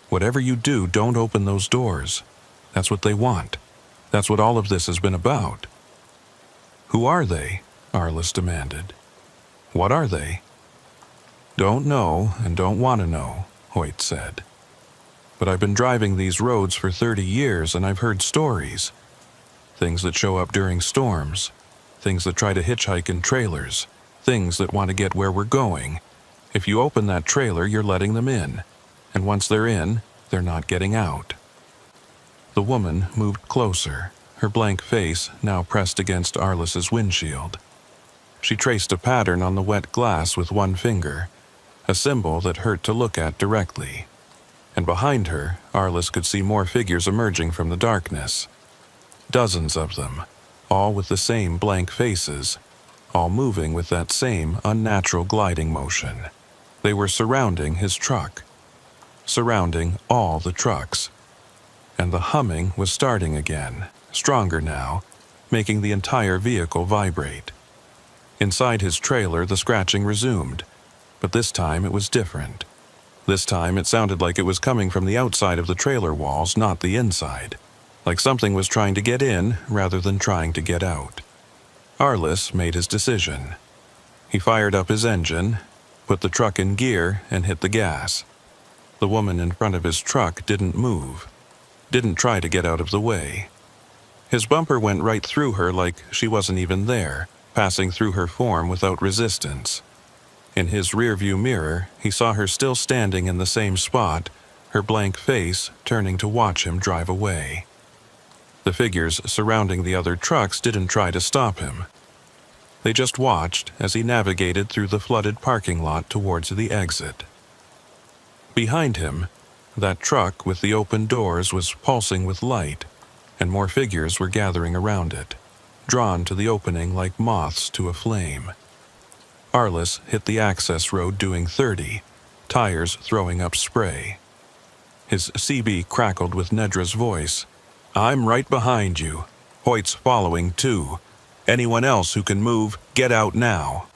"Whatever you do, don't open those doors. That's what they want. That's what all of this has been about." "Who are they?" Arliss demanded. "What are they?" "Don't know and don't want to know," Hoyt said. "But I've been driving these roads for 30 years and I've heard stories. Things that show up during storms. Things that try to hitchhike in trailers. Things that want to get where we're going. If you open that trailer, you're letting them in. And once they're in, they're not getting out." The woman moved closer, her blank face now pressed against Arliss's windshield. She traced a pattern on the wet glass with one finger, a symbol that hurt to look at directly. And behind her, Arliss could see more figures emerging from the darkness. Dozens of them, all with the same blank faces, all moving with that same unnatural gliding motion. They were surrounding his truck, surrounding all the trucks. And the humming was starting again, stronger now, making the entire vehicle vibrate. Inside his trailer, the scratching resumed, but this time it was different. This time it sounded like it was coming from the outside of the trailer walls, not the inside, like something was trying to get in rather than trying to get out. Arliss made his decision. He fired up his engine, put the truck in gear, and hit the gas. The woman in front of his truck didn't move, didn't try to get out of the way. His bumper went right through her like she wasn't even there, passing through her form without resistance. In his rearview mirror, he saw her still standing in the same spot, her blank face turning to watch him drive away. The figures surrounding the other trucks didn't try to stop him. They just watched as he navigated through the flooded parking lot towards the exit. Behind him, that truck with the open doors was pulsing with light, and more figures were gathering around it, drawn to the opening like moths to a flame. Arliss hit the access road doing 30, tires throwing up spray. His CB crackled with Nedra's voice. "I'm right behind you. Hoyt's following too. Anyone else who can move, get out now."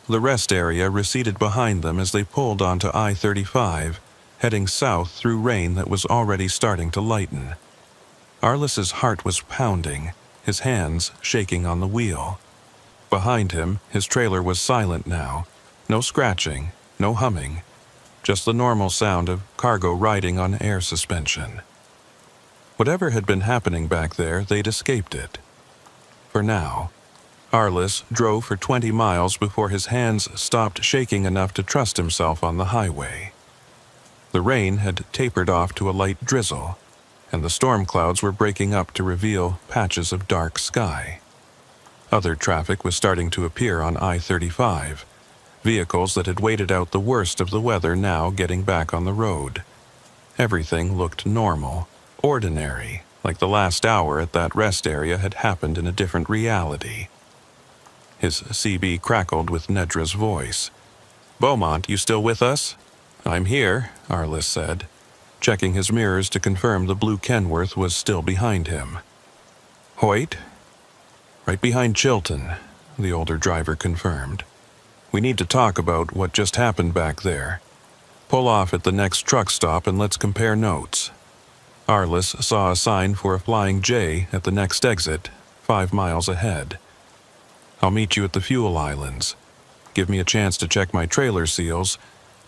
The rest area receded behind them as they pulled onto I-35, heading south through rain that was already starting to lighten. Arliss's heart was pounding, his hands shaking on the wheel. Behind him, his trailer was silent now. No scratching, no humming, just the normal sound of cargo riding on air suspension. Whatever had been happening back there, they'd escaped it. For now. Arliss drove for 20 miles before his hands stopped shaking enough to trust himself on the highway. The rain had tapered off to a light drizzle, and the storm clouds were breaking up to reveal patches of dark sky. Other traffic was starting to appear on I-35, vehicles that had waited out the worst of the weather now getting back on the road. Everything looked normal, ordinary, like the last hour at that rest area had happened in a different reality. His CB crackled with Nedra's voice. "Beaumont, you still with us?" "I'm here," Arliss said, checking his mirrors to confirm the blue Kenworth was still behind him. "Hoyt?" "Right behind Chilton," the older driver confirmed. "We need to talk about what just happened back there. Pull off at the next truck stop and let's compare notes." Arliss saw a sign for a Flying J at the next exit, 5 miles ahead. "I'll meet you at the fuel islands. Give me a chance to check my trailer seals,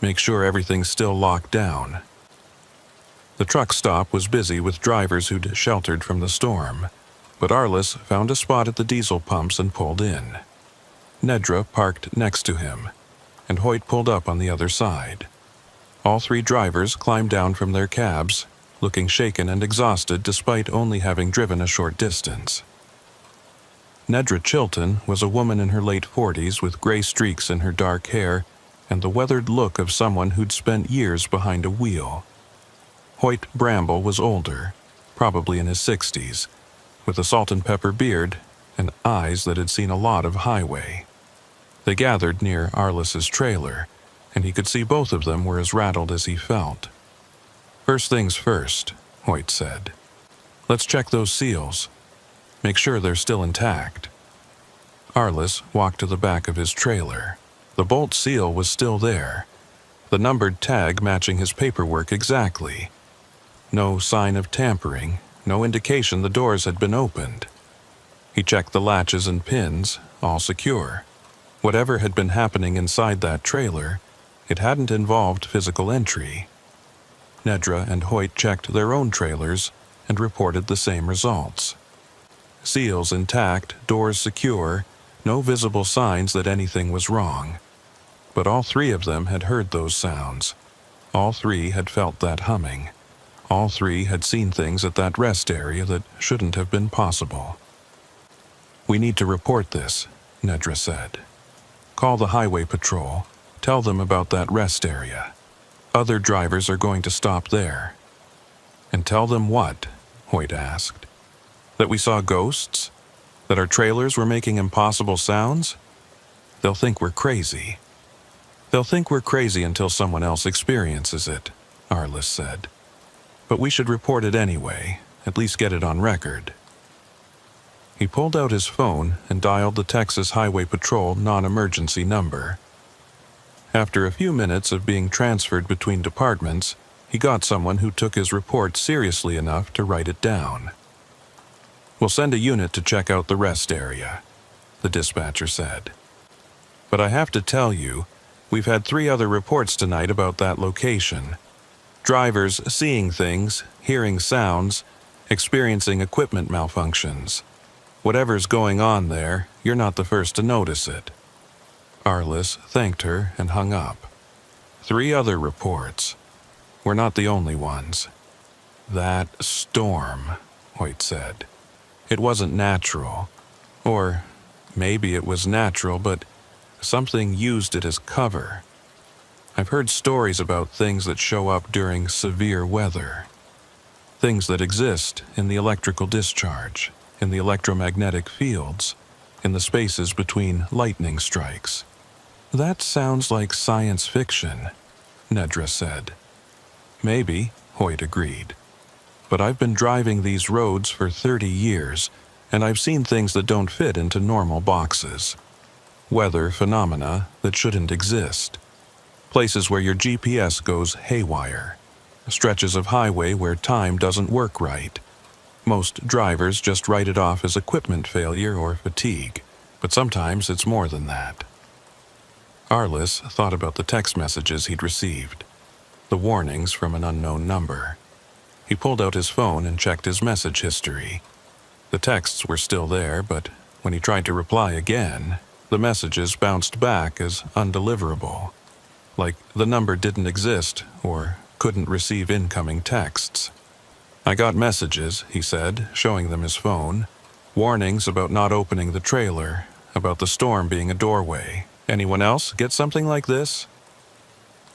make sure everything's still locked down." The truck stop was busy with drivers who'd sheltered from the storm, but Arliss found a spot at the diesel pumps and pulled in. Nedra parked next to him, and Hoyt pulled up on the other side. All 3 drivers climbed down from their cabs, looking shaken and exhausted despite only having driven a short distance. Nedra Chilton was a woman in her late 40s with gray streaks in her dark hair and the weathered look of someone who'd spent years behind a wheel. Hoyt Bramble was older, probably in his 60s, with a salt and pepper beard and eyes that had seen a lot of highway. They gathered near Arliss's trailer, and he could see both of them were as rattled as he felt. "First things first," Hoyt said. "Let's check those seals. Make sure they're still intact." Arliss walked to the back of his trailer. The bolt seal was still there, the numbered tag matching his paperwork exactly. No sign of tampering, no indication the doors had been opened. He checked the latches and pins, all secure. Whatever had been happening inside that trailer, it hadn't involved physical entry. Nedra and Hoyt checked their own trailers and reported the same results. Seals intact, doors secure, no visible signs that anything was wrong. But all 3 of them had heard those sounds. All 3 had felt that humming. All 3 had seen things at that rest area that shouldn't have been possible. "We need to report this," Nedra said. "Call the highway patrol. Tell them about that rest area. Other drivers are going to stop there." "And tell them what?" Hoyt asked. "That we saw ghosts? That our trailers were making impossible sounds? They'll think we're crazy." "They'll think we're crazy until someone else experiences it," Arliss said. "But we should report it anyway, at least get it on record." He pulled out his phone and dialed the Texas Highway Patrol non-emergency number. After a few minutes of being transferred between departments, he got someone who took his report seriously enough to write it down. "We'll send a unit to check out the rest area," the dispatcher said. "But I have to tell you, we've had 3 other reports tonight about that location. Drivers seeing things, hearing sounds, experiencing equipment malfunctions. Whatever's going on there, you're not the first to notice it." Arliss thanked her and hung up. 3 other reports. We're not the only ones. "That storm," Hoyt said. "It wasn't natural. Or Maybe it was natural, but something used it as cover. I've heard stories about things that show up during severe weather. Things that exist in the electrical discharge, in the electromagnetic fields, in the spaces between lightning strikes. That sounds like science fiction, Nedra said. Maybe, Hoyt agreed. But I've been driving these roads for 30 years, and I've seen things that don't fit into normal boxes. Weather phenomena that shouldn't exist. Places where your GPS goes haywire. Stretches of highway where time doesn't work right. Most drivers just write it off as equipment failure or fatigue, but sometimes it's more than that. Arliss thought about the text messages he'd received, the warnings from an unknown number. He pulled out his phone and checked his message history. The texts were still there, but when he tried to reply again, the messages bounced back as undeliverable, like the number didn't exist or couldn't receive incoming texts. I got messages, he said, showing them his phone. Warnings about not opening the trailer, about the storm being a doorway. Anyone else get something like this?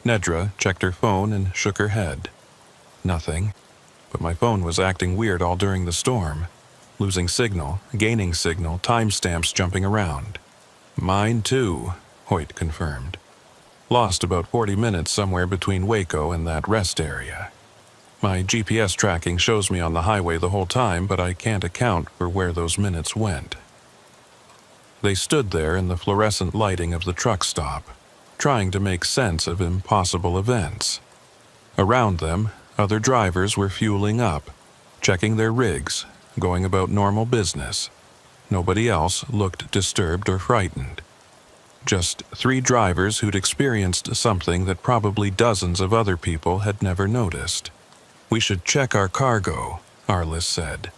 Nedra checked her phone and shook her head. Nothing. But my phone was acting weird all during the storm. Losing signal, gaining signal, timestamps jumping around. Mine too, Hoyt confirmed. Lost about 40 minutes somewhere between Waco and that rest area. My GPS tracking shows me on the highway the whole time, but I can't account for where those minutes went. They stood there in the fluorescent lighting of the truck stop, trying to make sense of impossible events. Around them, other drivers were fueling up, checking their rigs, going about normal business. Nobody else looked disturbed or frightened. Just 3 drivers who'd experienced something that probably dozens of other people had never noticed. We should check our cargo, Arliss said.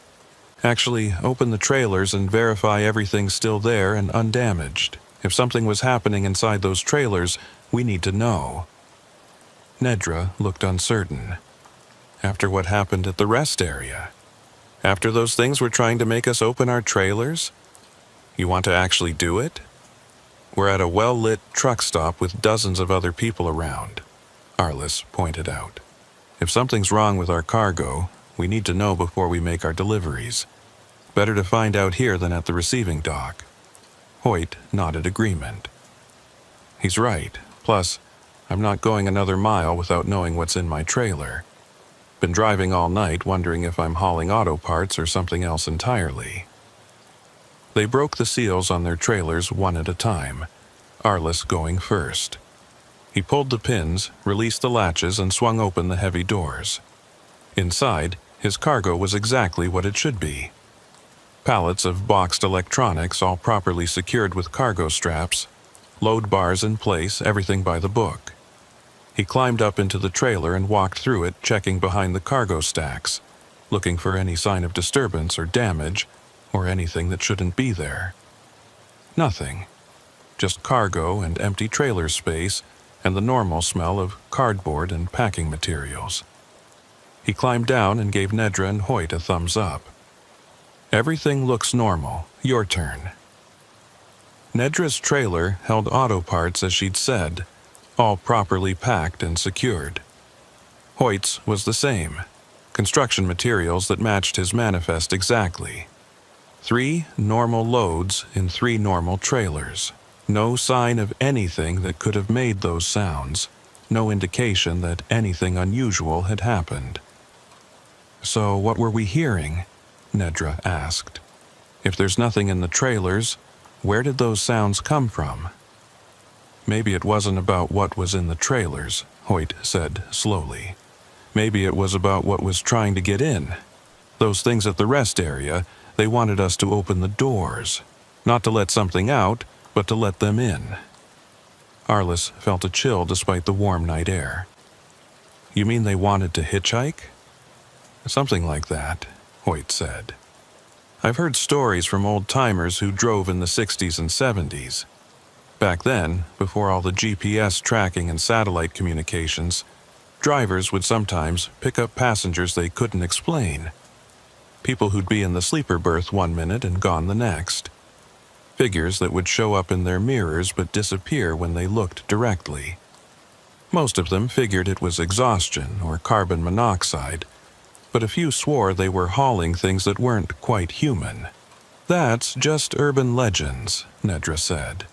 Actually, open the trailers and verify everything's still there and undamaged. If something was happening inside those trailers, we need to know. Nedra looked uncertain. After what happened at the rest area? After those things were trying to make us open our trailers? You want to actually do it? We're at a well-lit truck stop with dozens of other people around, Arliss pointed out. If something's wrong with our cargo, we need to know before we make our deliveries. Better to find out here than at the receiving dock. Hoyt nodded agreement. He's right. Plus, I'm not going another mile without knowing what's in my trailer. Been driving all night wondering if I'm hauling auto parts or something else entirely. They broke the seals on their trailers one at a time, Arliss going first. He pulled the pins, released the latches, and swung open the heavy doors. Inside, his cargo was exactly what it should be. Pallets of boxed electronics all properly secured with cargo straps, load bars in place, everything by the book. He climbed up into the trailer and walked through it, checking behind the cargo stacks, looking for any sign of disturbance or damage, or anything that shouldn't be there. Nothing. Just cargo and empty trailer space and the normal smell of cardboard and packing materials. He climbed down and gave Nedra and Hoyt a thumbs up. Everything looks normal. Your turn. Nedra's trailer held auto parts as she'd said, all properly packed and secured. Hoyt's was the same. Construction materials that matched his manifest exactly. 3 normal loads in 3 normal trailers. No sign of anything that could have made those sounds. No indication that anything unusual had happened. So what were we hearing? Nedra asked. If there's nothing in the trailers, where did those sounds come from? Maybe it wasn't about what was in the trailers, Hoyt said slowly. Maybe it was about what was trying to get in. Those things at the rest area, they wanted us to open the doors. Not to let something out, but to let them in. Arliss felt a chill despite the warm night air. You mean they wanted to hitchhike? Something like that, Hoyt said. I've heard stories from old-timers who drove in the 60s and 70s. Back then, before all the GPS tracking and satellite communications, drivers would sometimes pick up passengers they couldn't explain. People who'd be in the sleeper berth one minute and gone the next. figures that would show up in their mirrors but disappear when they looked directly. Most of them figured it was exhaustion or carbon monoxide, but a few swore they were hauling things that weren't quite human. "That's just urban legends," Nedra said,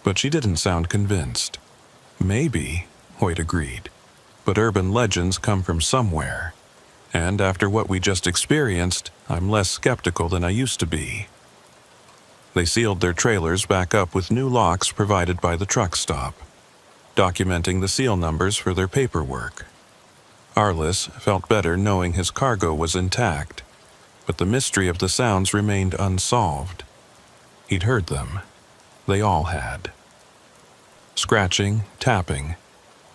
but she didn't sound convinced. "Maybe," Hoyt agreed, "but urban legends come from somewhere, and after what we just experienced, I'm less skeptical than I used to be." They sealed their trailers back up with new locks provided by the truck stop, documenting the seal numbers for their paperwork. Arliss felt better knowing his cargo was intact, but the mystery of the sounds remained unsolved. He'd heard them. They all had. Scratching, tapping,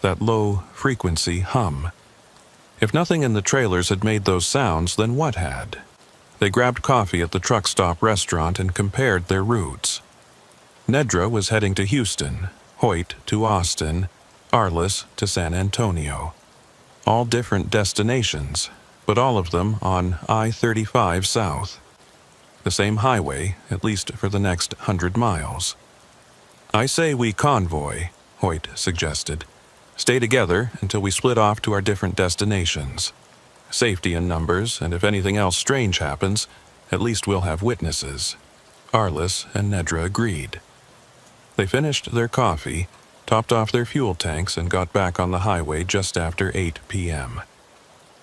that low-frequency hum. If nothing in the trailers had made those sounds, then what had? They grabbed coffee at the truck stop restaurant and compared their routes. Nedra was heading to Houston, Hoyt to Austin, Arliss to San Antonio. All different destinations, but all of them on I-35 South. The same highway, at least for the next 100 miles. "I say we convoy," Hoyt suggested. "Stay together until we split off to our different destinations. Safety in numbers, and if anything else strange happens, at least we'll have witnesses." Arliss and Nedra agreed. They finished their coffee, topped off their fuel tanks, and got back on the highway just after 8 p.m.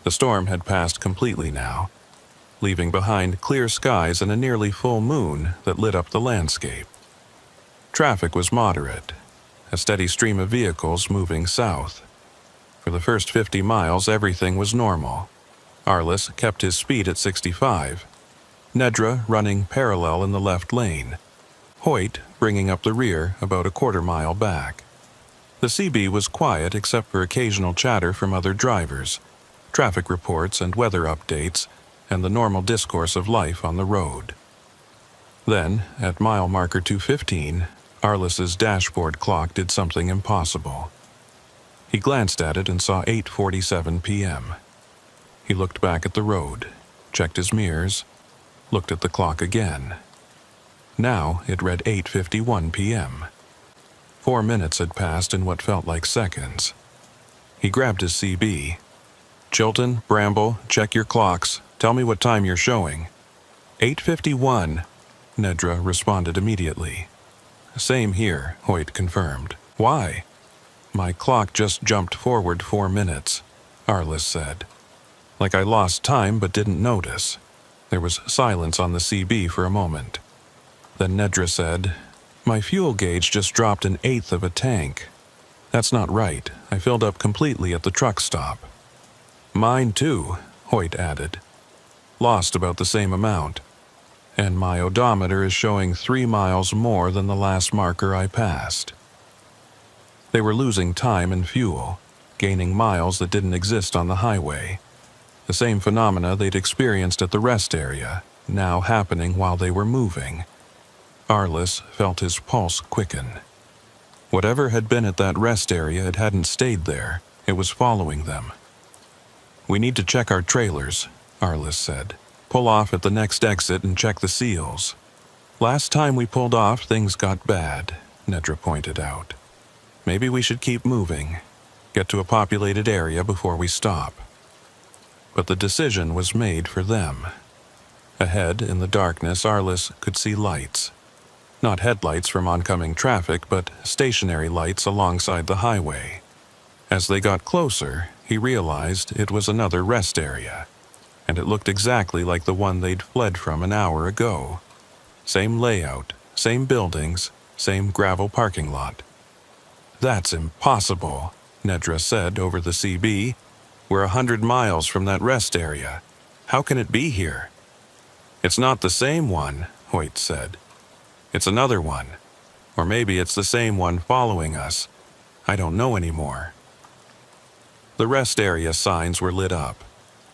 The storm had passed completely now, leaving behind clear skies and a nearly full moon that lit up the landscape. Traffic was moderate, a steady stream of vehicles moving south. For the first 50 miles, everything was normal. Arliss kept his speed at 65, Nedra running parallel in the left lane, Hoyt bringing up the rear about a quarter-mile back. The CB was quiet except for occasional chatter from other drivers, traffic reports and weather updates, and the normal discourse of life on the road. Then, at mile marker 215, Arliss's dashboard clock did something impossible. He glanced at it and saw 8:47 p.m. He looked back at the road, checked his mirrors, looked at the clock again. Now it read 8:51 p.m. 4 minutes had passed in what felt like seconds. He grabbed his CB. "Chilton, Bramble, check your clocks. Tell me what time you're showing." 8:51, Nedra responded immediately. "Same here," Hoyt confirmed. "Why?" "My clock just jumped forward 4 minutes," Arliss said. "Like I lost time but didn't notice." There was silence on the CB for a moment. Then Nedra said, "My fuel gauge just dropped 1/8 of a tank. That's not right. I filled up completely at the truck stop." "Mine too," Hoyt added. "Lost about the same amount. And my odometer is showing 3 miles more than the last marker I passed." They were losing time and fuel, gaining miles that didn't exist on the highway. The same phenomena they'd experienced at the rest area, now happening while they were moving. Arliss felt his pulse quicken. Whatever had been at that rest area, it hadn't stayed there. It was following them. "We need to check our trailers," Arliss said. "Pull off at the next exit and check the seals." "Last time we pulled off, things got bad," Nedra pointed out. "Maybe we should keep moving, get to a populated area before we stop." But the decision was made for them. Ahead, in the darkness, Arliss could see lights. Not headlights from oncoming traffic, but stationary lights alongside the highway. As they got closer, he realized it was another rest area, and it looked exactly like the one they'd fled from an hour ago. Same layout, same buildings, same gravel parking lot. "That's impossible," Nedra said over the CB. "We're 100 miles from that rest area. How can it be here?" "It's not the same one," Hoyt said. "It's another one. Or maybe it's the same one following us. I don't know anymore." The rest area signs were lit up,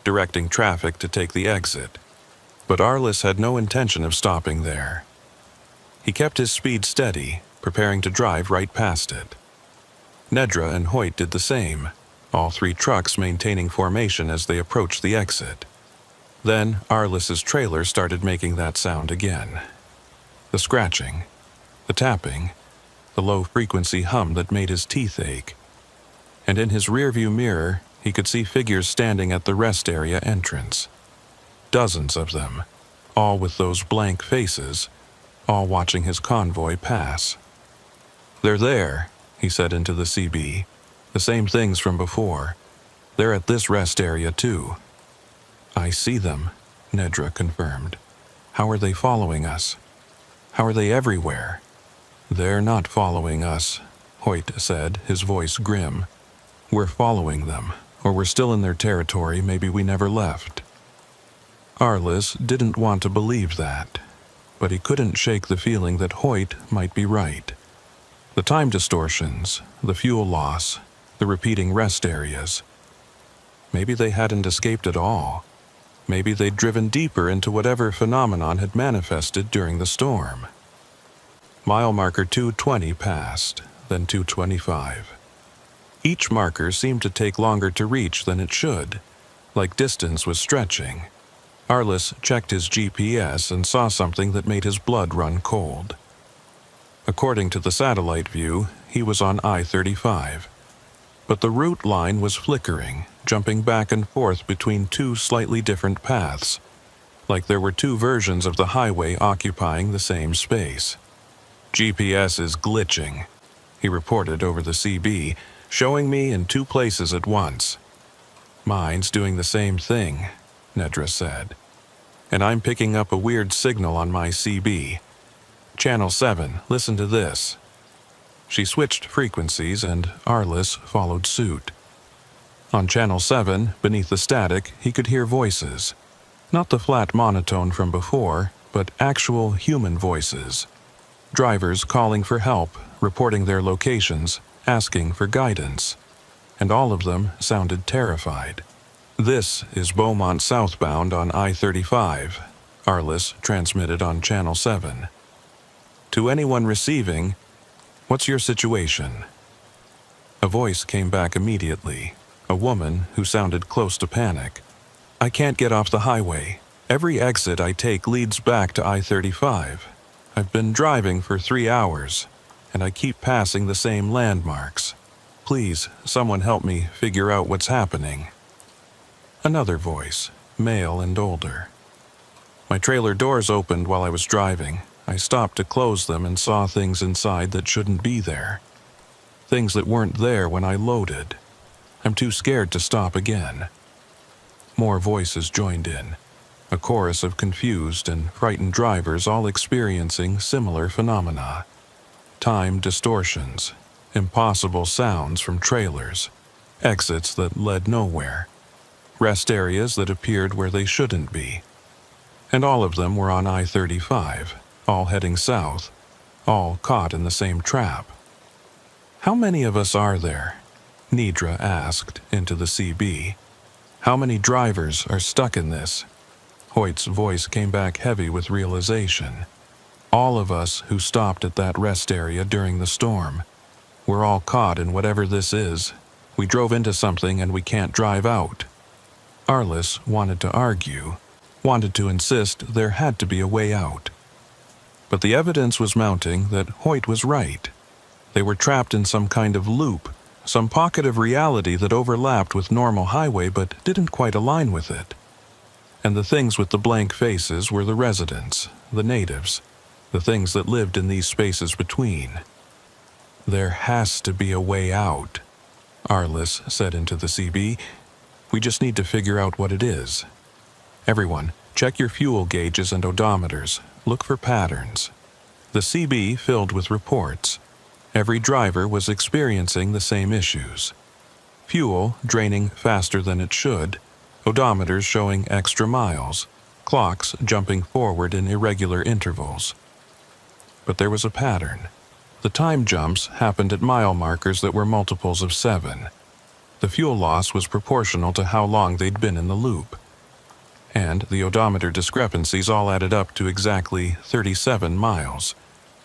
directing traffic to take the exit. But Arliss had no intention of stopping there. He kept his speed steady, preparing to drive right past it. Nedra and Hoyt did the same, all 3 trucks maintaining formation as they approached the exit. Then Arliss's trailer started making that sound again. The scratching, The tapping, the low-frequency hum that made his teeth ache. And in his rearview mirror, he could see figures standing at the rest area entrance. Dozens of them, all with those blank faces, all watching his convoy pass. "They're there," he said into the CB. "The same things from before. They're at this rest area too." "I see them," Nedra confirmed. "How are they following us? How are they everywhere?" "They're not following us," Hoyt said, his voice grim. "We're following them, or we're still in their territory. Maybe we never left." Arliss didn't want to believe that, but he couldn't shake the feeling that Hoyt might be right. The time distortions, the fuel loss, the repeating rest areas. Maybe they hadn't escaped at all. Maybe they'd driven deeper into whatever phenomenon had manifested during the storm. Mile marker 220 passed, then 225. Each marker seemed to take longer to reach than it should, like distance was stretching. Arliss checked his GPS and saw something that made his blood run cold. According to the satellite view, he was on I-35. But the route line was flickering, jumping back and forth between two slightly different paths, like there were two versions of the highway occupying the same space. "GPS is glitching," he reported over the CB, "showing me in two places at once." "Mine's doing the same thing," Nedra said. "And I'm picking up a weird signal on my CB. Channel 7, listen to this." She switched frequencies and Arliss followed suit. On Channel 7, beneath the static, he could hear voices. Not the flat monotone from before, but actual human voices. Drivers calling for help, reporting their locations, asking for guidance. And all of them sounded terrified. "This is Beaumont southbound on I-35, Arliss transmitted on Channel 7. "To anyone receiving, what's your situation?" A voice came back immediately, a woman who sounded close to panic. "I can't get off the highway. Every exit I take leads back to I-35. I've been driving for 3 hours, and I keep passing the same landmarks. Please, someone help me figure out what's happening." Another voice, male and older. "My trailer doors opened while I was driving. I stopped to close them and saw things inside that shouldn't be there. Things that weren't there when I loaded. I'm too scared to stop again." More voices joined in, a chorus of confused and frightened drivers all experiencing similar phenomena. Time distortions, impossible sounds from trailers, exits that led nowhere, rest areas that appeared where they shouldn't be. And all of them were on I-35, all heading south, all caught in the same trap. "How many of us are there?" Nedra asked into the CB. "How many drivers are stuck in this?" Hoyt's voice came back heavy with realization. "All of us who stopped at that rest area during the storm. We're all caught in whatever this is. We drove into something and we can't drive out." Arliss wanted to argue, wanted to insist there had to be a way out. But the evidence was mounting that Hoyt was right. They were trapped in some kind of loop, some pocket of reality that overlapped with normal highway but didn't quite align with it. And the things with the blank faces were the residents, the natives, the things that lived in these spaces between. "There has to be a way out," Arliss said into the CB. "We just need to figure out what it is. Everyone, check your fuel gauges and odometers. Look for patterns." The CB filled with reports. Every driver was experiencing the same issues. Fuel draining faster than it should, odometers showing extra miles, clocks jumping forward in irregular intervals. But there was a pattern. The time jumps happened at mile markers that were multiples of 7. The fuel loss was proportional to how long they'd been in the loop. And the odometer discrepancies all added up to exactly 37 miles,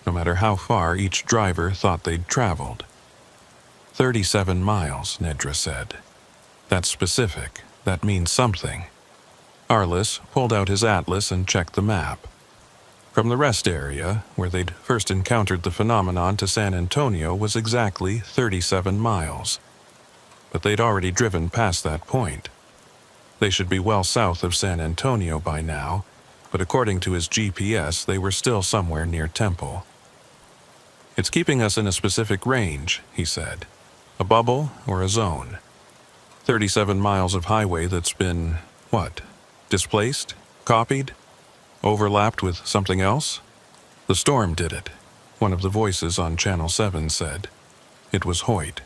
no matter how far each driver thought they'd traveled. 37 miles, Nedra said. That's specific. That means something. Arliss pulled out his atlas and checked the map. From the rest area, where they'd first encountered the phenomenon, to San Antonio was exactly 37 miles. But they'd already driven past that point. They should be well south of San Antonio by now, but according to his GPS, they were still somewhere near Temple. "It's keeping us in a specific range," he said. "A bubble or a zone. 37 miles of highway that's been, what, displaced? Copied? Overlapped with something else? The storm did it," one of the voices on Channel 7 said. It was Hoyt.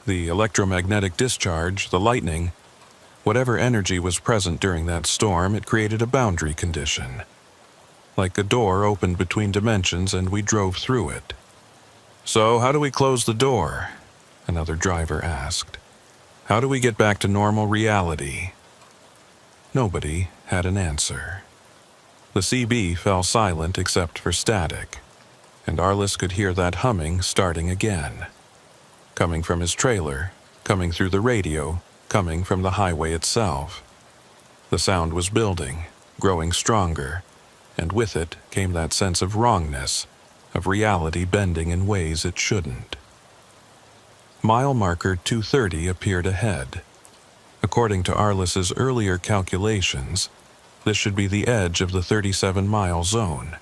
The electromagnetic discharge, the lightning, whatever energy was present during that storm, it created a boundary condition. Like a door opened between dimensions and we drove through it. "So how do we close the door?" another driver asked. "How do we get back to normal reality?" Nobody had an answer. The CB fell silent except for static, and Arliss could hear that humming starting again. Coming from his trailer, coming through the radio, coming from the highway itself. The sound was building, growing stronger, and with it came that sense of wrongness, of reality bending in ways it shouldn't. Mile marker 230 appeared ahead. According to Arliss's earlier calculations, this should be the edge of the 37-mile zone.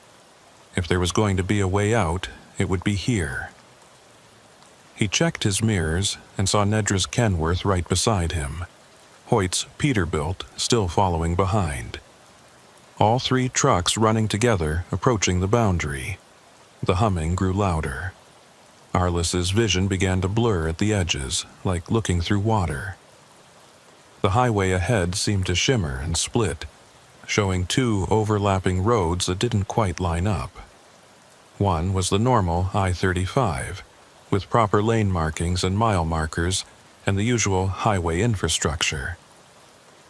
If there was going to be a way out, it would be here. He checked his mirrors and saw Nedra's Kenworth right beside him, Hoyt's Peterbilt still following behind. All three trucks running together, approaching the boundary. The humming grew louder. Arliss's vision began to blur at the edges, like looking through water. The highway ahead seemed to shimmer and split, showing two overlapping roads that didn't quite line up. One was the normal I-35, with proper lane markings and mile markers and the usual highway infrastructure.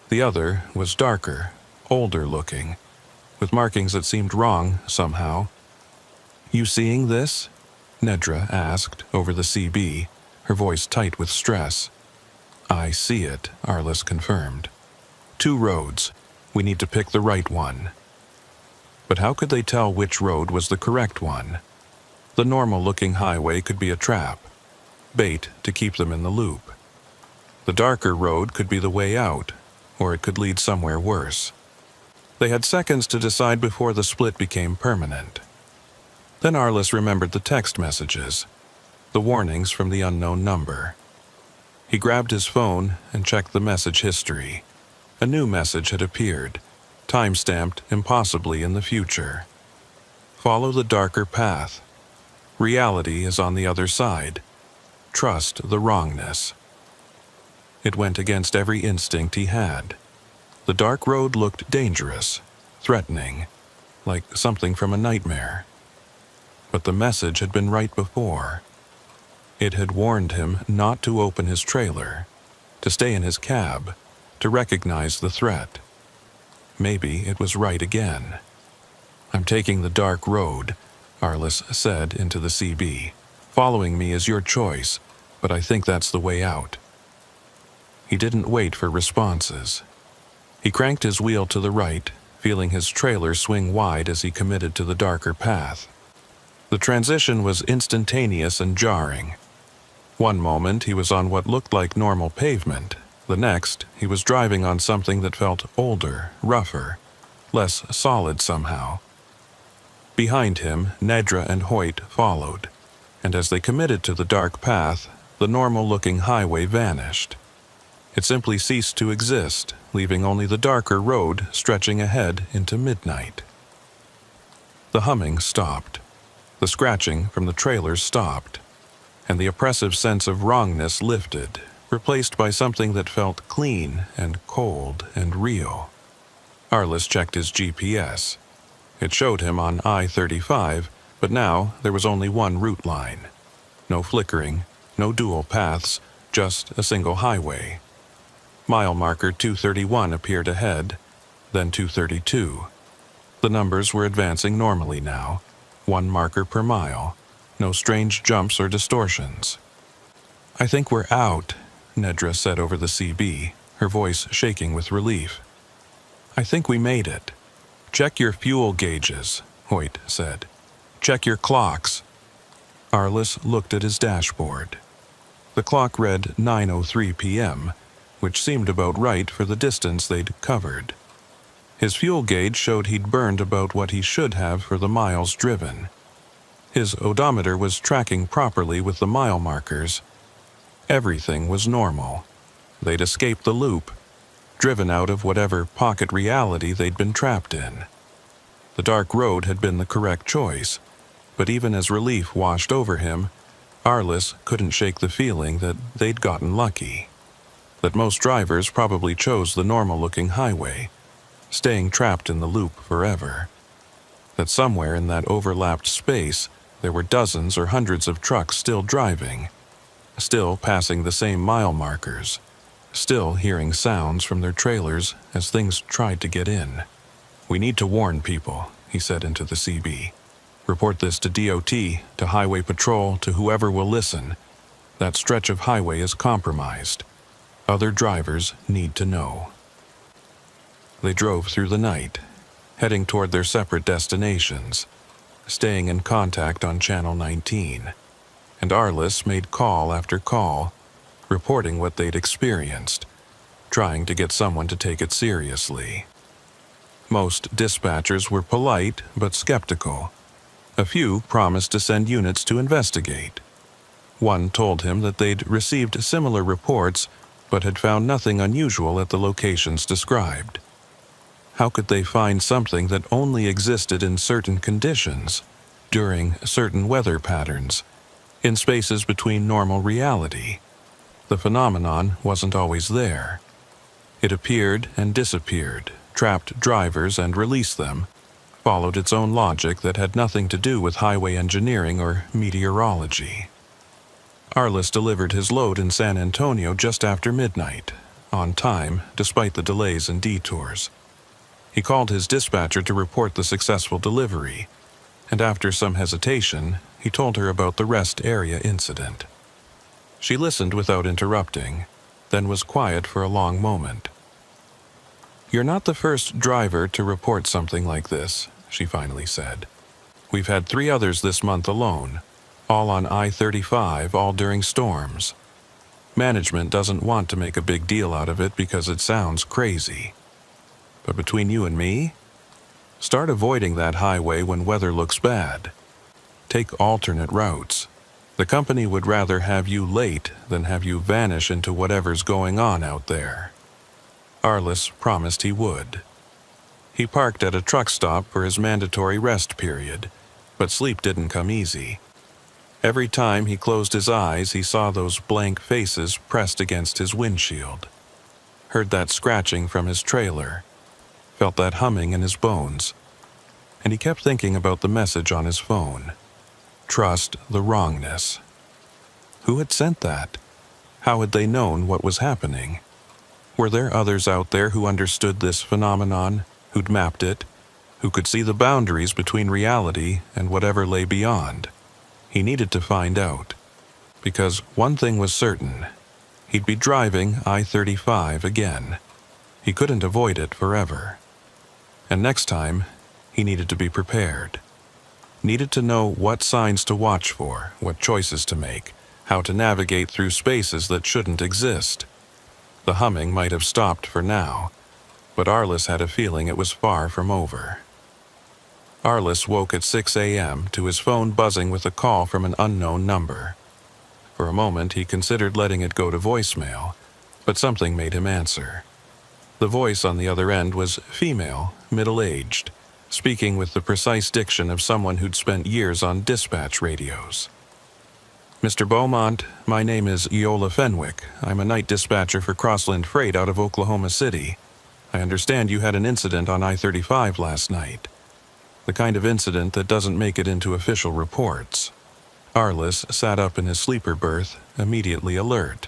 The other was darker, older looking, with markings that seemed wrong somehow. "You seeing this?" Nedra asked over the CB, her voice tight with stress. "I see it," Arliss confirmed. "Two roads. We need to pick the right one." But how could they tell which road was the correct one? The normal-looking highway could be a trap, bait to keep them in the loop. The darker road could be the way out, or it could lead somewhere worse. They had seconds to decide before the split became permanent. Then Arliss remembered the text messages, the warnings from the unknown number. He grabbed his phone and checked the message history. A new message had appeared, time-stamped impossibly in the future. "Follow the darker path. Reality is on the other side. Trust the wrongness." It went against every instinct he had. The dark road looked dangerous, threatening, like something from a nightmare. But the message had been right before. It had warned him not to open his trailer, to stay in his cab, to recognize the threat. Maybe it was right again. "I'm taking the dark road," Arliss said into the CB. "Following me is your choice, but I think that's the way out." He didn't wait for responses. He cranked his wheel to the right, feeling his trailer swing wide as he committed to the darker path. The transition was instantaneous and jarring. One moment he was on what looked like normal pavement. The next, he was driving on something that felt older, rougher, less solid somehow. Behind him, Nedra and Hoyt followed, and as they committed to the dark path, the normal-looking highway vanished. It simply ceased to exist, leaving only the darker road stretching ahead into midnight. The humming stopped. The scratching from the trailers stopped, and the oppressive sense of wrongness lifted, replaced by something that felt clean and cold and real. Arliss checked his GPS. It showed him on I-35, but now there was only one route line. No flickering, no dual paths, just a single highway. Mile marker 231 appeared ahead, then 232. The numbers were advancing normally now, one marker per mile, no strange jumps or distortions. "I think we're out," Nedra said over the CB, her voice shaking with relief. "I think we made it. Check your fuel gauges. Hoyt said. "Check your clocks." Arliss looked at his dashboard. The clock read 9:03 p.m., which seemed about right for the distance they'd covered. His fuel gauge showed he'd burned about what he should have for the miles driven. His odometer was tracking properly with the mile markers. Everything was normal. They'd escaped the loop, driven out of whatever pocket reality they'd been trapped in. The dark road had been the correct choice, but even as relief washed over him, Arliss couldn't shake the feeling that they'd gotten lucky. That most drivers probably chose the normal-looking highway, staying trapped in the loop forever. That somewhere in that overlapped space, there were dozens or hundreds of trucks still driving, still passing the same mile markers, still hearing sounds from their trailers as things tried to get in. "We need to warn people," he said into the CB. "Report this to DOT, to Highway Patrol, to whoever will listen. That stretch of highway is compromised. Other drivers need to know." They drove through the night, heading toward their separate destinations, staying in contact on Channel 19. And Arliss made call after call, reporting what they'd experienced, trying to get someone to take it seriously. Most dispatchers were polite but skeptical. A few promised to send units to investigate. One told him that they'd received similar reports but had found nothing unusual at the locations described. How could they find something that only existed in certain conditions, during certain weather patterns, in spaces between normal reality? The phenomenon wasn't always there. It appeared and disappeared, trapped drivers and released them, followed its own logic that had nothing to do with highway engineering or meteorology. Arliss delivered his load in San Antonio just after midnight, on time despite the delays and detours. He called his dispatcher to report the successful delivery, and after some hesitation, he told her about the rest area incident. She listened without interrupting, then was quiet for a long moment. "You're not the first driver to report something like this," she finally said. "We've had 3 others this month alone, all on I-35, all during storms. Management doesn't want to make a big deal out of it because it sounds crazy. But between you and me, start avoiding that highway when weather looks bad. Take alternate routes. The company would rather have you late than have you vanish into whatever's going on out there." Arliss promised he would. He parked at a truck stop for his mandatory rest period, but sleep didn't come easy. Every time he closed his eyes, he saw those blank faces pressed against his windshield, heard that scratching from his trailer, felt that humming in his bones, and he kept thinking about the message on his phone. Trust the wrongness. Who had sent that? How had they known what was happening? Were there others out there who understood this phenomenon, who'd mapped it, who could see the boundaries between reality and whatever lay beyond? He needed to find out, because one thing was certain: he'd be driving I-35 again. He couldn't avoid it forever. And next time, he needed to be prepared. Needed to know what signs to watch for, what choices to make, how to navigate through spaces that shouldn't exist. The humming might have stopped for now, but Arliss had a feeling it was far from over. Arliss woke at 6 a.m. to his phone buzzing with a call from an unknown number. For a moment, he considered letting it go to voicemail, but something made him answer. The voice on the other end was female, middle-aged, speaking with the precise diction of someone who'd spent years on dispatch radios. "Mr. Beaumont, my name is Eola Fenwick. I'm a night dispatcher for Crossland Freight out of Oklahoma City. I understand you had an incident on I-35 last night. The kind of incident that doesn't make it into official reports." Arliss sat up in his sleeper berth, immediately alert.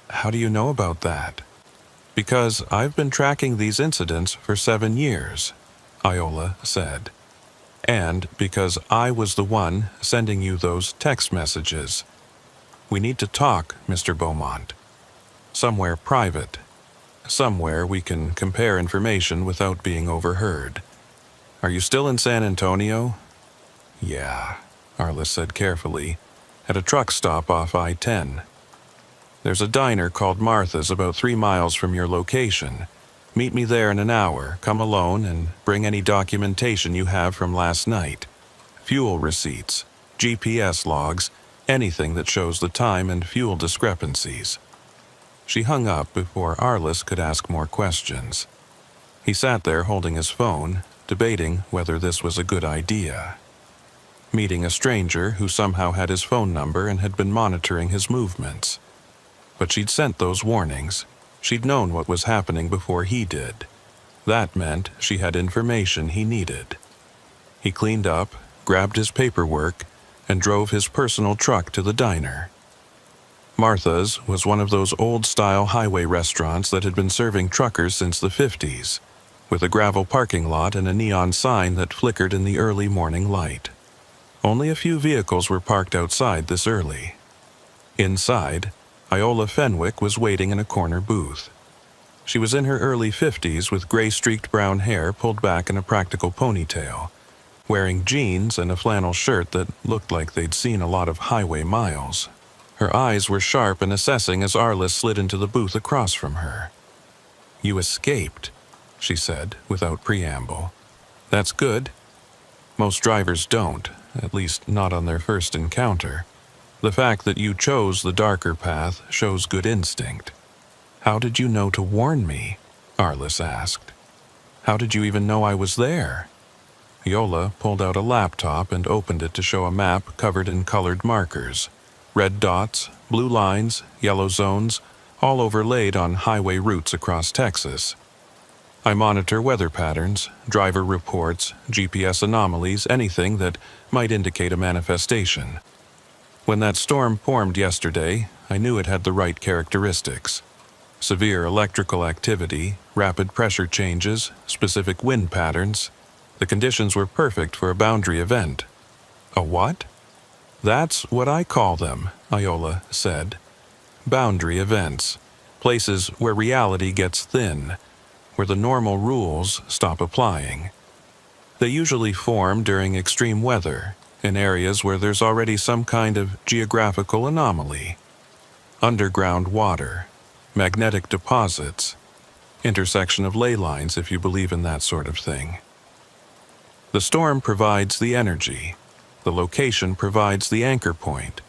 "How do you know about that?" "Because I've been tracking these incidents for 7 years," Iola said. "And because I was the one sending you those text messages. We need to talk, Mr. Beaumont. Somewhere private. Somewhere we can compare information without being overheard. Are you still in San Antonio? Yeah, Arliss said carefully, at a truck stop off I-10. There's a diner called Martha's about 3 miles from your location. Meet me there in an hour, come alone, and bring any documentation you have from last night. Fuel receipts, GPS logs, anything that shows the time and fuel discrepancies. She hung up before Arliss could ask more questions. He sat there holding his phone, debating whether this was a good idea. Meeting a stranger who somehow had his phone number and had been monitoring his movements. But she'd sent those warnings. She'd known what was happening before he did. That meant she had information he needed. He cleaned up, grabbed his paperwork, and drove his personal truck to the diner. Martha's was one of those old-style highway restaurants that had been serving truckers since the 50s, with a gravel parking lot and a neon sign that flickered in the early morning light. Only a few vehicles were parked outside this early. Inside, Iola Fenwick was waiting in a corner booth. She was in her early 50s with gray-streaked brown hair pulled back in a practical ponytail, wearing jeans and a flannel shirt that looked like they'd seen a lot of highway miles. Her eyes were sharp and assessing as Arliss slid into the booth across from her. "You escaped," she said, without preamble. "That's good. Most drivers don't, at least not on their first encounter. The fact that you chose the darker path shows good instinct." "How did you know to warn me?" Arliss asked. "How did you even know I was there?" Iola pulled out a laptop and opened it to show a map covered in colored markers. Red dots, blue lines, yellow zones, all overlaid on highway routes across Texas. "I monitor weather patterns, driver reports, GPS anomalies, anything that might indicate a manifestation. When that storm formed yesterday, I knew it had the right characteristics. Severe electrical activity, rapid pressure changes, specific wind patterns. The conditions were perfect for a boundary event." "A what?" "That's what I call them," Iola said. "Boundary events. Places where reality gets thin, where the normal rules stop applying. They usually form during extreme weather, in areas where there's already some kind of geographical anomaly. Underground water, magnetic deposits, intersection of ley lines if you believe in that sort of thing. The storm provides the energy. The location provides the anchor point,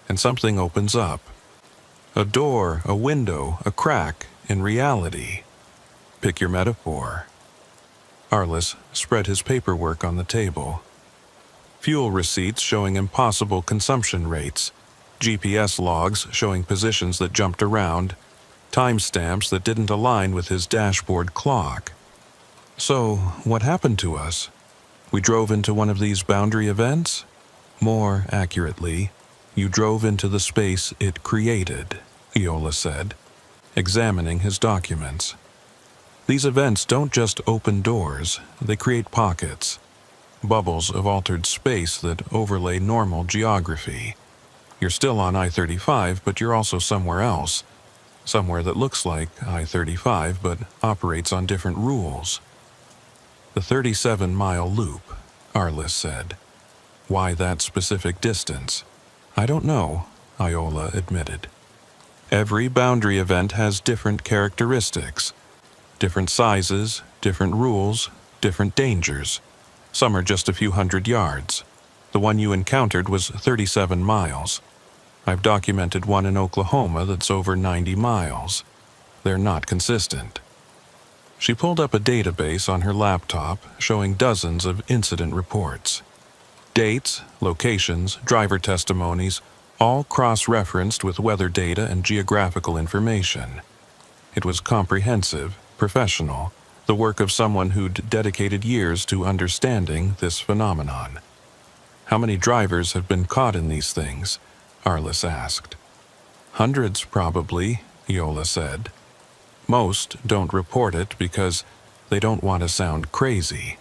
and something opens up. A door, a window, a crack in reality. Pick your metaphor." Arliss spread his paperwork on the table. Fuel receipts showing impossible consumption rates, GPS logs showing positions that jumped around, timestamps that didn't align with his dashboard clock. "So, what happened to us? We drove into one of these boundary events? More accurately, you drove into the space it created," Iola said, examining his documents. "These events don't just open doors, they create pockets, bubbles of altered space that overlay normal geography. You're still on I-35, but you're also somewhere else, somewhere that looks like I-35 but operates on different rules." "The 37-mile loop," Arliss said. "Why that specific distance?" "I don't know," Iola admitted. "Every boundary event has different characteristics, different sizes, different rules, different dangers. Some are just a few hundred yards. The one you encountered was 37 miles. I've documented one in Oklahoma that's over 90 miles. They're not consistent." She pulled up a database on her laptop showing dozens of incident reports. Dates, locations, driver testimonies, all cross-referenced with weather data and geographical information. It was comprehensive, professional, the work of someone who'd dedicated years to understanding this phenomenon. "How many drivers have been caught in these things?" Arliss asked. "Hundreds, probably," Iola said. "Most don't report it because they don't want to sound crazy.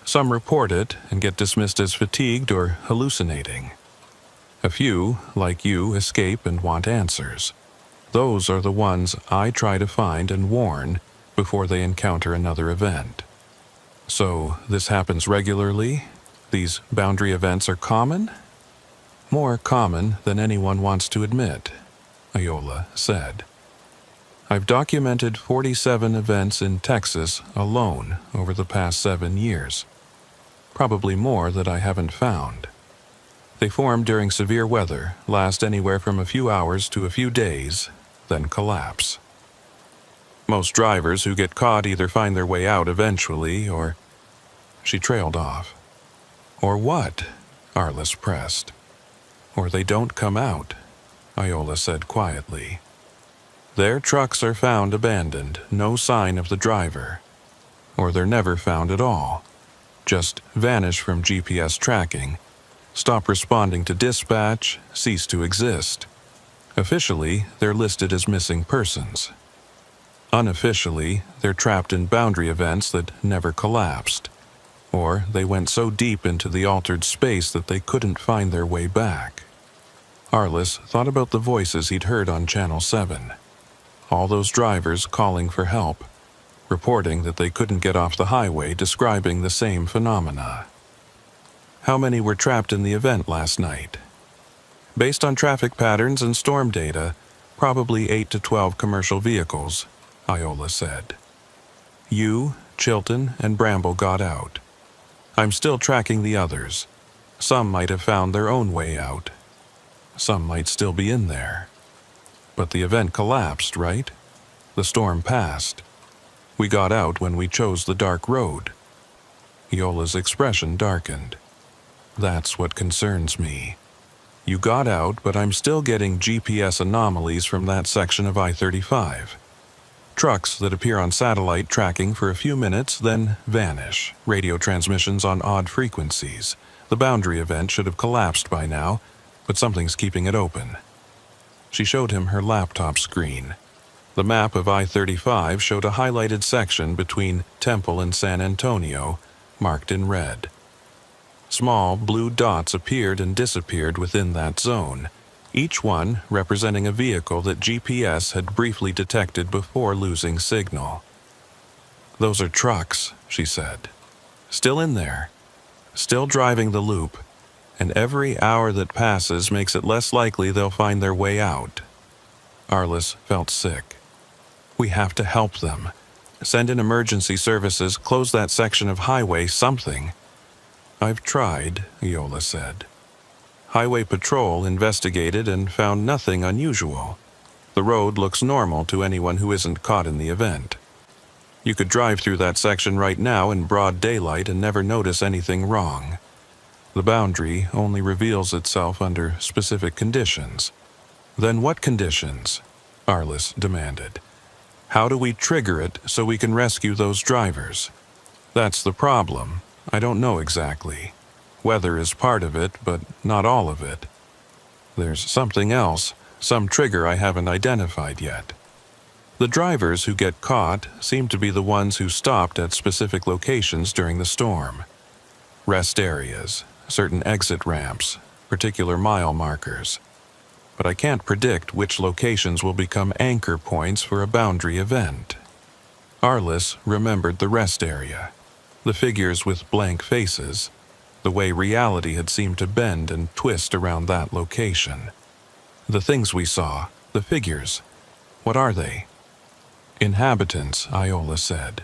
Some report it and get dismissed as fatigued or hallucinating. A few, like you, escape and want answers. Those are the ones I try to find and warn before they encounter another event." So, this happens regularly? These boundary events are common? More common than anyone wants to admit, Iola said. I've documented 47 events in Texas alone over the past 7 years. Probably more that I haven't found. They form during severe weather, last anywhere from a few hours to a few days, then collapse. Most drivers who get caught either find their way out eventually or... She trailed off. Or what? Arliss pressed. Or they don't come out, Iola said quietly. Their trucks are found abandoned, no sign of the driver. Or they're never found at all. Just vanish from GPS tracking, stop responding to dispatch, cease to exist. Officially, they're listed as missing persons. Unofficially, they're trapped in boundary events that never collapsed. Or they went so deep into the altered space that they couldn't find their way back. Arliss thought about the voices he'd heard on Channel 7. All those drivers calling for help, reporting that they couldn't get off the highway, describing the same phenomena. How many were trapped in the event last night? Based on traffic patterns and storm data, probably 8 to 12 commercial vehicles, Iola said. You, Chilton, and Bramble got out. I'm still tracking the others. Some might have found their own way out. Some might still be in there. But the event collapsed, right? The storm passed. We got out when we chose the dark road. Iola's expression darkened. That's what concerns me. You got out, but I'm still getting GPS anomalies from that section of I-35. Trucks that appear on satellite tracking for a few minutes, then vanish. Radio transmissions on odd frequencies. The boundary event should have collapsed by now, but something's keeping it open. She showed him her laptop screen. The map of I-35 showed a highlighted section between Temple and San Antonio, marked in red. Small blue dots appeared and disappeared within that zone, each one representing a vehicle that GPS had briefly detected before losing signal. Those are trucks, she said. Still in there. Still driving the loop. And every hour that passes makes it less likely they'll find their way out. Arliss felt sick. We have to help them. Send in emergency services, close that section of highway, something. I've tried, Iola said. Highway Patrol investigated and found nothing unusual. The road looks normal to anyone who isn't caught in the event. You could drive through that section right now in broad daylight and never notice anything wrong. The boundary only reveals itself under specific conditions. Then what conditions? Arliss demanded. How do we trigger it so we can rescue those drivers? That's the problem. I don't know exactly. Weather is part of it, but not all of it. There's something else, some trigger I haven't identified yet. The drivers who get caught seem to be the ones who stopped at specific locations during the storm. Rest areas, certain exit ramps, particular mile markers. But I can't predict which locations will become anchor points for a boundary event. Arliss remembered the rest area, the figures with blank faces, the way reality had seemed to bend and twist around that location. The things we saw, the figures, what are they? Inhabitants, Iola said.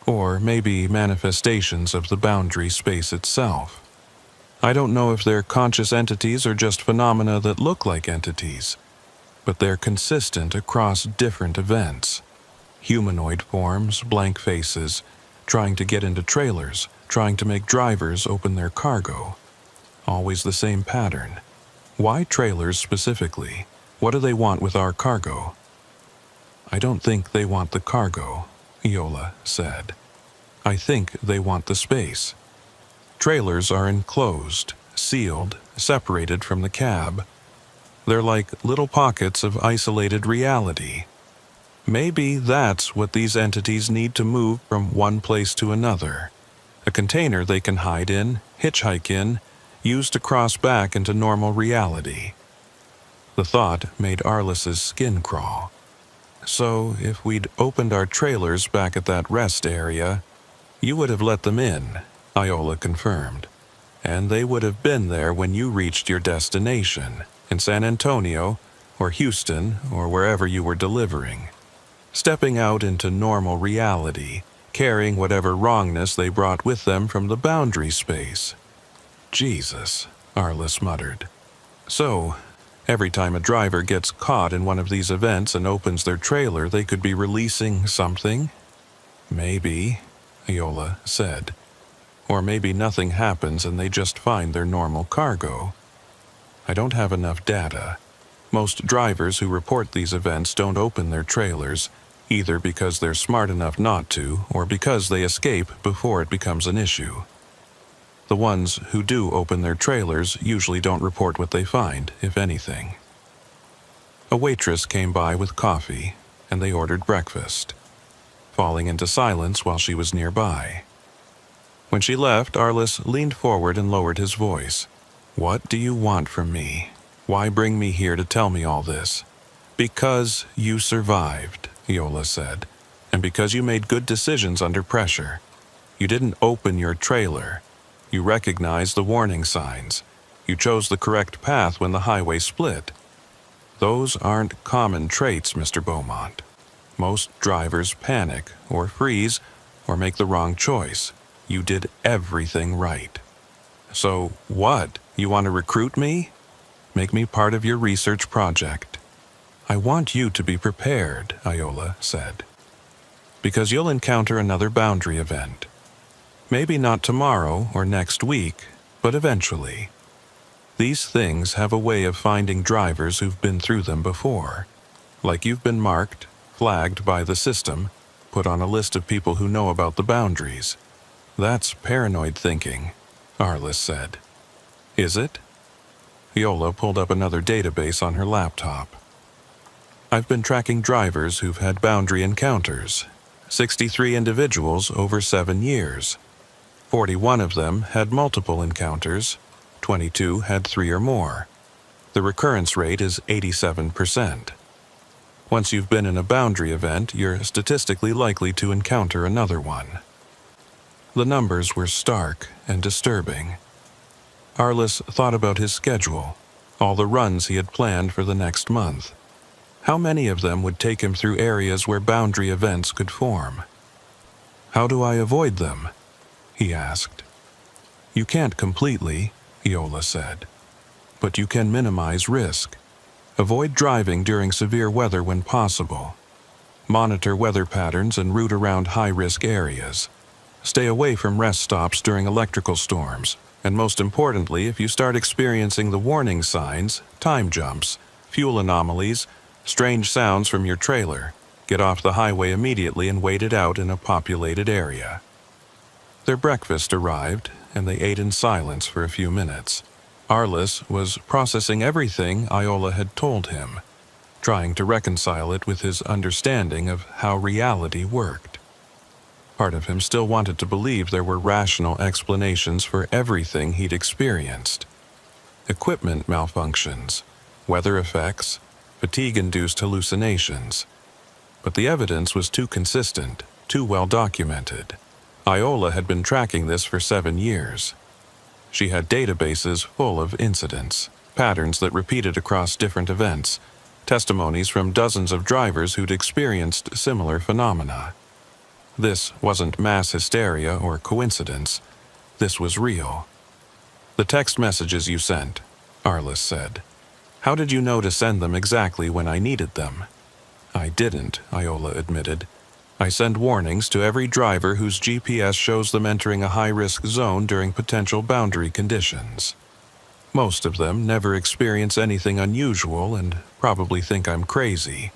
Or maybe manifestations of the boundary space itself. I don't know if they're conscious entities or just phenomena that look like entities, but they're consistent across different events. Humanoid forms, blank faces, trying to get into trailers, trying to make drivers open their cargo. Always the same pattern. Why trailers specifically? What do they want with our cargo? I don't think they want the cargo, Iola said. I think they want the space. Trailers are enclosed, sealed, separated from the cab. They're like little pockets of isolated reality. Maybe that's what these entities need to move from one place to another. A container they can hide in, hitchhike in, use to cross back into normal reality. The thought made Arliss's skin crawl. So if we'd opened our trailers back at that rest area, You would have let them in, Iola confirmed, and they would have been there when you reached your destination, in San Antonio, or Houston, or wherever you were delivering, stepping out into normal reality, carrying whatever wrongness they brought with them from the boundary space. Jesus, Arliss muttered. So, every time a driver gets caught in one of these events and opens their trailer, they could be releasing something? Maybe, Iola said. Or maybe nothing happens and they just find their normal cargo. I don't have enough data. Most drivers who report these events don't open their trailers, either because they're smart enough not to, or because they escape before it becomes an issue. The ones who do open their trailers usually don't report what they find, if anything. A waitress came by with coffee, and they ordered breakfast, falling into silence while she was nearby. When she left, Arliss leaned forward and lowered his voice. "What do you want from me? Why bring me here to tell me all this?" "Because you survived," Iola said, "and because you made good decisions under pressure. You didn't open your trailer. You recognized the warning signs. You chose the correct path when the highway split. Those aren't common traits, Mr. Beaumont. Most drivers panic, or freeze, or make the wrong choice. You did everything right. So what? You want to recruit me? Make me part of your research project." "I want you to be prepared," Iola said, "because you'll encounter another boundary event. Maybe not tomorrow or next week, but eventually. These things have a way of finding drivers who've been through them before. Like you've been marked, flagged by the system, put on a list of people who know about the boundaries. That's paranoid thinking," Arliss said. "Is it?" Iola pulled up another database on her laptop. "I've been tracking drivers who've had boundary encounters. 63 individuals over 7 years. 41 of them had multiple encounters. 22 had 3 or more. The recurrence rate is 87%. Once you've been in a boundary event, you're statistically likely to encounter another one." The numbers were stark and disturbing. Arliss thought about his schedule, all the runs he had planned for the next month. How many of them would take him through areas where boundary events could form? "How do I avoid them?" he asked. "You can't completely," Iola said, "but you can minimize risk. Avoid driving during severe weather when possible. Monitor weather patterns and route around high-risk areas. Stay away from rest stops during electrical storms, and most importantly, if you start experiencing the warning signs, time jumps, fuel anomalies, strange sounds from your trailer, get off the highway immediately and wait it out in a populated area." Their breakfast arrived, and they ate in silence for a few minutes. Arliss was processing everything Iola had told him, trying to reconcile it with his understanding of how reality worked. Part of him still wanted to believe there were rational explanations for everything he'd experienced. Equipment malfunctions, weather effects, fatigue-induced hallucinations. But the evidence was too consistent, too well documented. Iola had been tracking this for 7 years. She had databases full of incidents, patterns that repeated across different events, testimonies from dozens of drivers who'd experienced similar phenomena. This wasn't mass hysteria or coincidence. This was real. "The text messages you sent," Arliss said. "How did you know to send them exactly when I needed them?" "I didn't," Iola admitted. "I send warnings to every driver whose GPS shows them entering a high-risk zone during potential boundary conditions. Most of them never experience anything unusual and probably think I'm crazy.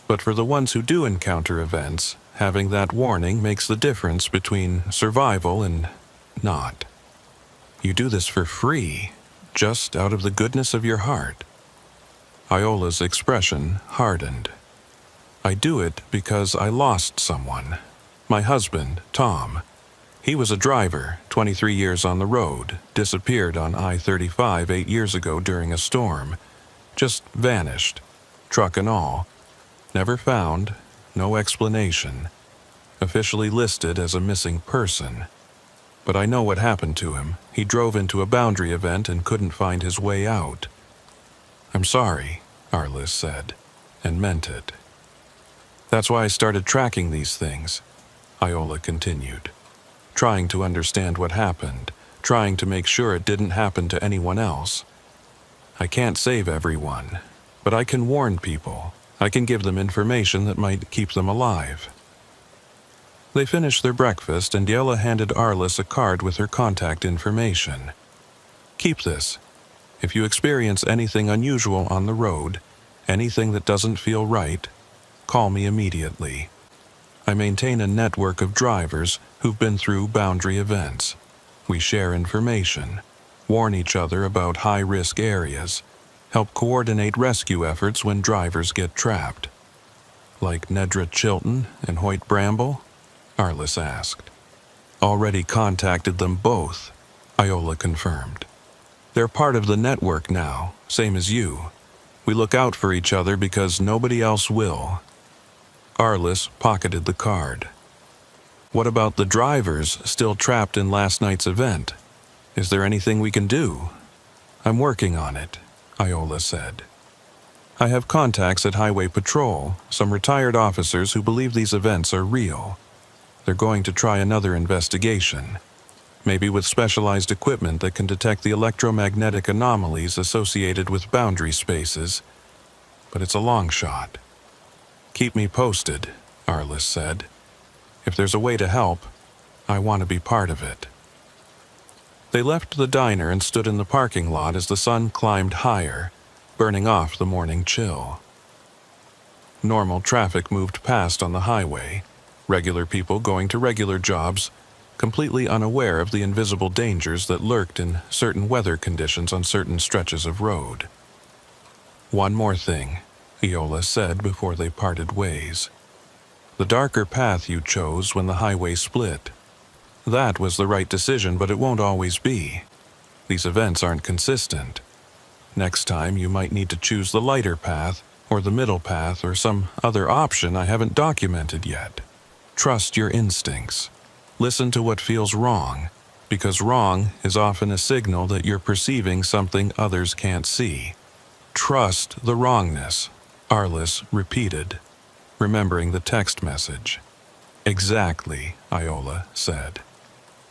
But for the ones who do encounter events, having that warning makes the difference between survival and not. You do this for free, just out of the goodness of your heart." Iola's expression hardened. "I do it because I lost someone. My husband, Tom. He was a driver, 23 years on the road, disappeared on I-35 8 years ago during a storm. Just vanished, truck and all. Never found, no explanation. officially listed as a missing person. But I know what happened to him. He drove into a boundary event and couldn't find his way out. I'm sorry, Arliss said, and meant it. That's why I started tracking these things, Iola continued. Trying to understand what happened, trying to make sure it didn't happen to anyone else. I can't save everyone, but I can warn people. I can give them information that might keep them alive. They finished their breakfast, and Yella handed Arliss a card with her contact information. Keep this. If you experience anything unusual on the road, anything that doesn't feel right, call me immediately. I maintain a network of drivers who've been through boundary events. We share information, warn each other about high-risk areas, help coordinate rescue efforts when drivers get trapped. Like Nedra Chilton and Hoyt Bramble? Arliss asked. Already contacted them both, Iola confirmed. They're part of the network now, same as you. We look out for each other because nobody else will. Arliss pocketed the card. What about the drivers still trapped in last night's event? Is there anything we can do? I'm working on it, Iola said. I have contacts at Highway Patrol, some retired officers who believe these events are real. They're going to try another investigation, maybe with specialized equipment that can detect the electromagnetic anomalies associated with boundary spaces, but it's a long shot. Keep me posted, Arliss said. If there's a way to help, I want to be part of it. They left the diner and stood in the parking lot as the sun climbed higher, burning off the morning chill. Normal traffic moved past on the highway, regular people going to regular jobs, completely unaware of the invisible dangers that lurked in certain weather conditions on certain stretches of road. One more thing, Iola said before they parted ways. The darker path you chose when the highway split. That was the right decision, but it won't always be. These events aren't consistent. Next time you might need to choose the lighter path, or the middle path, or some other option I haven't documented yet. Trust your instincts. Listen to what feels wrong, because wrong is often a signal that you're perceiving something others can't see. Trust the wrongness, Arliss repeated, remembering the text message. Exactly, Iola said.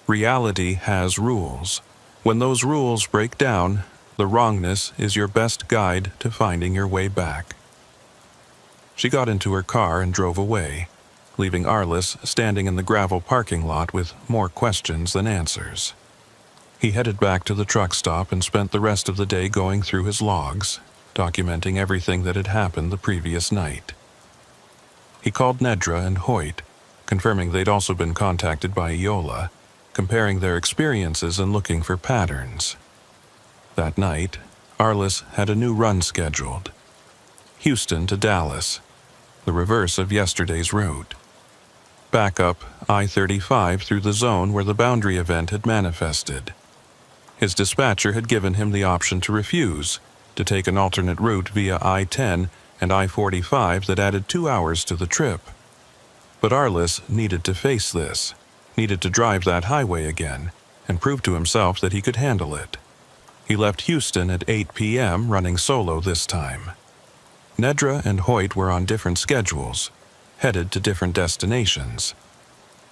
Reality has rules. When those rules break down, the wrongness is your best guide to finding your way back. She got into her car and drove away, leaving Arliss standing in the gravel parking lot with more questions than answers. He headed back to the truck stop and spent the rest of the day going through his logs, documenting everything that had happened the previous night. He called Nedra and Hoyt, confirming they'd also been contacted by Iola, comparing their experiences and looking for patterns. That night, Arliss had a new run scheduled. Houston to Dallas, the reverse of yesterday's route. Back up I-35 through the zone where the boundary event had manifested. His dispatcher had given him the option to refuse, to take an alternate route via I-10 and I-45 that added 2 hours to the trip. But Arliss needed to face this, needed to drive that highway again, and prove to himself that he could handle it. He left Houston at 8 p.m., running solo this time. Nedra and Hoyt were on different schedules, headed to different destinations.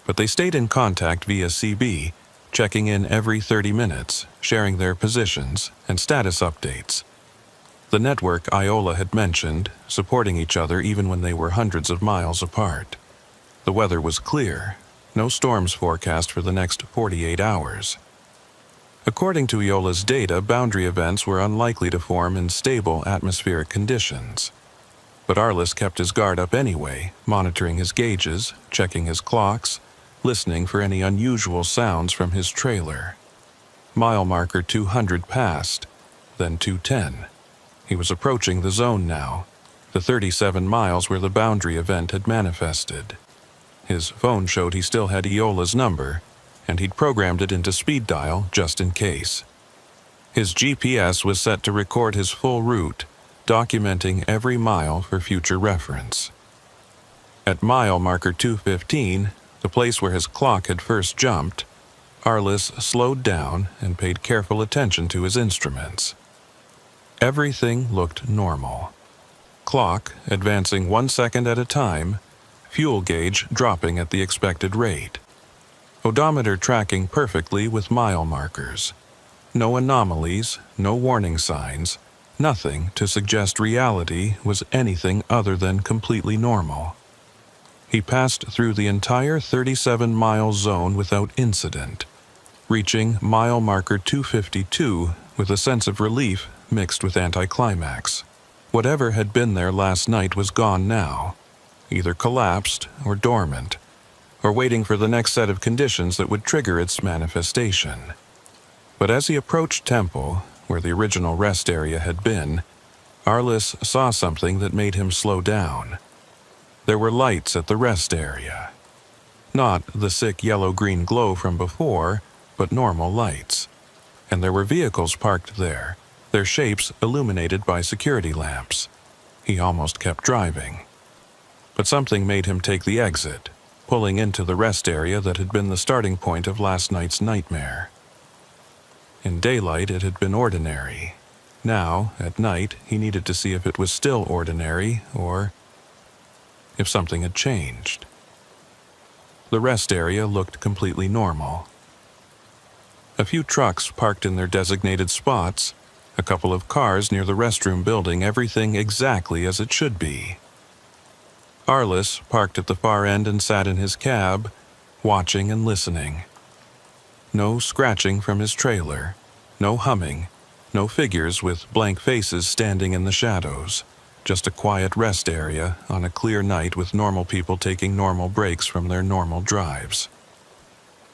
But they stayed in contact via CB, checking in every 30 minutes, sharing their positions and status updates. The network Iola had mentioned, supporting each other even when they were hundreds of miles apart. The weather was clear, no storms forecast for the next 48 hours. According to Iola's data, boundary events were unlikely to form in stable atmospheric conditions. But Arliss kept his guard up anyway, monitoring his gauges, checking his clocks, listening for any unusual sounds from his trailer. Mile marker 200 passed, then 210. He was approaching the zone now, the 37 miles where the boundary event had manifested. His phone showed he still had Iola's number, and he'd programmed it into speed dial just in case. His GPS was set to record his full route, documenting every mile for future reference. At mile marker 215, the place where his clock had first jumped, Arliss slowed down and paid careful attention to his instruments. Everything looked normal. Clock advancing 1 second at a time, fuel gauge dropping at the expected rate. Odometer tracking perfectly with mile markers. No anomalies, no warning signs, nothing to suggest reality was anything other than completely normal. He passed through the entire 37-mile zone without incident, reaching mile marker 252 with a sense of relief mixed with anticlimax. Whatever had been there last night was gone now, either collapsed or dormant, or waiting for the next set of conditions that would trigger its manifestation. But as he approached Temple, where the original rest area had been, Arliss saw something that made him slow down. There were lights at the rest area. Not the sick yellow-green glow from before, but normal lights. And there were vehicles parked there, their shapes illuminated by security lamps. He almost kept driving. But something made him take the exit, pulling into the rest area that had been the starting point of last night's nightmare. In daylight, it had been ordinary. Now, at night, he needed to see if it was still ordinary, or if something had changed. The rest area looked completely normal. A few trucks parked in their designated spots, a couple of cars near the restroom building, everything exactly as it should be. Arliss parked at the far end and sat in his cab, watching and listening. No scratching from his trailer, no humming, no figures with blank faces standing in the shadows, just a quiet rest area on a clear night with normal people taking normal breaks from their normal drives.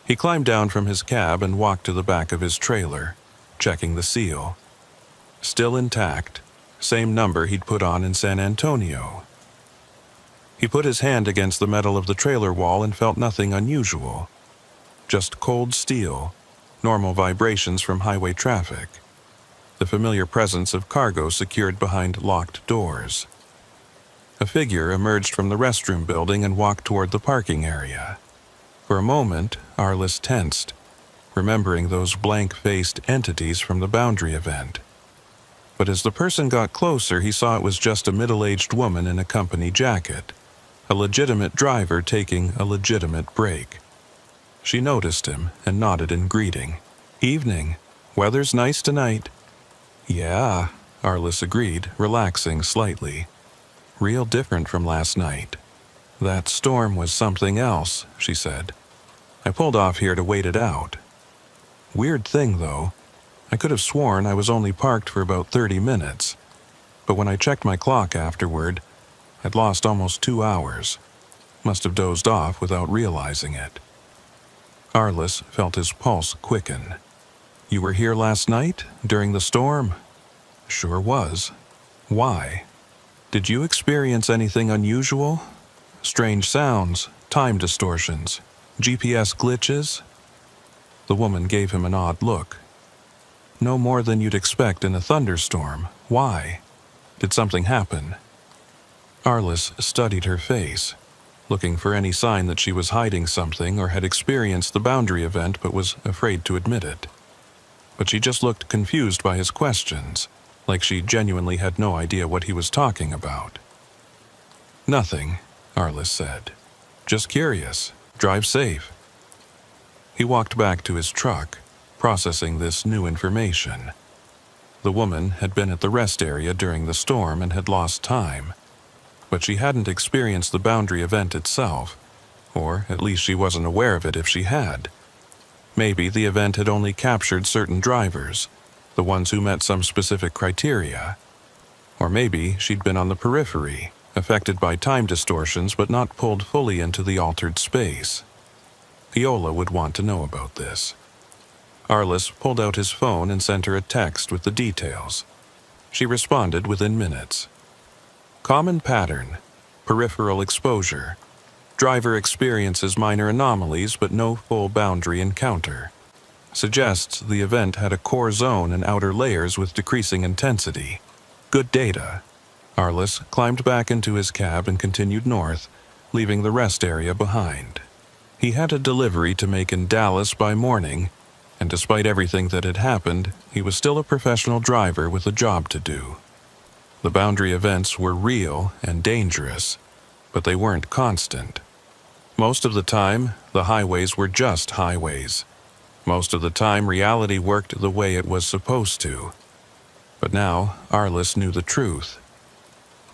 He climbed down from his cab and walked to the back of his trailer, checking the seal. Still intact, same number he'd put on in San Antonio. He put his hand against the metal of the trailer wall and felt nothing unusual. Just cold steel, normal vibrations from highway traffic. The familiar presence of cargo secured behind locked doors. A figure emerged from the restroom building and walked toward the parking area. For a moment, Arliss tensed, remembering those blank-faced entities from the Boundary event. But as the person got closer, he saw it was just a middle-aged woman in a company jacket, a legitimate driver taking a legitimate break. She noticed him and nodded in greeting. "Evening. Weather's nice tonight." "Yeah," Arliss agreed, relaxing slightly. "Real different from last night." "That storm was something else," she said. "I pulled off here to wait it out. Weird thing, though. I could have sworn I was only parked for about 30 minutes. But when I checked my clock afterward, I'd lost almost 2 hours. Must have dozed off without realizing it." Arliss felt his pulse quicken. "You were here last night, during the storm?" "Sure was. Why? Did you experience anything unusual? Strange sounds, time distortions, GPS glitches?" The woman gave him an odd look. "No more than you'd expect in a thunderstorm. Why? Did something happen?" Arliss studied her face, looking for any sign that she was hiding something or had experienced the Boundary event but was afraid to admit it. But she just looked confused by his questions, like she genuinely had no idea what he was talking about. "Nothing," Arliss said. "Just curious. Drive safe." He walked back to his truck, processing this new information. The woman had been at the rest area during the storm and had lost time, but she hadn't experienced the Boundary event itself, or at least she wasn't aware of it if she had. Maybe the event had only captured certain drivers, the ones who met some specific criteria. Or maybe she'd been on the periphery, affected by time distortions but not pulled fully into the altered space. Iola would want to know about this. Arliss pulled out his phone and sent her a text with the details. She responded within minutes. "Common pattern. Peripheral exposure. Driver experiences minor anomalies but no full Boundary encounter. Suggests the event had a core zone and outer layers with decreasing intensity. Good data." Arliss climbed back into his cab and continued north, leaving the rest area behind. He had a delivery to make in Dallas by morning, and despite everything that had happened, he was still a professional driver with a job to do. The boundary events were real and dangerous, but they weren't constant. Most of the time, the highways were just highways. Most of the time, reality worked the way it was supposed to. But now, Arliss knew the truth.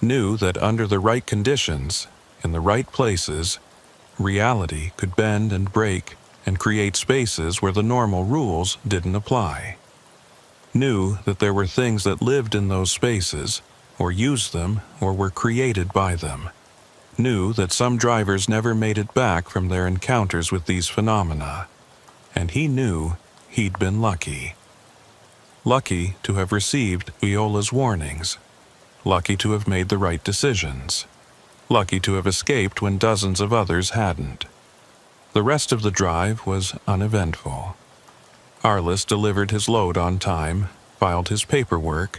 Knew that under the right conditions, in the right places, reality could bend and break and create spaces where the normal rules didn't apply. Knew that there were things that lived in those spaces, or used them, or were created by them. Knew that some drivers never made it back from their encounters with these phenomena. And he knew he'd been lucky. Lucky to have received Iola's warnings. Lucky to have made the right decisions. Lucky to have escaped when dozens of others hadn't. The rest of the drive was uneventful. Arliss delivered his load on time, filed his paperwork,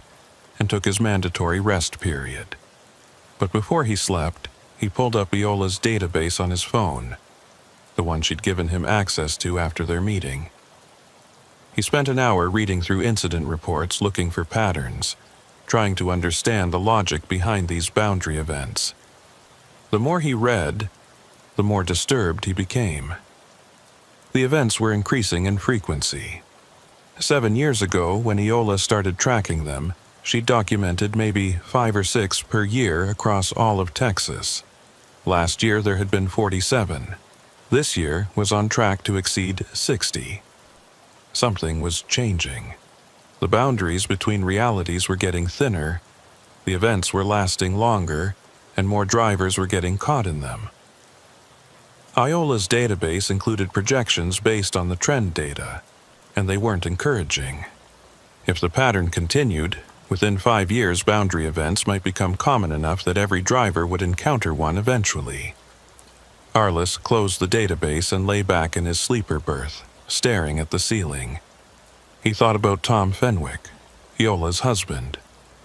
and took his mandatory rest period. But before he slept, he pulled up Iola's database on his phone, the one she'd given him access to after their meeting. He spent an hour reading through incident reports looking for patterns, trying to understand the logic behind these boundary events. The more he read, the more disturbed he became. The events were increasing in frequency. 7 years ago, when Iola started tracking them, she documented maybe 5 or 6 per year across all of Texas. Last year there had been 47. This year was on track to exceed 60. Something was changing. The boundaries between realities were getting thinner, the events were lasting longer, and more drivers were getting caught in them. Iola's database included projections based on the trend data, and they weren't encouraging. If the pattern continued, within 5 years boundary events might become common enough that every driver would encounter one eventually. Arliss closed the database and lay back in his sleeper berth, staring at the ceiling. He thought about Tom Fenwick, Iola's husband,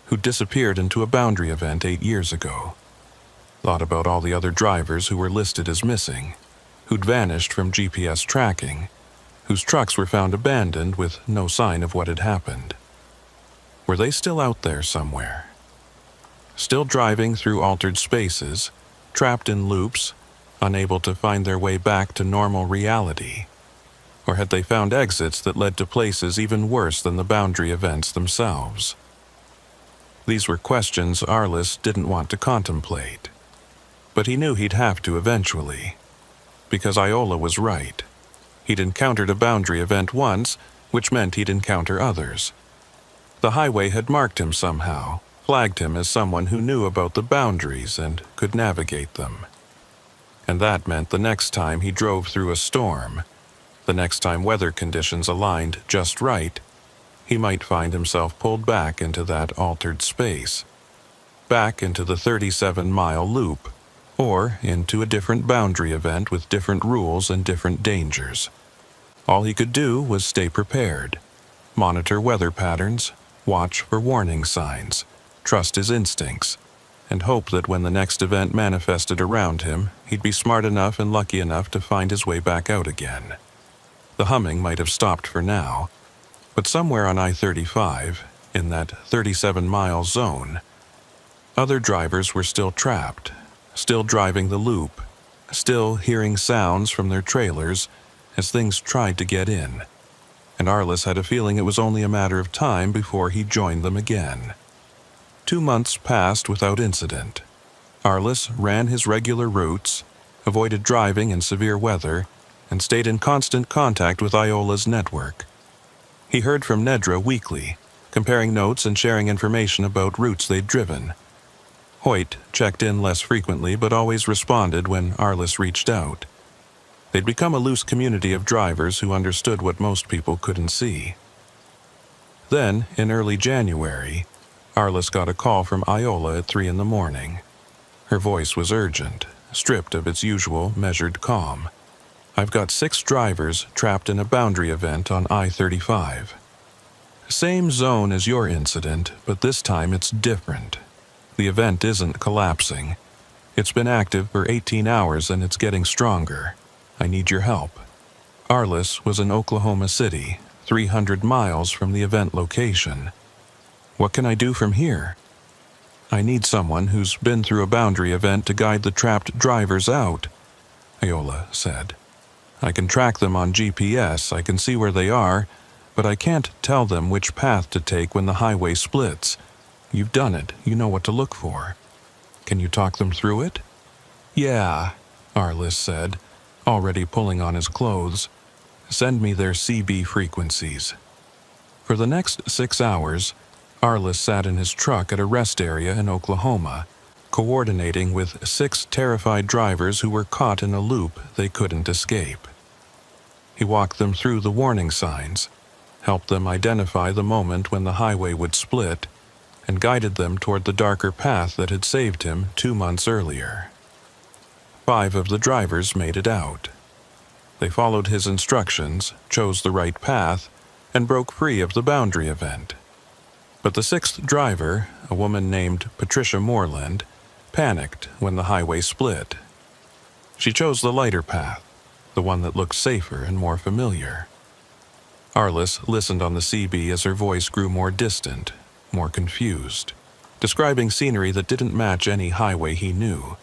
who disappeared into a boundary event 8 years ago. Thought about all the other drivers who were listed as missing, who'd vanished from GPS tracking, whose trucks were found abandoned with no sign of what had happened. Were they still out there somewhere? Still driving through altered spaces, trapped in loops, unable to find their way back to normal reality? Or had they found exits that led to places even worse than the boundary events themselves? These were questions Arliss didn't want to contemplate. But he knew he'd have to eventually. Because Iola was right. He'd encountered a boundary event once, which meant he'd encounter others. The highway had marked him somehow, flagged him as someone who knew about the boundaries and could navigate them. And that meant the next time he drove through a storm, the next time weather conditions aligned just right, he might find himself pulled back into that altered space. Back into the 37-mile loop, or into a different boundary event with different rules and different dangers. All he could do was stay prepared, monitor weather patterns, watch for warning signs, trust his instincts, and hope that when the next event manifested around him, he'd be smart enough and lucky enough to find his way back out again. The humming might have stopped for now, but somewhere on I-35, in that 37-mile zone, other drivers were still trapped, still driving the loop, still hearing sounds from their trailers as things tried to get in, and Arliss had a feeling it was only a matter of time before he joined them again. 2 months passed without incident. Arliss ran his regular routes, avoided driving in severe weather, and stayed in constant contact with Iola's network. He heard from Nedra weekly, comparing notes and sharing information about routes they'd driven. Hoyt checked in less frequently but always responded when Arliss reached out. They'd become a loose community of drivers who understood what most people couldn't see. Then, in early January, Arliss got a call from Iola at 3 a.m. Her voice was urgent, stripped of its usual measured calm. "I've got 6 drivers trapped in a boundary event on I-35. Same zone as your incident, but this time it's different. The event isn't collapsing. It's been active for 18 hours and it's getting stronger. I need your help. Arliss was in Oklahoma City, 300 miles from the event location. What can I do from here? I need someone who's been through a boundary event to guide the trapped drivers out, Iola said. I can track them on GPS, I can see where they are, but I can't tell them which path to take when the highway splits. You've done it, you know what to look for. Can you talk them through it? Yeah, Arliss said, already pulling on his clothes. Send me their CB frequencies. For the next 6 hours, Arliss sat in his truck at a rest area in Oklahoma, coordinating with 6 terrified drivers who were caught in a loop they couldn't escape. He walked them through the warning signs, helped them identify the moment when the highway would split, and guided them toward the darker path that had saved him 2 months earlier. 5 of the drivers made it out. They followed his instructions, chose the right path, and broke free of the boundary event. But the 6th driver, a woman named Patricia Moreland, panicked when the highway split. She chose the lighter path, the one that looked safer and more familiar. Arliss listened on the CB as her voice grew more distant, more confused, describing scenery that didn't match any highway he knew.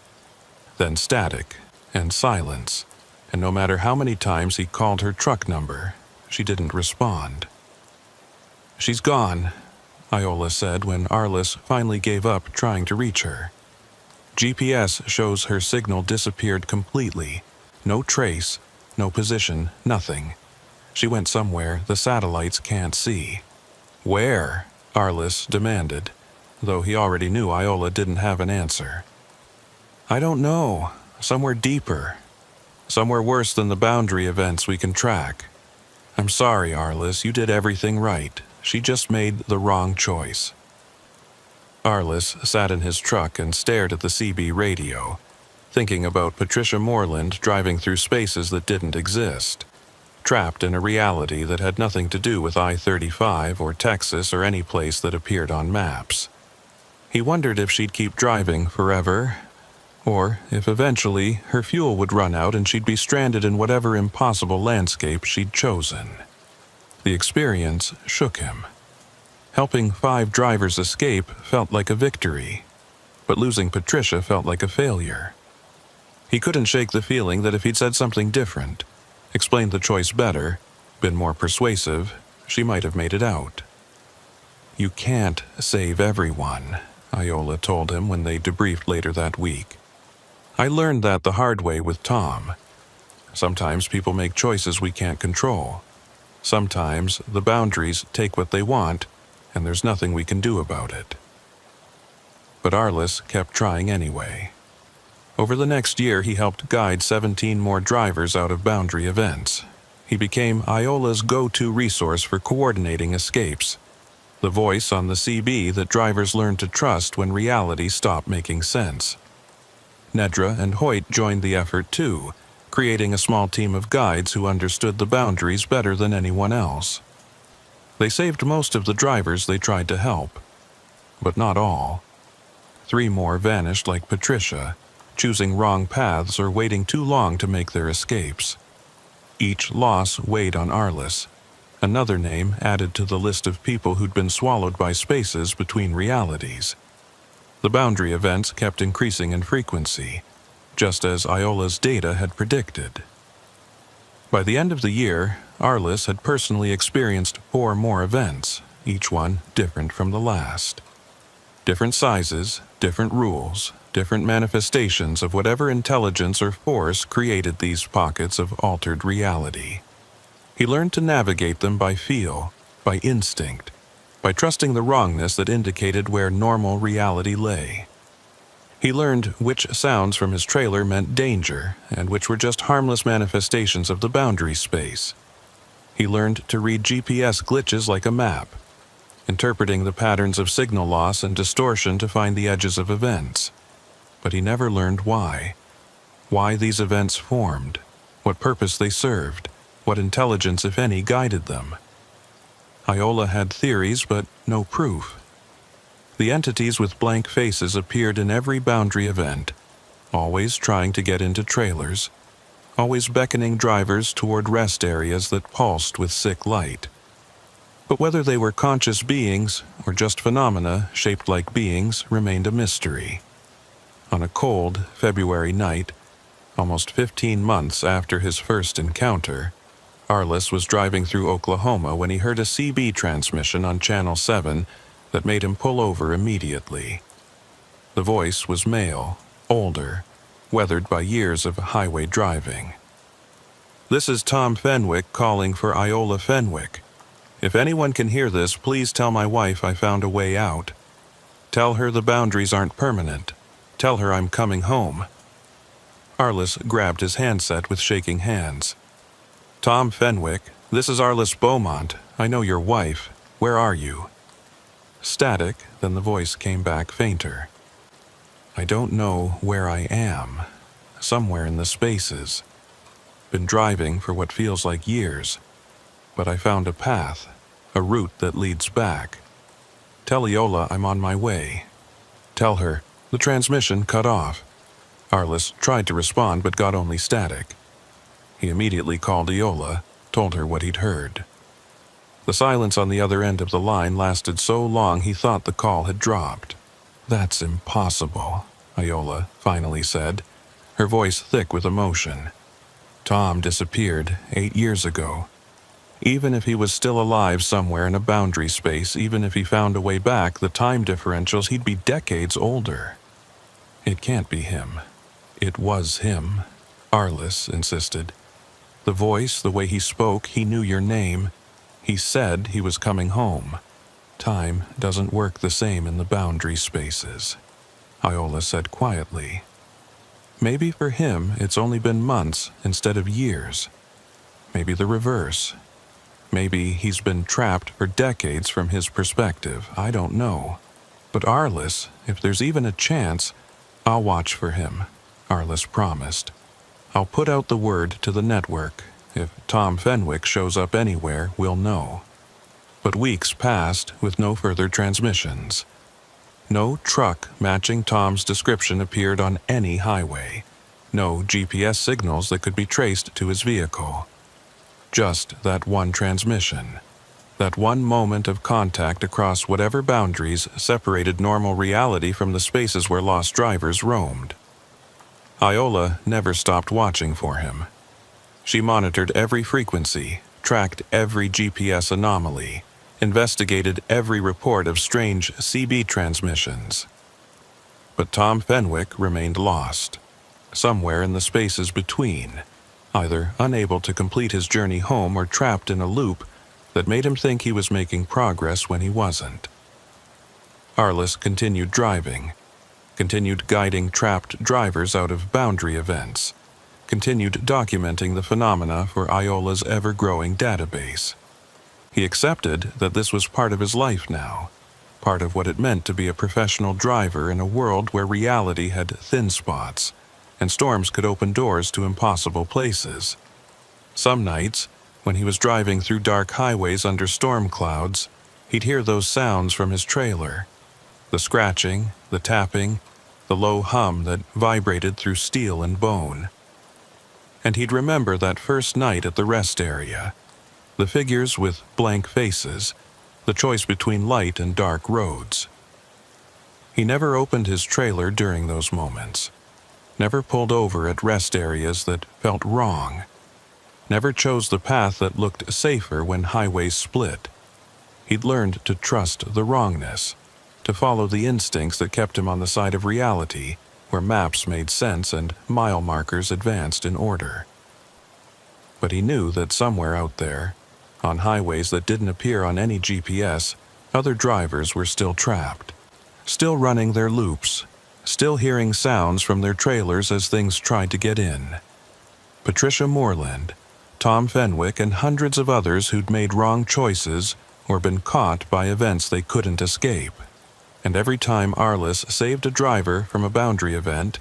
Then static and silence, and no matter how many times he called her truck number, she didn't respond. She's gone, Iola said when Arliss finally gave up trying to reach her. GPS shows her signal disappeared completely. No trace, no position, nothing. She went somewhere the satellites can't see. Where? Arliss demanded, though he already knew Iola didn't have an answer. I don't know. Somewhere deeper. Somewhere worse than the boundary events we can track. I'm sorry, Arliss, you did everything right. She just made the wrong choice. Arliss sat in his truck and stared at the CB radio, thinking about Patricia Moreland driving through spaces that didn't exist, trapped in a reality that had nothing to do with I-35 or Texas or any place that appeared on maps. He wondered if she'd keep driving forever, or if eventually her fuel would run out and she'd be stranded in whatever impossible landscape she'd chosen. The experience shook him. Helping 5 drivers escape felt like a victory, but losing Patricia felt like a failure. He couldn't shake the feeling that if he'd said something different, explained the choice better, been more persuasive, she might have made it out. You can't save everyone, Iola told him when they debriefed later that week. I learned that the hard way with Tom. Sometimes people make choices we can't control. Sometimes the boundaries take what they want, and there's nothing we can do about it. But Arliss kept trying anyway. Over the next year, he helped guide 17 more drivers out of boundary events. He became Iola's go-to resource for coordinating escapes, the voice on the CB that drivers learned to trust when reality stopped making sense. Nedra and Hoyt joined the effort too, creating a small team of guides who understood the boundaries better than anyone else. They saved most of the drivers they tried to help, but not all. 3 more vanished like Patricia, choosing wrong paths or waiting too long to make their escapes. Each loss weighed on Arliss, another name added to the list of people who'd been swallowed by spaces between realities. The boundary events kept increasing in frequency, just as Iola's data had predicted. By the end of the year, Arliss had personally experienced 4 more events, each one different from the last. Different sizes, different rules, different manifestations of whatever intelligence or force created these pockets of altered reality. He learned to navigate them by feel, by instinct, by trusting the wrongness that indicated where normal reality lay. He learned which sounds from his trailer meant danger and which were just harmless manifestations of the boundary space. He learned to read GPS glitches like a map, interpreting the patterns of signal loss and distortion to find the edges of events. But he never learned why these events formed, what purpose they served, what intelligence, if any, guided them. Iola had theories, but no proof. The entities with blank faces appeared in every boundary event, always trying to get into trailers, always beckoning drivers toward rest areas that pulsed with sick light. But whether they were conscious beings or just phenomena shaped like beings remained a mystery. On a cold February night, almost 15 months after his first encounter, Arliss was driving through Oklahoma when he heard a CB transmission on Channel 7 that made him pull over immediately. The voice was male, older, weathered by years of highway driving. "This is Tom Fenwick calling for Iola Fenwick. If anyone can hear this, please tell my wife I found a way out. Tell her the boundaries aren't permanent. Tell her I'm coming home." Arliss grabbed his handset with shaking hands. "Tom Fenwick, this is Arliss Beaumont. I know your wife. Where are you?" Static, then the voice came back fainter. "I don't know where I am. Somewhere in the spaces. Been driving for what feels like years. But I found a path, a route that leads back. Tell Iola I'm on my way. Tell her." The transmission cut off. Arliss tried to respond but got only static. He immediately called Iola, told her what he'd heard. The silence on the other end of the line lasted so long he thought the call had dropped. "That's impossible," Iola finally said, her voice thick with emotion. "Tom disappeared 8 years ago. Even if he was still alive somewhere in a boundary space, even if he found a way back, the time differentials, he'd be decades older. It can't be him. It was him," Arliss insisted. "The voice, the way he spoke, he knew your name. He said he was coming home. Time doesn't work the same in the boundary spaces," Iola said quietly. "Maybe for him it's only been months instead of years. Maybe the reverse. Maybe he's been trapped for decades from his perspective. I don't know. But Arliss, if there's even a chance, I'll watch for him," Arliss promised. "I'll put out the word to the network. If Tom Fenwick shows up anywhere, we'll know." But weeks passed with no further transmissions. No truck matching Tom's description appeared on any highway. No GPS signals that could be traced to his vehicle. Just that one transmission. That one moment of contact across whatever boundaries separated normal reality from the spaces where lost drivers roamed. Iola never stopped watching for him. She monitored every frequency, tracked every GPS anomaly, investigated every report of strange CB transmissions. But Tom Fenwick remained lost, somewhere in the spaces between, either unable to complete his journey home or trapped in a loop that made him think he was making progress when he wasn't. Arliss continued driving, continued guiding trapped drivers out of boundary events, continued documenting the phenomena for Iola's ever-growing database. He accepted that this was part of his life now, part of what it meant to be a professional driver in a world where reality had thin spots, and storms could open doors to impossible places. Some nights, when he was driving through dark highways under storm clouds, he'd hear those sounds from his trailer. The scratching, the tapping, the low hum that vibrated through steel and bone. And he'd remember that first night at the rest area, the figures with blank faces, the choice between light and dark roads. He never opened his trailer during those moments, never pulled over at rest areas that felt wrong, never chose the path that looked safer when highways split. He'd learned to trust the wrongness, to follow the instincts that kept him on the side of reality, where maps made sense and mile markers advanced in order. But he knew that somewhere out there, on highways that didn't appear on any GPS, other drivers were still trapped, still running their loops, still hearing sounds from their trailers as things tried to get in. Patricia Moreland, Tom Fenwick, and hundreds of others who'd made wrong choices or been caught by events they couldn't escape. And every time Arliss saved a driver from a boundary event,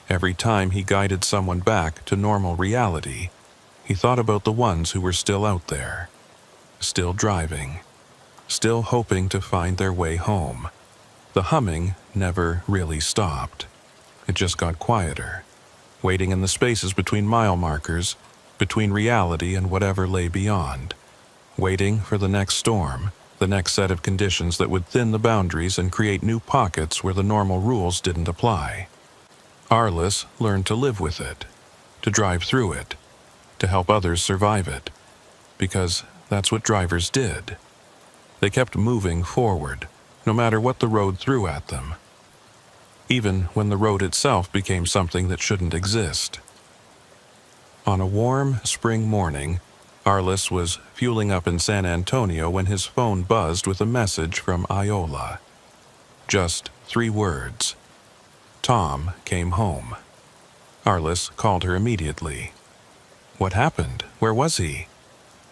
every time he guided someone back to normal reality, he thought about the ones who were still out there, still driving, still hoping to find their way home. The humming never really stopped. It just got quieter. waiting in the spaces between mile markers, between reality and whatever lay beyond, waiting for the next storm, the next set of conditions that would thin the boundaries and create new pockets where the normal rules didn't apply. Arliss learned to live with it, to drive through it, to help others survive it, because that's what drivers did. They kept moving forward, no matter what the road threw at them, even when the road itself became something that shouldn't exist. On a warm spring morning, Arliss was fueling up in San Antonio when his phone buzzed with a message from Iola. Just 3 words. Tom came home. Arliss called her immediately. "What happened? Where was he?"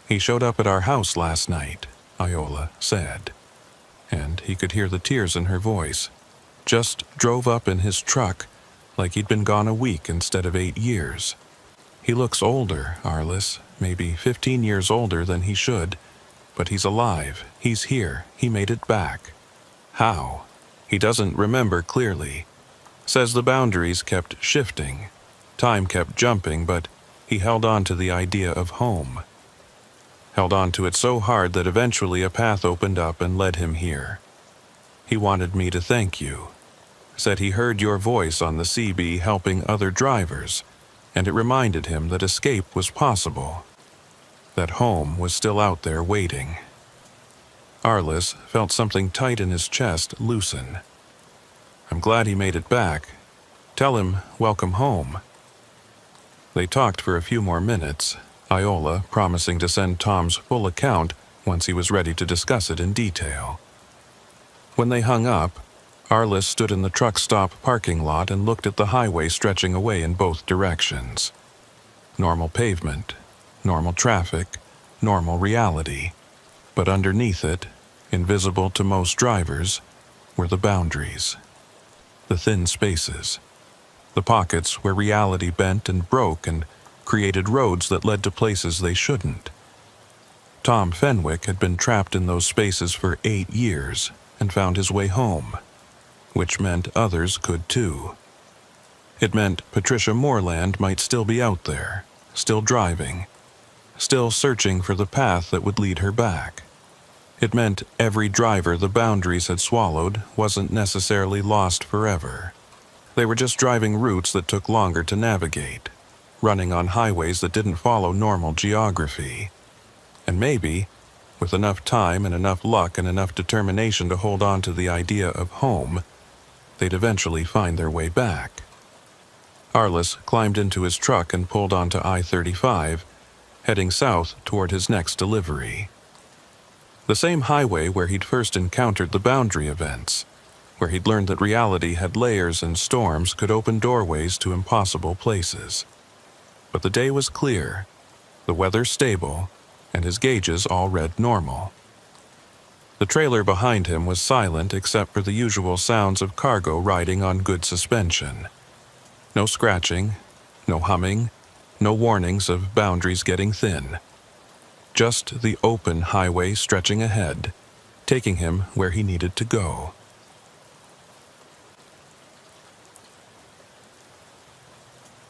"He showed up at our house last night," Iola said. And he could hear the tears in her voice. "Just drove up in his truck, like he'd been gone a week instead of 8 years. He looks older, Arliss, maybe 15 years older than he should, but he's alive, he's here, he made it back. How? He doesn't remember clearly. Says the boundaries kept shifting, time kept jumping, but he held on to the idea of home. Held on to it so hard that eventually a path opened up and led him here. He wanted me to thank you. Said he heard your voice on the CB helping other drivers, and it reminded him that escape was possible, that home was still out there waiting." Arliss felt something tight in his chest loosen. "I'm glad he made it back. Tell him welcome home." They talked for a few more minutes, Iola promising to send Tom's full account once he was ready to discuss it in detail. When they hung up, Arliss stood in the truck stop parking lot and looked at the highway stretching away in both directions. Normal pavement, normal traffic, normal reality. But underneath it, invisible to most drivers, were the boundaries. The thin spaces. The pockets where reality bent and broke and created roads that led to places they shouldn't. Tom Fenwick had been trapped in those spaces for 8 years and found his way home, which meant others could too. It meant Patricia Moreland might still be out there, still driving, still searching for the path that would lead her back. It meant every driver the boundaries had swallowed wasn't necessarily lost forever. They were just driving routes that took longer to navigate, running on highways that didn't follow normal geography. And maybe, with enough time and enough luck and enough determination to hold on to the idea of home, they'd eventually find their way back. Arliss climbed into his truck and pulled onto I-35, heading south toward his next delivery. The same highway where he'd first encountered the boundary events, where he'd learned that reality had layers and storms could open doorways to impossible places. But the day was clear, the weather stable, and his gauges all read normal. The trailer behind him was silent except for the usual sounds of cargo riding on good suspension. No scratching, no humming, no warnings of boundaries getting thin. Just the open highway stretching ahead, taking him where he needed to go.